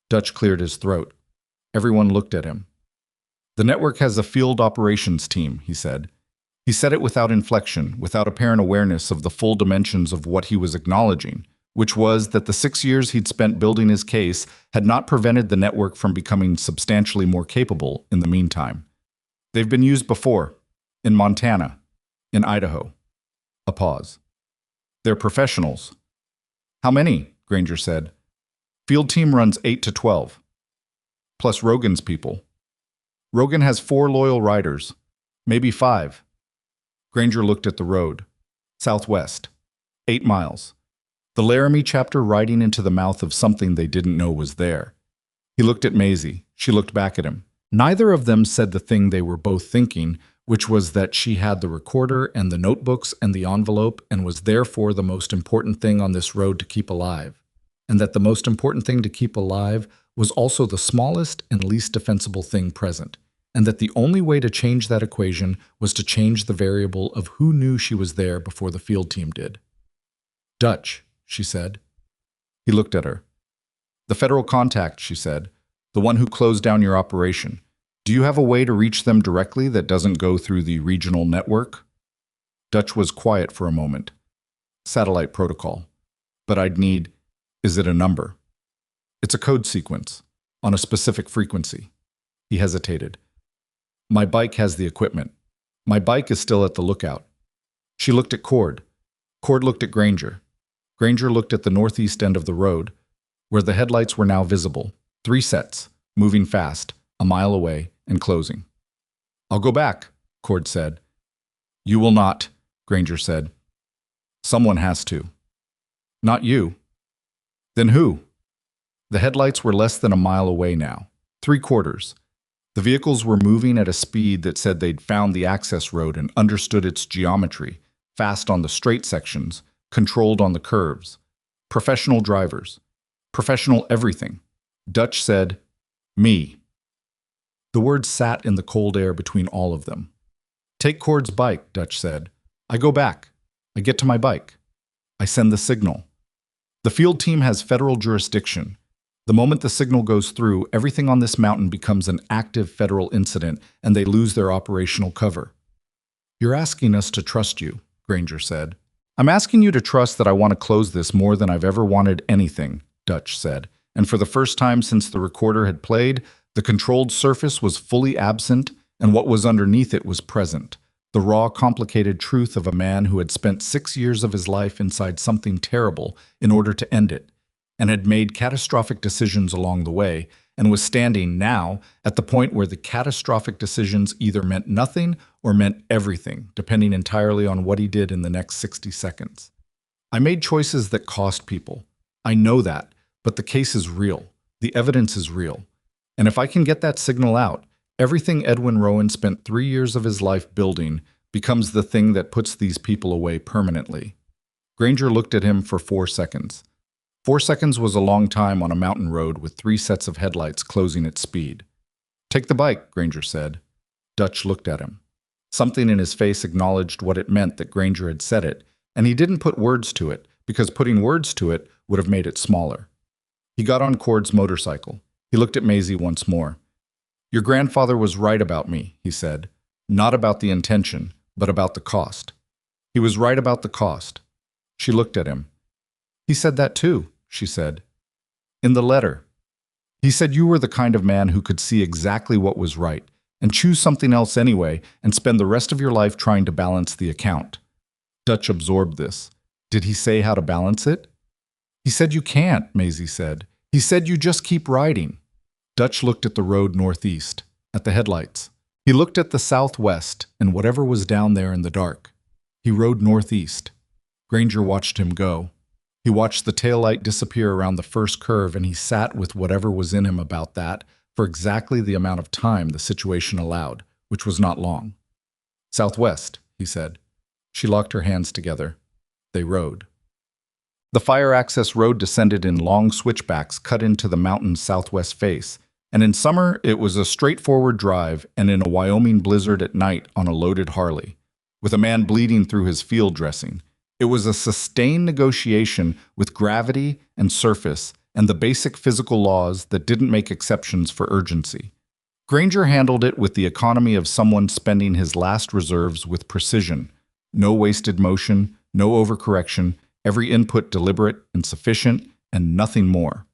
Dutch cleared his throat. Everyone looked at him. The network has a field operations team, he said. He said it without inflection, without apparent awareness of the full dimensions of what he was acknowledging, which was that the 6 years he'd spent building his case had not prevented the network from becoming substantially more capable in the meantime. They've been used before. In Montana. In Idaho. A pause. They're professionals. How many? Granger said. Field team runs 8 to 12. Plus Rogan's people. Rogan has 4 loyal riders. Maybe 5. Granger looked at the road. Southwest. 8 miles. The Laramie chapter riding into the mouth of something they didn't know was there. He looked at Maisie. She looked back at him. Neither of them said the thing they were both thinking, which was that she had the recorder and the notebooks and the envelope and was therefore the most important thing on this road to keep alive, and that the most important thing to keep alive was also the smallest and least defensible thing present, and that the only way to change that equation was to change the variable of who knew she was there before the field team did. "Dutch," she said. He looked at her. "The federal contact," she said, "the one who closed down your operation. Do you have a way to reach them directly that doesn't go through the regional network?" Dutch was quiet for a moment. "Satellite protocol. But I'd need... Is it a number?" "It's a code sequence, on a specific frequency." He hesitated. "My bike has the equipment. My bike is still at the lookout." She looked at Cord. Cord looked at Granger. Granger looked at the northeast end of the road, where the headlights were now visible. 3 sets, moving fast, a mile away, and closing. "I'll go back," Cord said. "You will not," Granger said. "Someone has to." "Not you." "Then who?" The headlights were less than a mile away now. 3/4. The vehicles were moving at a speed that said they'd found the access road and understood its geometry, fast on the straight sections, controlled on the curves. Professional drivers. Professional everything. Dutch said, "Me." The words sat in the cold air between all of them. "Take Cord's bike," Dutch said. "I go back. I get to my bike. I send the signal. The field team has federal jurisdiction. The moment the signal goes through, everything on this mountain becomes an active federal incident, and they lose their operational cover." "You're asking us to trust you," Granger said. "I'm asking you to trust that I want to close this more than I've ever wanted anything," Dutch said. And for the first time since the recorder had played, the controlled surface was fully absent, and what was underneath it was present. The raw, complicated truth of a man who had spent 6 years of his life inside something terrible in order to end it, and had made catastrophic decisions along the way, and was standing now at the point where the catastrophic decisions either meant nothing or meant everything, depending entirely on what he did in the next 60 seconds. "I made choices that cost people. I know that, but the case is real. The evidence is real. And if I can get that signal out, everything Edwin Rowan spent 3 years of his life building becomes the thing that puts these people away permanently." Granger looked at him for 4 seconds. 4 seconds was a long time on a mountain road with 3 sets of headlights closing at speed. "Take the bike," Granger said. Dutch looked at him. Something in his face acknowledged what it meant that Granger had said it, and he didn't put words to it, because putting words to it would have made it smaller. He got on Cord's motorcycle. He looked at Maisie once more. "Your grandfather was right about me," he said. "Not about the intention, but about the cost." "He was right about the cost." She looked at him. "He said that too," she said. "In the letter. He said you were the kind of man who could see exactly what was right, and choose something else anyway, and spend the rest of your life trying to balance the account." Dutch absorbed this. "Did he say how to balance it?" "He said you can't," Maisie said. "He said you just keep riding." Dutch looked at the road northeast, at the headlights. He looked at the southwest and whatever was down there in the dark. He rode northeast. Granger watched him go. He watched the taillight disappear around the first curve, and he sat with whatever was in him about that for exactly the amount of time the situation allowed, which was not long. "Southwest," he said. She locked her hands together. They rode. The fire access road descended in long switchbacks cut into the mountain's southwest face, and in summer it was a straightforward drive, and in a Wyoming blizzard at night on a loaded Harley, with a man bleeding through his field dressing. It was a sustained negotiation with gravity and surface and the basic physical laws that didn't make exceptions for urgency. Granger handled it with the economy of someone spending his last reserves with precision. No wasted motion, no overcorrection, every input deliberate and sufficient, and nothing more.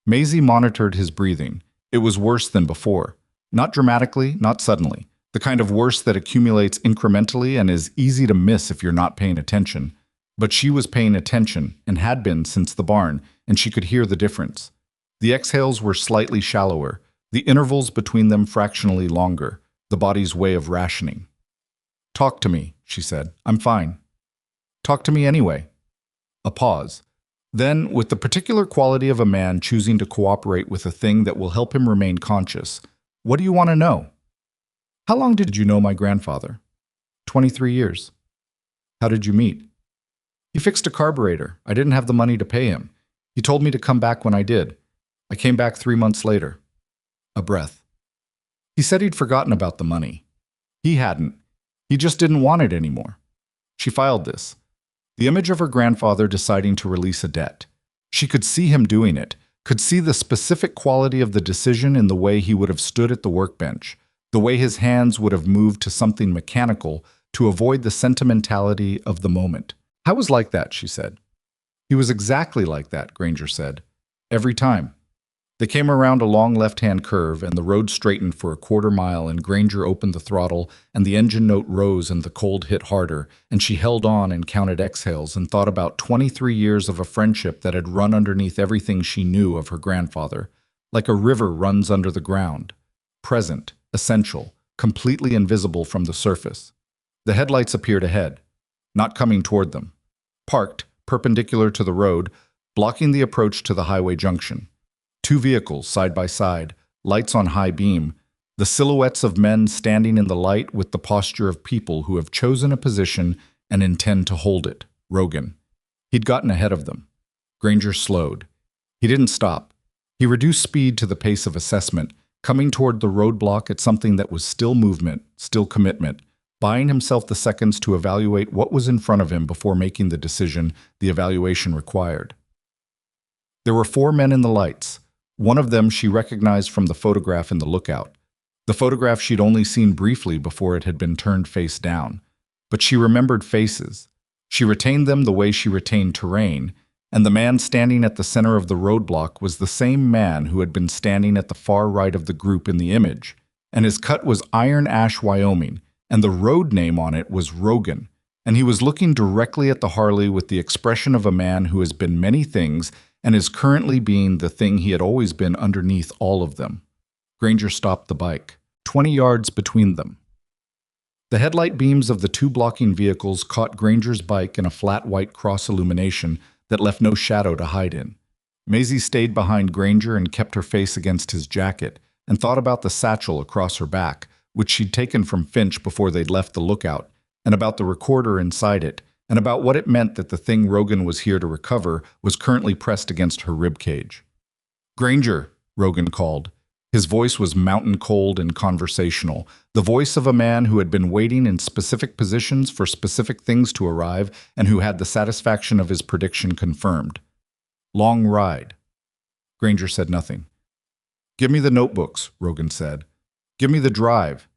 Maisie monitored his breathing. It was worse than before. Not dramatically, not suddenly. The kind of worse that accumulates incrementally and is easy to miss if you're not paying attention. But she was paying attention, and had been since the barn, and she could hear the difference. The exhales were slightly shallower, the intervals between them fractionally longer, the body's way of rationing. "Talk to me," she said. "I'm fine." "Talk to me anyway." A pause. Then, with the particular quality of a man choosing to cooperate with a thing that will help him remain conscious, "What do you want to know?" How long did you know my grandfather? 23 years. How did you meet? He fixed a carburetor. I didn't have the money to pay him. He told me to come back when I did. I came back 3 months later. A breath. He said he'd forgotten about the money. He hadn't. He just didn't want it anymore. She filed this. The image of her grandfather deciding to release a debt. She could see him doing it, could see the specific quality of the decision in the way he would have stood at the workbench, the way his hands would have moved to something mechanical to avoid the sentimentality of the moment. I was like that, she said. He was exactly like that, Granger said. Every time. They came around a long left-hand curve, and the road straightened for a quarter-mile, and Granger opened the throttle, and the engine note rose, and the cold hit harder, and she held on and counted exhales and thought about 23 years of a friendship that had run underneath everything she knew of her grandfather, like a river runs under the ground, present, essential, completely invisible from the surface. The headlights appeared ahead, not coming toward them, parked, perpendicular to the road, blocking the approach to the highway junction. Two vehicles side by side, lights on high beam, the silhouettes of men standing in the light with the posture of people who have chosen a position and intend to hold it. Rogan. He'd gotten ahead of them. Granger slowed. He didn't stop. He reduced speed to the pace of assessment, coming toward the roadblock at something that was still movement, still commitment, buying himself the seconds to evaluate what was in front of him before making the decision the evaluation required. There were 4 men in the lights. One of them she recognized from the photograph in the lookout. The photograph she'd only seen briefly before it had been turned face down. But she remembered faces. She retained them the way she retained terrain, and the man standing at the center of the roadblock was the same man who had been standing at the far right of the group in the image, and his cut was Iron Ash, Wyoming, and the road name on it was Rogan, and he was looking directly at the Harley with the expression of a man who has been many things and is currently being the thing he had always been underneath all of them. Granger stopped the bike, 20 yards between them. The headlight beams of the 2 blocking vehicles caught Granger's bike in a flat white cross illumination that left no shadow to hide in. Maisie stayed behind Granger and kept her face against his jacket and thought about the satchel across her back, which she'd taken from Finch before they'd left the lookout, and about the recorder inside it, and about what it meant that the thing Rogan was here to recover was currently pressed against her ribcage. "Granger," Rogan called. His voice was mountain cold and conversational, the voice of a man who had been waiting in specific positions for specific things to arrive and who had the satisfaction of his prediction confirmed. "Long ride." Granger said nothing. "Give me the notebooks," Rogan said. "Give me the drive.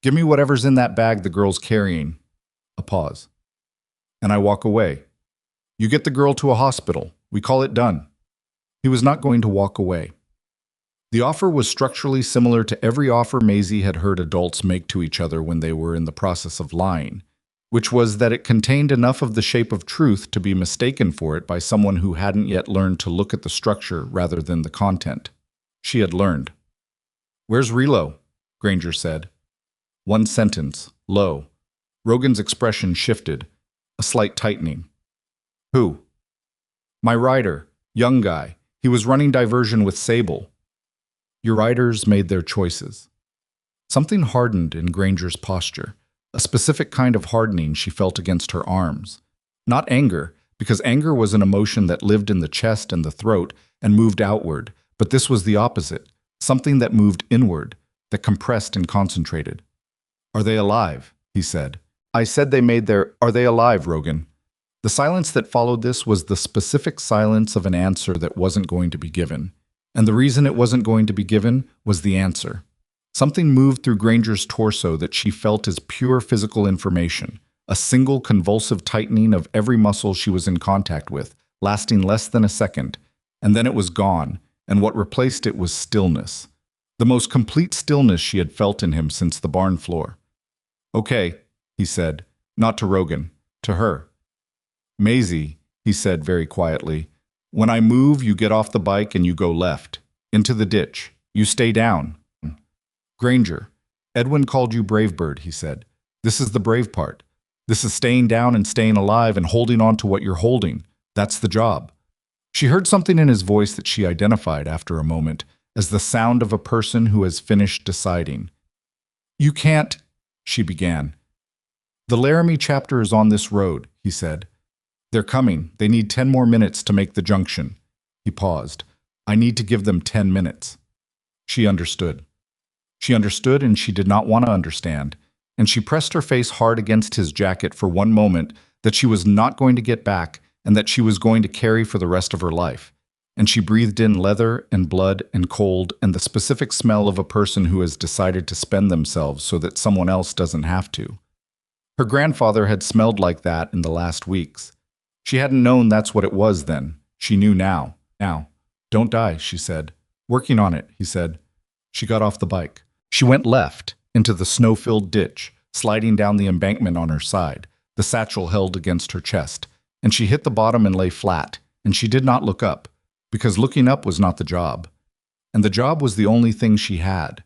Give me whatever's in that bag the girl's carrying." A pause. "And I walk away. You get the girl to a hospital. We call it done." He was not going to walk away. The offer was structurally similar to every offer Maisie had heard adults make to each other when they were in the process of lying, which was that it contained enough of the shape of truth to be mistaken for it by someone who hadn't yet learned to look at the structure rather than the content. She had learned. "Where's Relo?" Granger said. One sentence, low. Rogan's expression shifted, a slight tightening. "Who?" "My rider, young guy. He was running diversion with Sable." Your riders made their choices. Something hardened in Granger's posture, a specific kind of hardening she felt against her arms. Not anger, because anger was an emotion that lived in the chest and the throat and moved outward, but this was the opposite, something that moved inward, that compressed and concentrated. "Are they alive?" he said. "I said they made their— Are they alive, Rogan?" The silence that followed this was the specific silence of an answer that wasn't going to be given. And the reason it wasn't going to be given was the answer. Something moved through Granger's torso that she felt as pure physical information, a single convulsive tightening of every muscle she was in contact with, lasting less than a second, and then it was gone, and what replaced it was stillness. The most complete stillness she had felt in him since the barn floor. "Okay," he said, not to Rogan, to her. "Maisie," he said very quietly, "when I move, you get off the bike and you go left, into the ditch. You stay down." "Granger, Edwin called you Bravebird," he said. "This is the brave part. This is staying down and staying alive and holding on to what you're holding. That's the job." She heard something in his voice that she identified after a moment as the sound of a person who has finished deciding. You can't, she began. The Laramie chapter is on this road, he said. They're coming. They need 10 more minutes to make the junction. He paused. I need to give them 10 minutes. She understood. She understood, and she did not want to understand. And she pressed her face hard against his jacket for one moment that she was not going to get back and that she was going to carry for the rest of her life. And she breathed in leather and blood and cold and the specific smell of a person who has decided to spend themselves so that someone else doesn't have to. Her grandfather had smelled like that in the last weeks. She hadn't known that's what it was then. She knew now. Now. Don't die, she said. Working on it, he said. She got off the bike. She went left, into the snow-filled ditch, sliding down the embankment on her side, the satchel held against her chest, and she hit the bottom and lay flat, and she did not look up, because looking up was not the job. And the job was the only thing she had.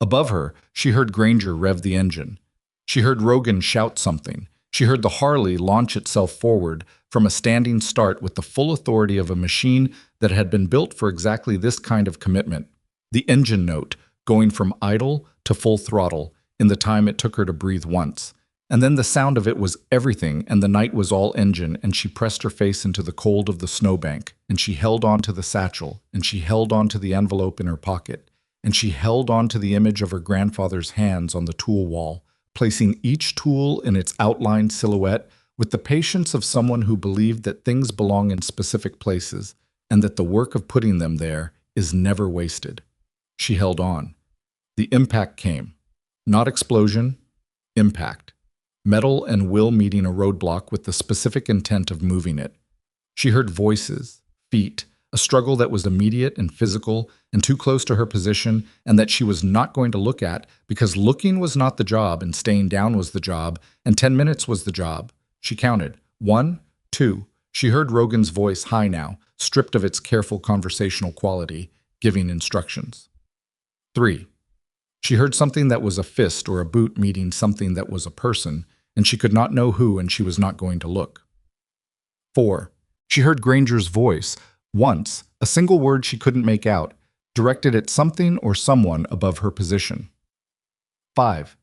Above her, she heard Granger rev the engine. She heard Rogan shout something. She heard the Harley launch itself forward from a standing start with the full authority of a machine that had been built for exactly this kind of commitment. The engine note, going from idle to full throttle in the time it took her to breathe once. And then the sound of it was everything, and the night was all engine, and she pressed her face into the cold of the snowbank, and she held on to the satchel, and she held on to the envelope in her pocket, and she held on to the image of her grandfather's hands on the tool wall, placing each tool in its outlined silhouette with the patience of someone who believed that things belong in specific places, and that the work of putting them there is never wasted. She held on. The impact came. Not explosion, impact. Metal and will meeting a roadblock with the specific intent of moving it. She heard voices, feet, a struggle that was immediate and physical and too close to her position and that she was not going to look at because looking was not the job and staying down was the job and 10 minutes was the job. She counted. 1, 2. She heard Rogan's voice, high now, stripped of its careful conversational quality, giving instructions. 3. She heard something that was a fist or a boot meeting something that was a person, and she could not know who, and she was not going to look. 4. She heard Granger's voice, once, a single word she couldn't make out, directed at something or someone above her position. 5.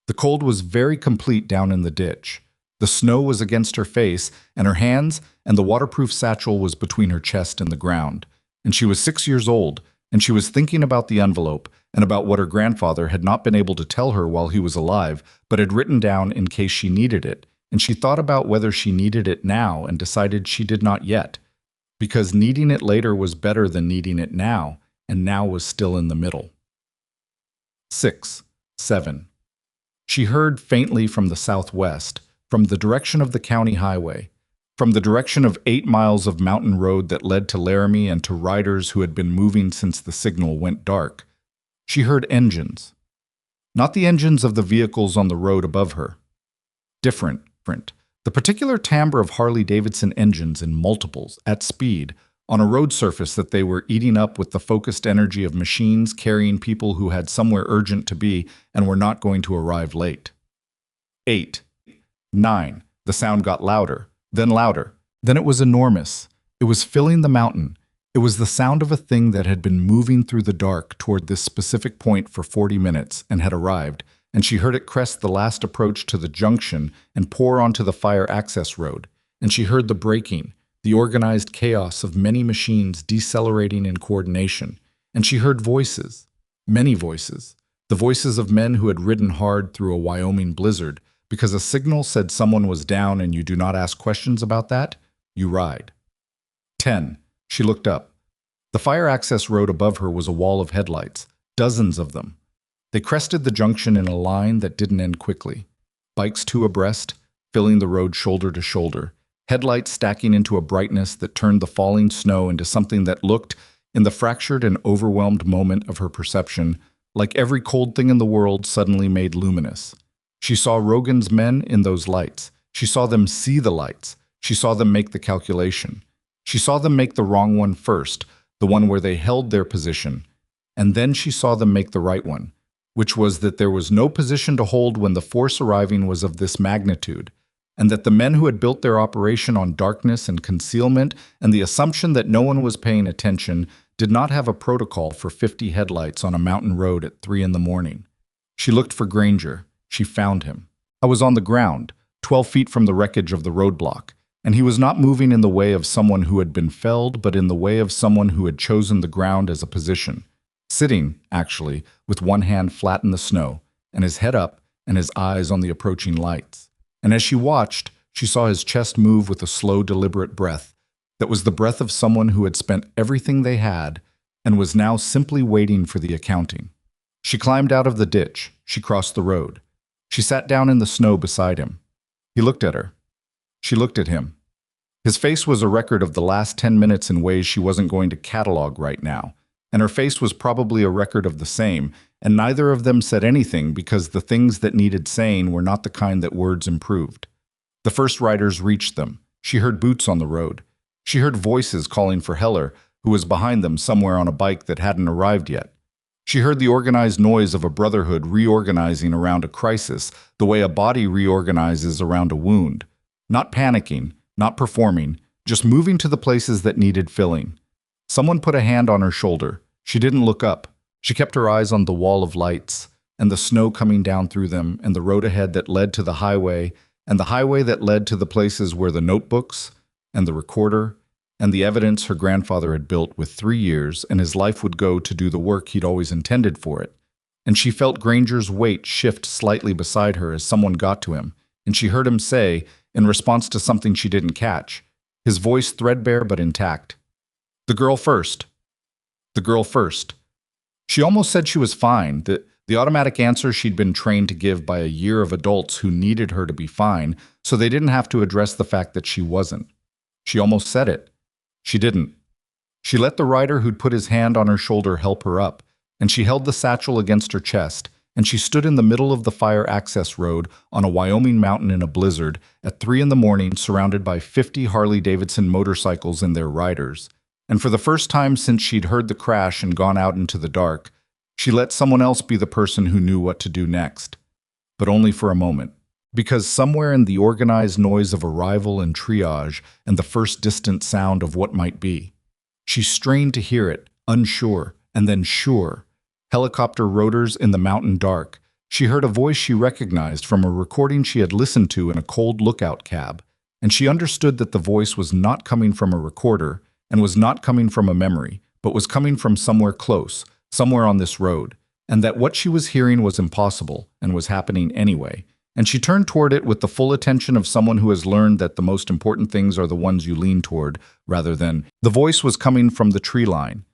The cold was very complete down in the ditch. The snow was against her face and her hands, and the waterproof satchel was between her chest and the ground. And she was 6 years old, and she was thinking about the envelope and about what her grandfather had not been able to tell her while he was alive, but had written down in case she needed it. And she thought about whether she needed it now and decided she did not yet, because needing it later was better than needing it now, and now was still in the middle. 6, 7. She heard faintly from the southwest, from the direction of the county highway, from the direction of 8 miles of mountain road that led to Laramie and to riders who had been moving since the signal went dark. She heard engines. Not the engines of the vehicles on the road above her. Different. The particular timbre of Harley-Davidson engines in multiples, at speed, on a road surface that they were eating up with the focused energy of machines carrying people who had somewhere urgent to be and were not going to arrive late. 8, 9. The sound got louder, then louder. Then it was enormous. It was filling the mountain. It was the sound of a thing that had been moving through the dark toward this specific point for 40 minutes and had arrived, and she heard it crest the last approach to the junction and pour onto the fire access road, and she heard the braking, the organized chaos of many machines decelerating in coordination, and she heard voices, many voices, the voices of men who had ridden hard through a Wyoming blizzard, because a signal said someone was down and you do not ask questions about that, you ride. 10. She looked up. The fire access road above her was a wall of headlights, dozens of them. They crested the junction in a line that didn't end quickly. Bikes 2 abreast, filling the road shoulder to shoulder, headlights stacking into a brightness that turned the falling snow into something that looked, in the fractured and overwhelmed moment of her perception, like every cold thing in the world suddenly made luminous. She saw Rogan's men in those lights. She saw them see the lights. She saw them make the calculation. She saw them make the wrong one first, the one where they held their position, and then she saw them make the right one, which was that there was no position to hold when the force arriving was of this magnitude, and that the men who had built their operation on darkness and concealment and the assumption that no one was paying attention did not have a protocol for 50 headlights on a mountain road at 3 in the morning. She looked for Granger. She found him. I was on the ground, 12 feet from the wreckage of the roadblock, and he was not moving in the way of someone who had been felled, but in the way of someone who had chosen the ground as a position. Sitting, actually, with one hand flat in the snow, and his head up, and his eyes on the approaching lights. And as she watched, she saw his chest move with a slow, deliberate breath that was the breath of someone who had spent everything they had and was now simply waiting for the accounting. She climbed out of the ditch. She crossed the road. She sat down in the snow beside him. He looked at her. She looked at him. His face was a record of the last 10 minutes in ways she wasn't going to catalog right now, and her face was probably a record of the same, and neither of them said anything because the things that needed saying were not the kind that words improved. The first riders reached them. She heard boots on the road. She heard voices calling for Heller, who was behind them somewhere on a bike that hadn't arrived yet. She heard the organized noise of a brotherhood reorganizing around a crisis, the way a body reorganizes around a wound. Not panicking, not performing, just moving to the places that needed filling. Someone put a hand on her shoulder. She didn't look up. She kept her eyes on the wall of lights, and the snow coming down through them, and the road ahead that led to the highway, and the highway that led to the places where the notebooks, and the recorder, and the evidence her grandfather had built with 3 years, and his life would go to do the work he'd always intended for it. And she felt Granger's weight shift slightly beside her as someone got to him, and she heard him say, in response to something she didn't catch, his voice threadbare but intact, "The girl first. The girl first." She almost said she was fine, the automatic answer she'd been trained to give by a year of adults who needed her to be fine, so they didn't have to address the fact that she wasn't. She almost said it. She didn't. She let the rider who'd put his hand on her shoulder help her up, and she held the satchel against her chest, and she stood in the middle of the fire access road on a Wyoming mountain in a blizzard at 3 in the morning, surrounded by 50 Harley-Davidson motorcycles and their riders. And for the first time since she'd heard the crash and gone out into the dark, she let someone else be the person who knew what to do next. But only for a moment. Because somewhere in the organized noise of arrival and triage and the first distant sound of what might be, she strained to hear it, unsure, and then sure. Helicopter rotors in the mountain dark. She heard a voice she recognized from a recording she had listened to in a cold lookout cab, and she understood that the voice was not coming from a recorder and was not coming from a memory, but was coming from somewhere close, somewhere on this road, and that what she was hearing was impossible and was happening anyway. And she turned toward it with the full attention of someone who has learned that the most important things are the ones you lean toward, rather than. The voice was coming from the tree line.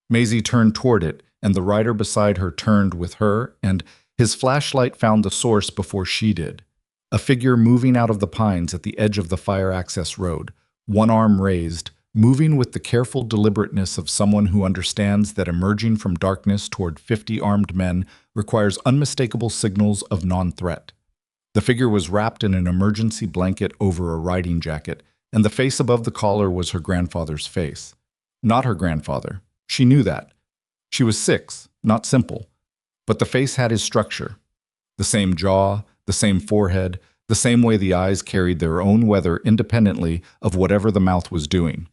Maisie turned toward it, and the rider beside her turned with her, and his flashlight found the source before she did. A figure moving out of the pines at the edge of the fire access road, one arm raised, moving with the careful deliberateness of someone who understands that emerging from darkness toward 50 armed men requires unmistakable signals of non-threat. The figure was wrapped in an emergency blanket over a riding jacket, and the face above the collar was her grandfather's face. Not her grandfather. She knew that. She was 6, not simple. But the face had his structure. The same jaw, the same forehead, the same way the eyes carried their own weather independently of whatever the mouth was doing.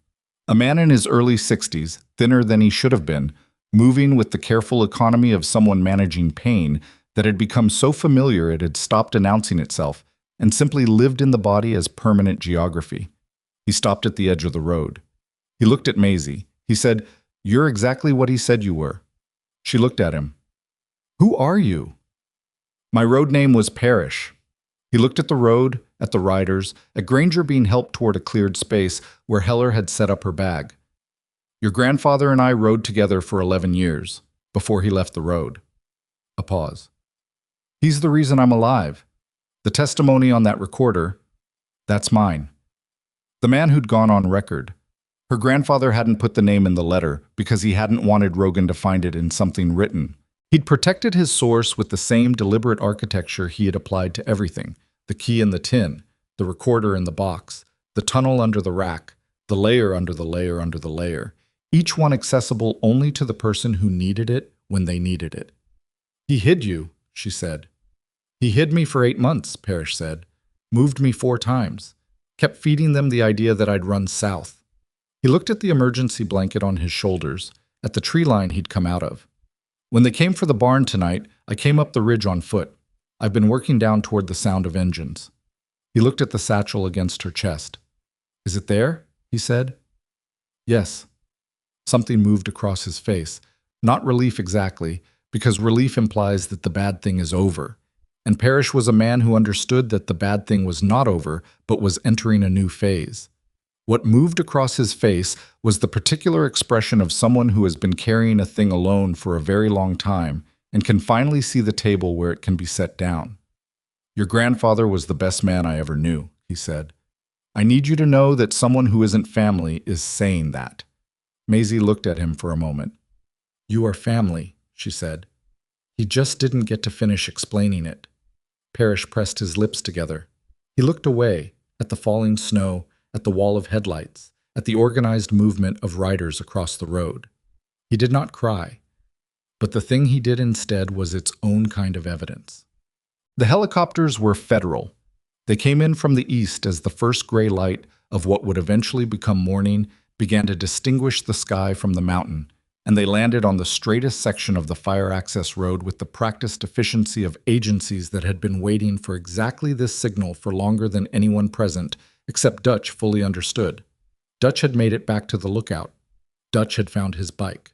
A man in his early 60s, thinner than he should have been, moving with the careful economy of someone managing pain that had become so familiar it had stopped announcing itself and simply lived in the body as permanent geography. He stopped at the edge of the road. He looked at Maisie. He said, "You're exactly what he said you were." She looked at him. "Who are you?" "My road name was Parrish." He looked at the road, at the riders, at Granger being helped toward a cleared space where Heller had set up her bag. "Your grandfather and I rode together for 11 years, before he left the road." A pause. "He's the reason I'm alive. The testimony on that recorder, that's mine." The man who'd gone on record. Her grandfather hadn't put the name in the letter because he hadn't wanted Rogan to find it in something written. He'd protected his source with the same deliberate architecture he had applied to everything: the key in the tin, the recorder in the box, the tunnel under the rack, the layer under the layer under the layer, each one accessible only to the person who needed it when they needed it. "He hid you," she said. "He hid me for 8 months, Parrish said. Moved me 4 times. Kept feeding them the idea that I'd run south." He looked at the emergency blanket on his shoulders, at the tree line he'd come out of. "When they came for the barn tonight, I came up the ridge on foot. I've been working down toward the sound of engines. He looked at the satchel against her chest. Is it there? He said. Yes. Something moved across his face. Not relief exactly, because relief implies that the bad thing is over. And Parrish was a man who understood that the bad thing was not over, but was entering a new phase. What moved across his face was the particular expression of someone who has been carrying a thing alone for a very long time and can finally see the table where it can be set down. Your grandfather was the best man I ever knew, he said. I need you to know that someone who isn't family is saying that. Maisie looked at him for a moment. You are family, she said. He just didn't get to finish explaining it. Parrish pressed his lips together. He looked away, at the falling snow, at the wall of headlights, at the organized movement of riders across the road. He did not cry, but the thing he did instead was its own kind of evidence. The helicopters were federal. They came in from the east as the first gray light of what would eventually become morning began to distinguish the sky from the mountain, and they landed on the straightest section of the fire access road with the practiced efficiency of agencies that had been waiting for exactly this signal for longer than anyone present, except Dutch fully understood. Dutch had made it back to the lookout. Dutch had found his bike.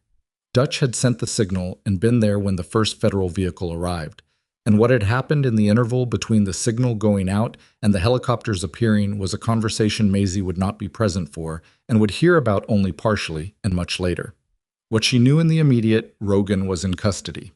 Dutch had sent the signal and been there when the first federal vehicle arrived. And what had happened in the interval between the signal going out and the helicopters appearing was a conversation Maisie would not be present for and would hear about only partially and much later. What she knew in the immediate, Rogan was in custody.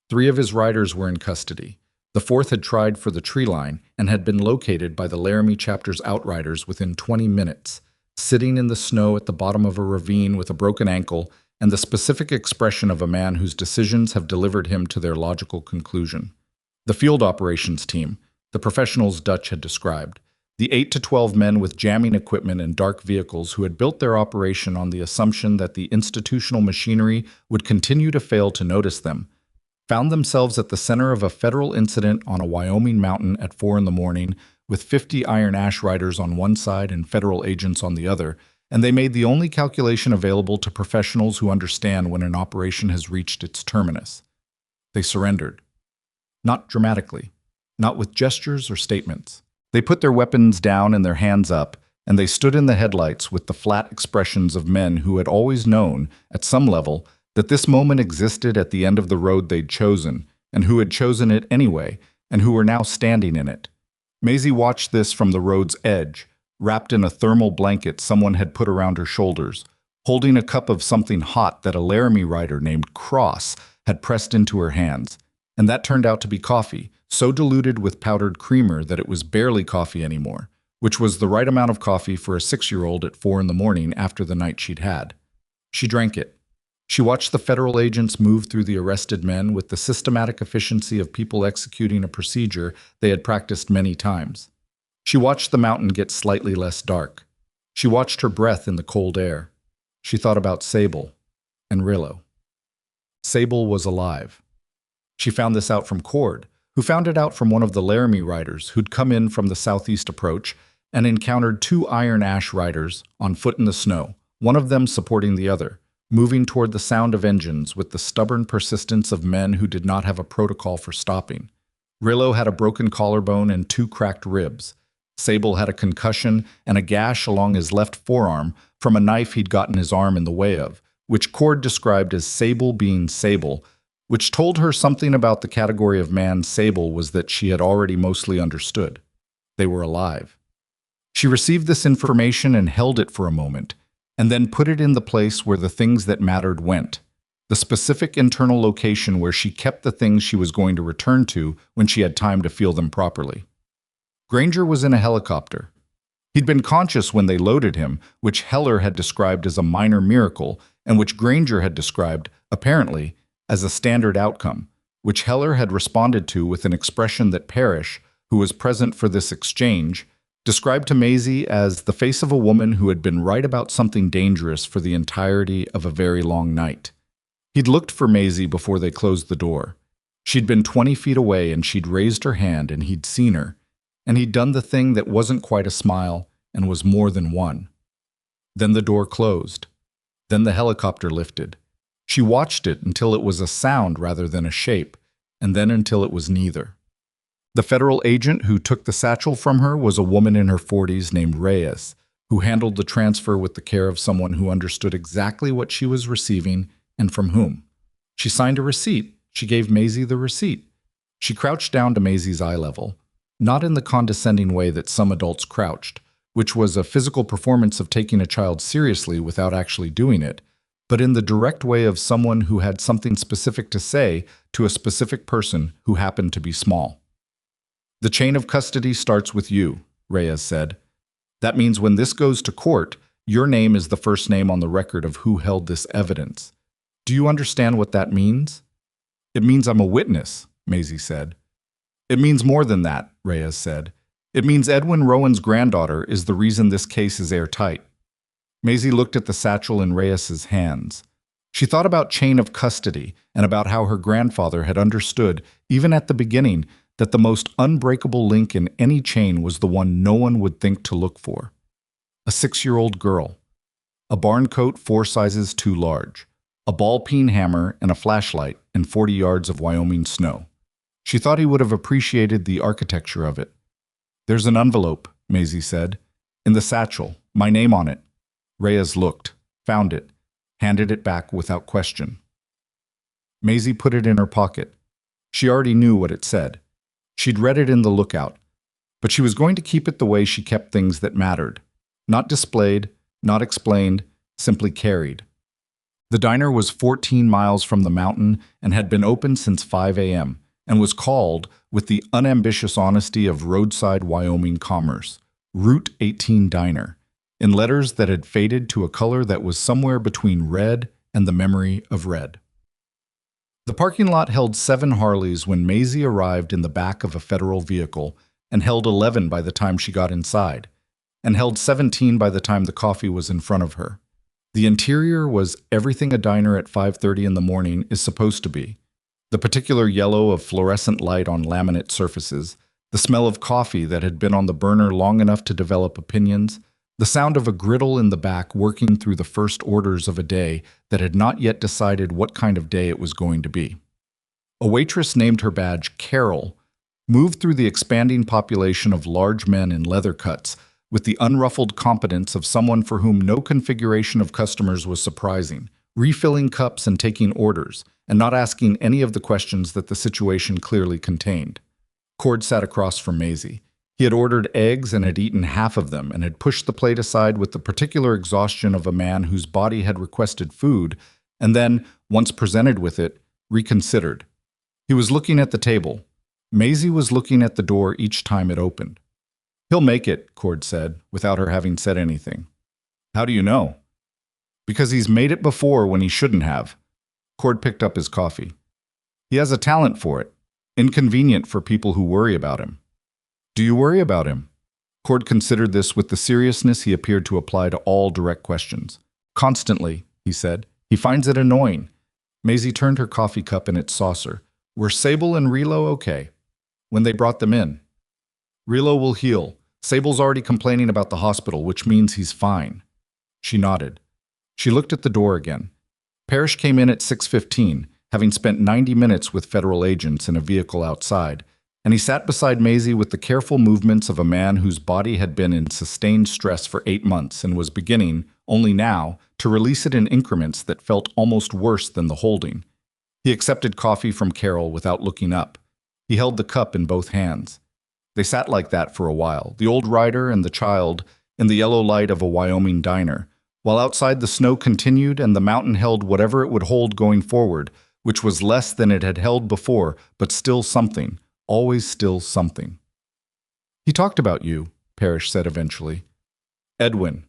3 of his riders were in custody. The 4th had tried for the tree line and had been located by the Laramie chapter's outriders within 20 minutes, sitting in the snow at the bottom of a ravine with a broken ankle and the specific expression of a man whose decisions have delivered him to their logical conclusion. The field operations team, the professionals Dutch had described, the 8 to 12 men with jamming equipment and dark vehicles who had built their operation on the assumption that the institutional machinery would continue to fail to notice them, found themselves at the center of a federal incident on a Wyoming mountain at 4 in the morning with 50 Iron Ash riders on one side and federal agents on the other, and they made the only calculation available to professionals who understand when an operation has reached its terminus. They surrendered. Not dramatically, not with gestures or statements. They put their weapons down and their hands up, and they stood in the headlights with the flat expressions of men who had always known, at some level, that this moment existed at the end of the road they'd chosen, and who had chosen it anyway, and who were now standing in it. Maisie watched this from the road's edge, wrapped in a thermal blanket someone had put around her shoulders, holding a cup of something hot that a Laramie rider named Cross had pressed into her hands. And that turned out to be coffee, so diluted with powdered creamer that it was barely coffee anymore, which was the right amount of coffee for a 6-year-old at 4 in the morning after the night she'd had. She drank it. She watched the federal agents move through the arrested men with the systematic efficiency of people executing a procedure they had practiced many times. She watched the mountain get slightly less dark. She watched her breath in the cold air. She thought about Sable and Rillo. Sable was alive. She found this out from Cord, who found it out from one of the Laramie riders who'd come in from the southeast approach and encountered 2 Iron Ash riders on foot in the snow, one of them supporting the other, moving toward the sound of engines with the stubborn persistence of men who did not have a protocol for stopping. Rillo had a broken collarbone and 2 cracked ribs. Sable had a concussion and a gash along his left forearm from a knife he'd gotten his arm in the way of, which Cord described as Sable being Sable, which told her something about the category of man Sable was that she had already mostly understood. They were alive. She received this information and held it for a moment, and then put it in the place where the things that mattered went, the specific internal location where she kept the things she was going to return to when she had time to feel them properly. Granger was in a helicopter. He'd been conscious when they loaded him, which Heller had described as a minor miracle, and which Granger had described, apparently, as a standard outcome, which Heller had responded to with an expression that Parrish, who was present for this exchange, described to Maisie as the face of a woman who had been right about something dangerous for the entirety of a very long night. He'd looked for Maisie before they closed the door. She'd been 20 feet away and she'd raised her hand and he'd seen her, and he'd done the thing that wasn't quite a smile and was more than one. Then the door closed. Then the helicopter lifted. She watched it until it was a sound rather than a shape, and then until it was neither. The federal agent who took the satchel from her was a woman in her 40s named Reyes, who handled the transfer with the care of someone who understood exactly what she was receiving and from whom. She signed a receipt. She gave Maisie the receipt. She crouched down to Maisie's eye level, not in the condescending way that some adults crouched, which was a physical performance of taking a child seriously without actually doing it, but in the direct way of someone who had something specific to say to a specific person who happened to be small. "The chain of custody starts with you," Reyes said. "That means when this goes to court, your name is the first name on the record of who held this evidence. Do you understand what that means?" "It means I'm a witness," Maisie said. "It means more than that," Reyes said. "It means Edwin Rowan's granddaughter is the reason this case is airtight." Maisie looked at the satchel in Reyes's hands. She thought about chain of custody and about how her grandfather had understood, even at the beginning, that the most unbreakable link in any chain was the one no one would think to look for. A 6-year-old girl. A barn coat 4 sizes too large. A ball-peen hammer and a flashlight and 40 yards of Wyoming snow. She thought he would have appreciated the architecture of it. "There's an envelope," Maisie said. "In the satchel. My name on it." Reyes looked, found it, handed it back without question. Maisie put it in her pocket. She already knew what it said. She'd read it in the lookout. But she was going to keep it the way she kept things that mattered. Not displayed, not explained, simply carried. The diner was 14 miles from the mountain and had been open since 5 a.m. and was called, with the unambitious honesty of roadside Wyoming commerce, Route 18 Diner, in letters that had faded to a color that was somewhere between red and the memory of red. The parking lot held 7 Harleys when Maisie arrived in the back of a federal vehicle, and held 11 by the time she got inside, and held 17 by the time the coffee was in front of her. The interior was everything a diner at 5:30 in the morning is supposed to be. The particular yellow of fluorescent light on laminate surfaces, the smell of coffee that had been on the burner long enough to develop opinions, the sound of a griddle in the back working through the first orders of a day that had not yet decided what kind of day it was going to be. A waitress named her badge Carol moved through the expanding population of large men in leather cuts with the unruffled competence of someone for whom no configuration of customers was surprising, refilling cups and taking orders, and not asking any of the questions that the situation clearly contained. Cord sat across from Maisie. He had ordered eggs and had eaten half of them and had pushed the plate aside with the particular exhaustion of a man whose body had requested food and then, once presented with it, reconsidered. He was looking at the table. Maisie was looking at the door each time it opened. "He'll make it," Cord said, without her having said anything. "How do you know?" "Because he's made it before when he shouldn't have." Cord picked up his coffee. "He has a talent for it. Inconvenient for people who worry about him." "Do you worry about him?" Cord considered this with the seriousness he appeared to apply to all direct questions. "Constantly," he said. "He finds it annoying." Maisie turned her coffee cup in its saucer. "Were Sable and Relo okay?" "When they brought them in." "Relo will heal. Sable's already complaining about the hospital, which means he's fine." She nodded. She looked at the door again. Parrish came in at 6:15, having spent 90 minutes with federal agents in a vehicle outside, and he sat beside Maisie with the careful movements of a man whose body had been in sustained stress for 8 months and was beginning, only now, to release it in increments that felt almost worse than the holding. He accepted coffee from Carol without looking up. He held the cup in both hands. They sat like that for a while, the old rider and the child, in the yellow light of a Wyoming diner, while outside the snow continued and the mountain held whatever it would hold going forward, which was less than it had held before, but still something, always still something. "He talked about you," Parrish said eventually. "Edwin.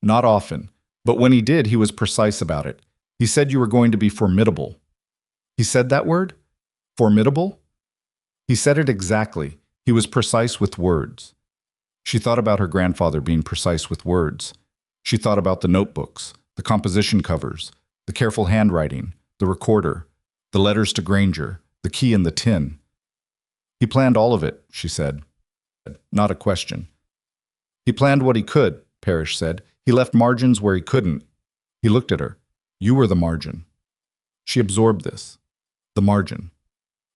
Not often, but when he did, he was precise about it. He said you were going to be formidable." "He said that word? Formidable?" "He said it exactly. He was precise with words." She thought about her grandfather being precise with words. She thought about the notebooks, the composition covers, the careful handwriting, the recorder, the letters to Granger, the key in the tin. "He planned all of it," she said. Not a question. "He planned what he could," Parrish said. "He left margins where he couldn't." He looked at her. "You were the margin." She absorbed this. The margin.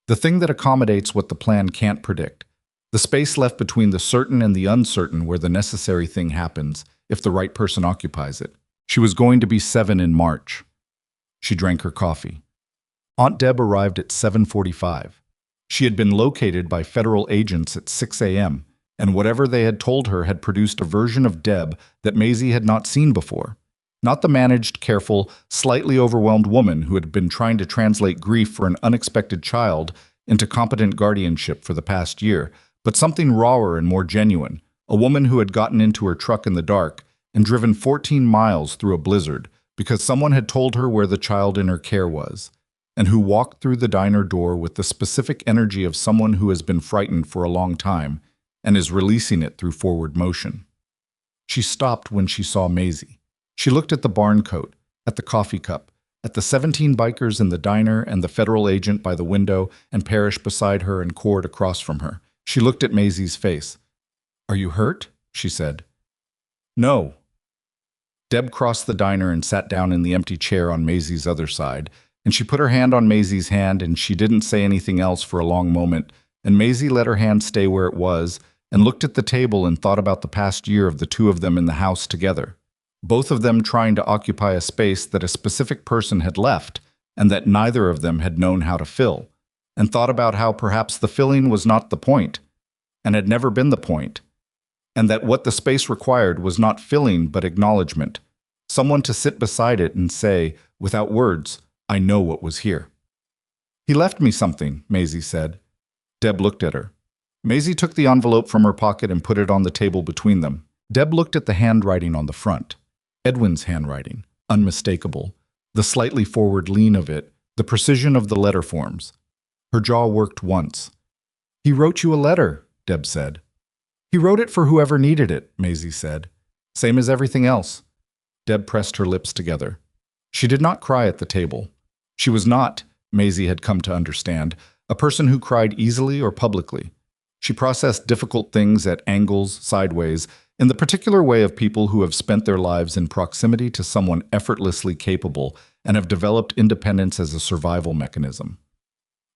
The thing that accommodates what the plan can't predict. The space left between the certain and the uncertain where the necessary thing happens, if the right person occupies it. She was going to be 7 in March. She drank her coffee. Aunt Deb arrived at 7:45. She had been located by federal agents at 6 a.m., and whatever they had told her had produced a version of Deb that Maisie had not seen before. Not the managed, careful, slightly overwhelmed woman who had been trying to translate grief for an unexpected child into competent guardianship for the past year, but something rawer and more genuine, a woman who had gotten into her truck in the dark and driven 14 miles through a blizzard because someone had told her where the child in her care was, and who walked through the diner door with the specific energy of someone who has been frightened for a long time and is releasing it through forward motion. She stopped when she saw Maisie. She looked at the barn coat, at the coffee cup, at the 17 bikers in the diner and the federal agent by the window and Parrish beside her and Cord across from her. She looked at Maisie's face. "Are you hurt?" she said. "No." Deb crossed the diner and sat down in the empty chair on Maisie's other side, and she put her hand on Maisie's hand, and she didn't say anything else for a long moment, and Maisie let her hand stay where it was and looked at the table and thought about the past year of the two of them in the house together, both of them trying to occupy a space that a specific person had left and that neither of them had known how to fill, and thought about how perhaps the filling was not the point, and had never been the point, and that what the space required was not filling but acknowledgement, someone to sit beside it and say, without words, "I know what was here." "He left me something," Maisie said. Deb looked at her. Maisie took the envelope from her pocket and put it on the table between them. Deb looked at the handwriting on the front. Edwin's handwriting, unmistakable. The slightly forward lean of it, the precision of the letter forms. Her jaw worked once. "He wrote you a letter," Deb said. "He wrote it for whoever needed it," Maisie said. "Same as everything else." Deb pressed her lips together. She did not cry at the table. She was not, Maisie had come to understand, a person who cried easily or publicly. She processed difficult things at angles, sideways, in the particular way of people who have spent their lives in proximity to someone effortlessly capable and have developed independence as a survival mechanism.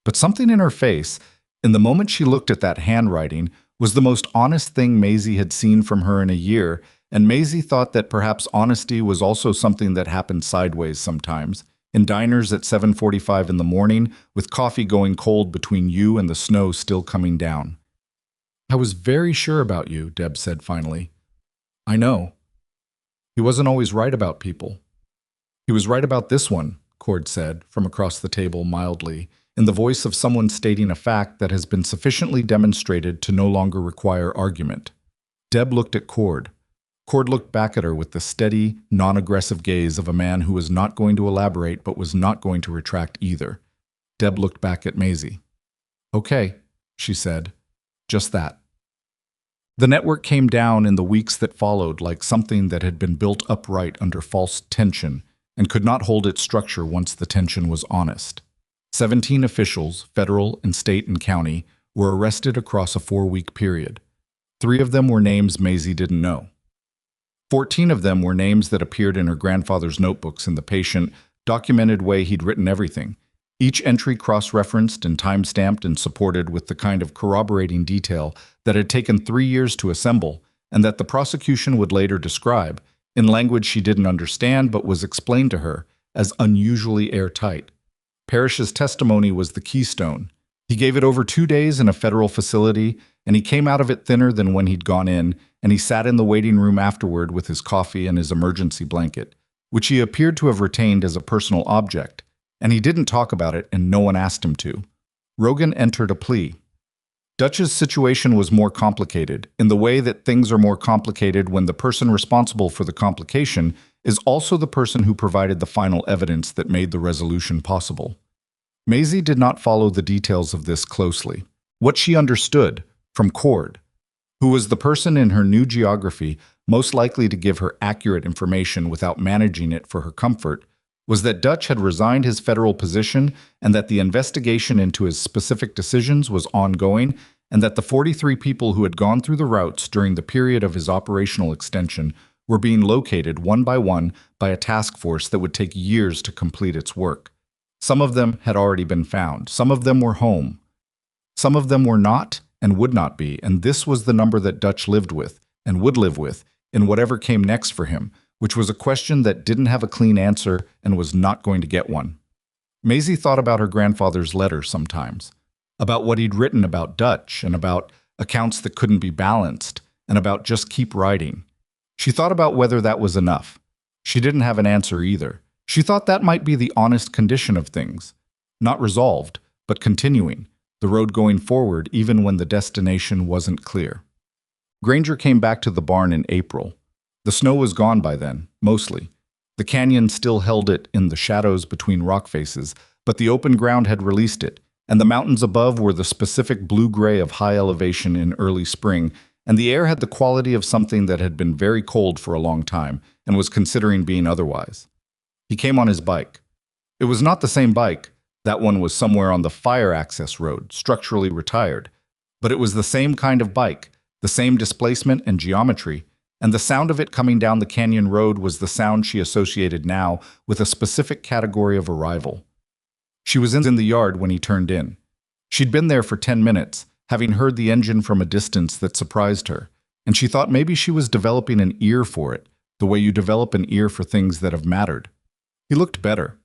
But something in her face, in the moment she looked at that handwriting, was the most honest thing Maisie had seen from her in a year, and Maisie thought that perhaps honesty was also something that happened sideways sometimes, in diners at 7:45 in the morning, with coffee going cold between you and the snow still coming down. "I was very sure about you," Deb said finally. "I know." "He wasn't always right about people." "He was right about this one," Cord said, from across the table mildly, in the voice of someone stating a fact that has been sufficiently demonstrated to no longer require argument. Deb looked at Cord. Cord looked back at her with the steady, non-aggressive gaze of a man who was not going to elaborate but was not going to retract either. Deb looked back at Maisie. "Okay," she said. Just that. The network came down in the weeks that followed like something that had been built upright under false tension and could not hold its structure once the tension was honest. 17 officials, federal and state and county, were arrested across a 4-week period. 3 of them were names Maisie didn't know. 14 of them were names that appeared in her grandfather's notebooks in the patient, documented way he'd written everything. Each entry cross-referenced and time-stamped and supported with the kind of corroborating detail that had taken 3 years to assemble, and that the prosecution would later describe, in language she didn't understand but was explained to her, as unusually airtight. Parrish's testimony was the keystone. He gave it over 2 days in a federal facility, and he came out of it thinner than when he'd gone in, and he sat in the waiting room afterward with his coffee and his emergency blanket, which he appeared to have retained as a personal object, and he didn't talk about it and no one asked him to. Rogan entered a plea. Dutch's situation was more complicated, in the way that things are more complicated when the person responsible for the complication is also the person who provided the final evidence that made the resolution possible. Maisie did not follow the details of this closely. What she understood, from Cord, who was the person in her new geography most likely to give her accurate information without managing it for her comfort, was that Dutch had resigned his federal position and that the investigation into his specific decisions was ongoing, and that the 43 people who had gone through the routes during the period of his operational extension were being located one by a task force that would take years to complete its work. Some of them had already been found. Some of them were home. Some of them were not and would not be, and this was the number that Dutch lived with and would live with in whatever came next for him, which was a question that didn't have a clean answer and was not going to get one. Maisie thought about her grandfather's letter sometimes, about what he'd written about Dutch and about accounts that couldn't be balanced and about just keep writing. She thought about whether that was enough. She didn't have an answer either. She thought that might be the honest condition of things, not resolved, but continuing, the road going forward even when the destination wasn't clear. Granger came back to the barn in April. The snow was gone by then, mostly. The canyon still held it in the shadows between rock faces, but the open ground had released it, and the mountains above were the specific blue-gray of high elevation in early spring, and the air had the quality of something that had been very cold for a long time and was considering being otherwise. He came on his bike. It was not the same bike. That one was somewhere on the fire access road, structurally retired. But it was the same kind of bike, the same displacement and geometry, and the sound of it coming down the canyon road was the sound she associated now with a specific category of arrival. She was in the yard when he turned in. She'd been there for 10 minutes, having heard the engine from a distance that surprised her, and she thought maybe she was developing an ear for it, the way you develop an ear for things that have mattered. He looked better.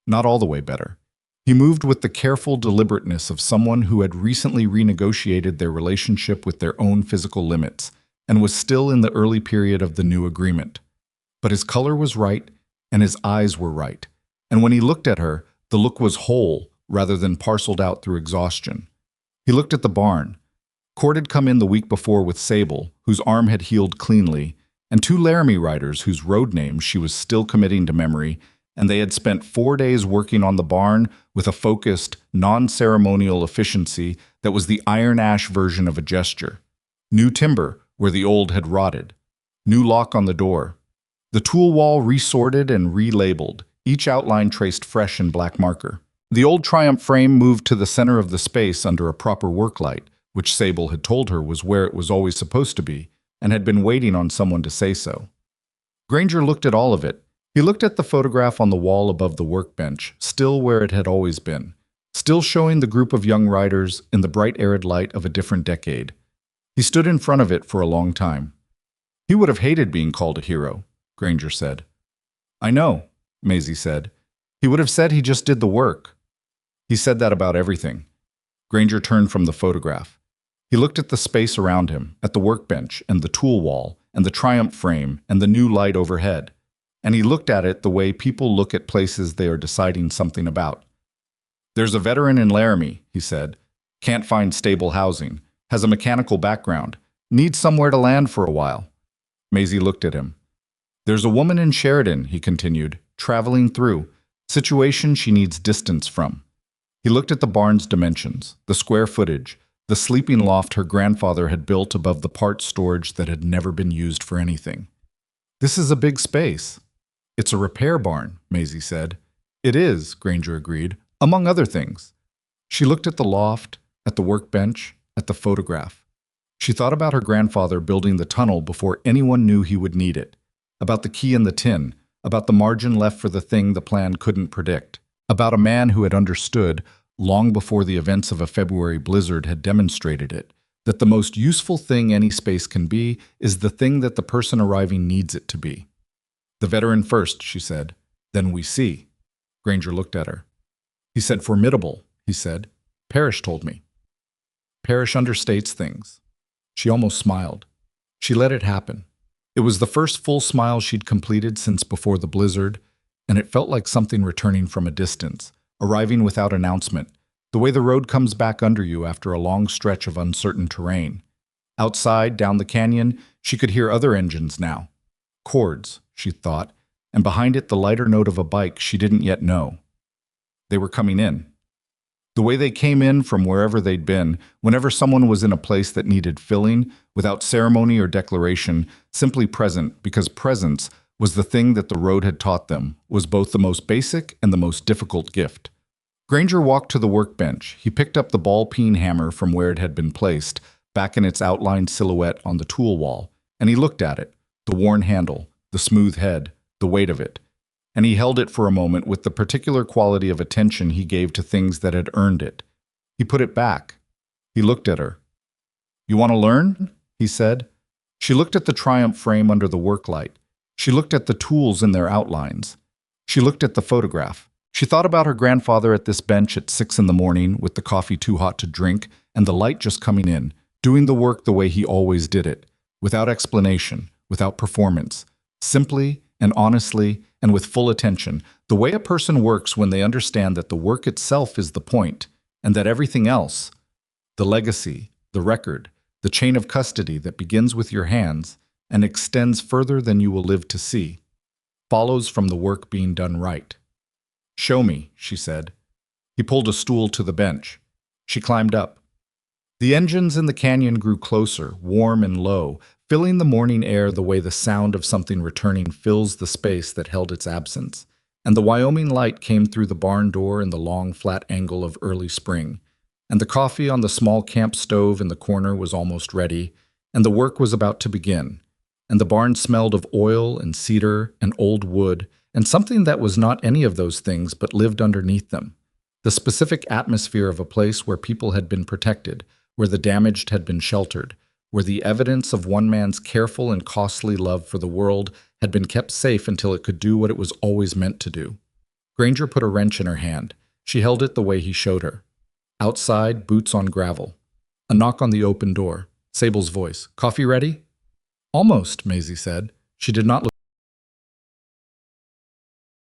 Not all the way better. He moved with the careful deliberateness of someone who had recently renegotiated their relationship with their own physical limits and was still in the early period of the new agreement. But his color was right, and his eyes were right, and when he looked at her, the look was whole rather than parceled out through exhaustion. He looked at the barn. Cord had come in the week before with Sable, whose arm had healed cleanly, and 2 Laramie riders whose road names she was still committing to memory, and they had spent 4 days working on the barn with a focused, non-ceremonial efficiency that was the iron ash version of a gesture. New timber where the old had rotted. New lock on the door. The tool wall resorted and relabeled, each outline traced fresh in black marker. The old Triumph frame moved to the center of the space under a proper work light, which Sable had told her was where it was always supposed to be, and had been waiting on someone to say so. Granger looked at all of it. He looked at the photograph on the wall above the workbench, still where it had always been, still showing the group of young riders in the bright arid light of a different decade. He stood in front of it for a long time. He would have hated being called a hero, Granger said. I know, Maisie said. He would have said he just did the work. He said that about everything. Granger turned from the photograph. He looked at the space around him, at the workbench and the tool wall and the Triumph frame and the new light overhead. And he looked at it the way people look at places they are deciding something about. There's a veteran in Laramie, he said. Can't find stable housing. Has a mechanical background. Needs somewhere to land for a while. Maisie looked at him. There's a woman in Sheridan, he continued, traveling through. Situation she needs distance from. He looked at the barn's dimensions, the square footage, the sleeping loft her grandfather had built above the parts storage that had never been used for anything. This is a big space. It's a repair barn, Maisie said. It is, Granger agreed, among other things. She looked at the loft, at the workbench, at the photograph. She thought about her grandfather building the tunnel before anyone knew he would need it, about the key in the tin, about the margin left for the thing the plan couldn't predict, about a man who had understood, long before the events of a February blizzard had demonstrated it, that the most useful thing any space can be is the thing that the person arriving needs it to be. The veteran first, she said. Then we see. Granger looked at her. He said formidable, he said. Parrish told me. Parrish understates things. She almost smiled. She let it happen. It was the first full smile she'd completed since before the blizzard, and it felt like something returning from a distance, arriving without announcement, the way the road comes back under you after a long stretch of uncertain terrain. Outside, down the canyon, she could hear other engines now. Cords, she thought, and behind it the lighter note of a bike she didn't yet know. They were coming in. The way they came in from wherever they'd been, whenever someone was in a place that needed filling, without ceremony or declaration, simply present, because presence was the thing that the road had taught them, was both the most basic and the most difficult gift. Granger walked to the workbench. He picked up the ball-peen hammer from where it had been placed, back in its outlined silhouette on the tool wall, and he looked at it, the worn handle, the smooth head, the weight of it, and he held it for a moment with the particular quality of attention he gave to things that had earned it. He put it back. He looked at her. You want to learn? He said. She looked at the Triumph frame under the work light. She looked at the tools in their outlines. She looked at the photograph. She thought about her grandfather at this bench at 6 in the morning with the coffee too hot to drink and the light just coming in, doing the work the way he always did it, without explanation, without performance, simply and honestly and with full attention, the way a person works when they understand that the work itself is the point and that everything else, the legacy, the record, the chain of custody that begins with your hands and extends further than you will live to see, follows from the work being done right. Show me, she said. He pulled a stool to the bench. She climbed up. The engines in the canyon grew closer, warm and low, filling the morning air the way the sound of something returning fills the space that held its absence. And the Wyoming light came through the barn door in the long, flat angle of early spring. And the coffee on the small camp stove in the corner was almost ready, and the work was about to begin. And the barn smelled of oil and cedar and old wood, and something that was not any of those things but lived underneath them. The specific atmosphere of a place where people had been protected, where the damaged had been sheltered, where the evidence of one man's careful and costly love for the world had been kept safe until it could do what it was always meant to do. Granger put a wrench in her hand. She held it the way he showed her. Outside, boots on gravel. A knock on the open door. Sable's voice. Coffee ready? Almost, Maisie said. She did not look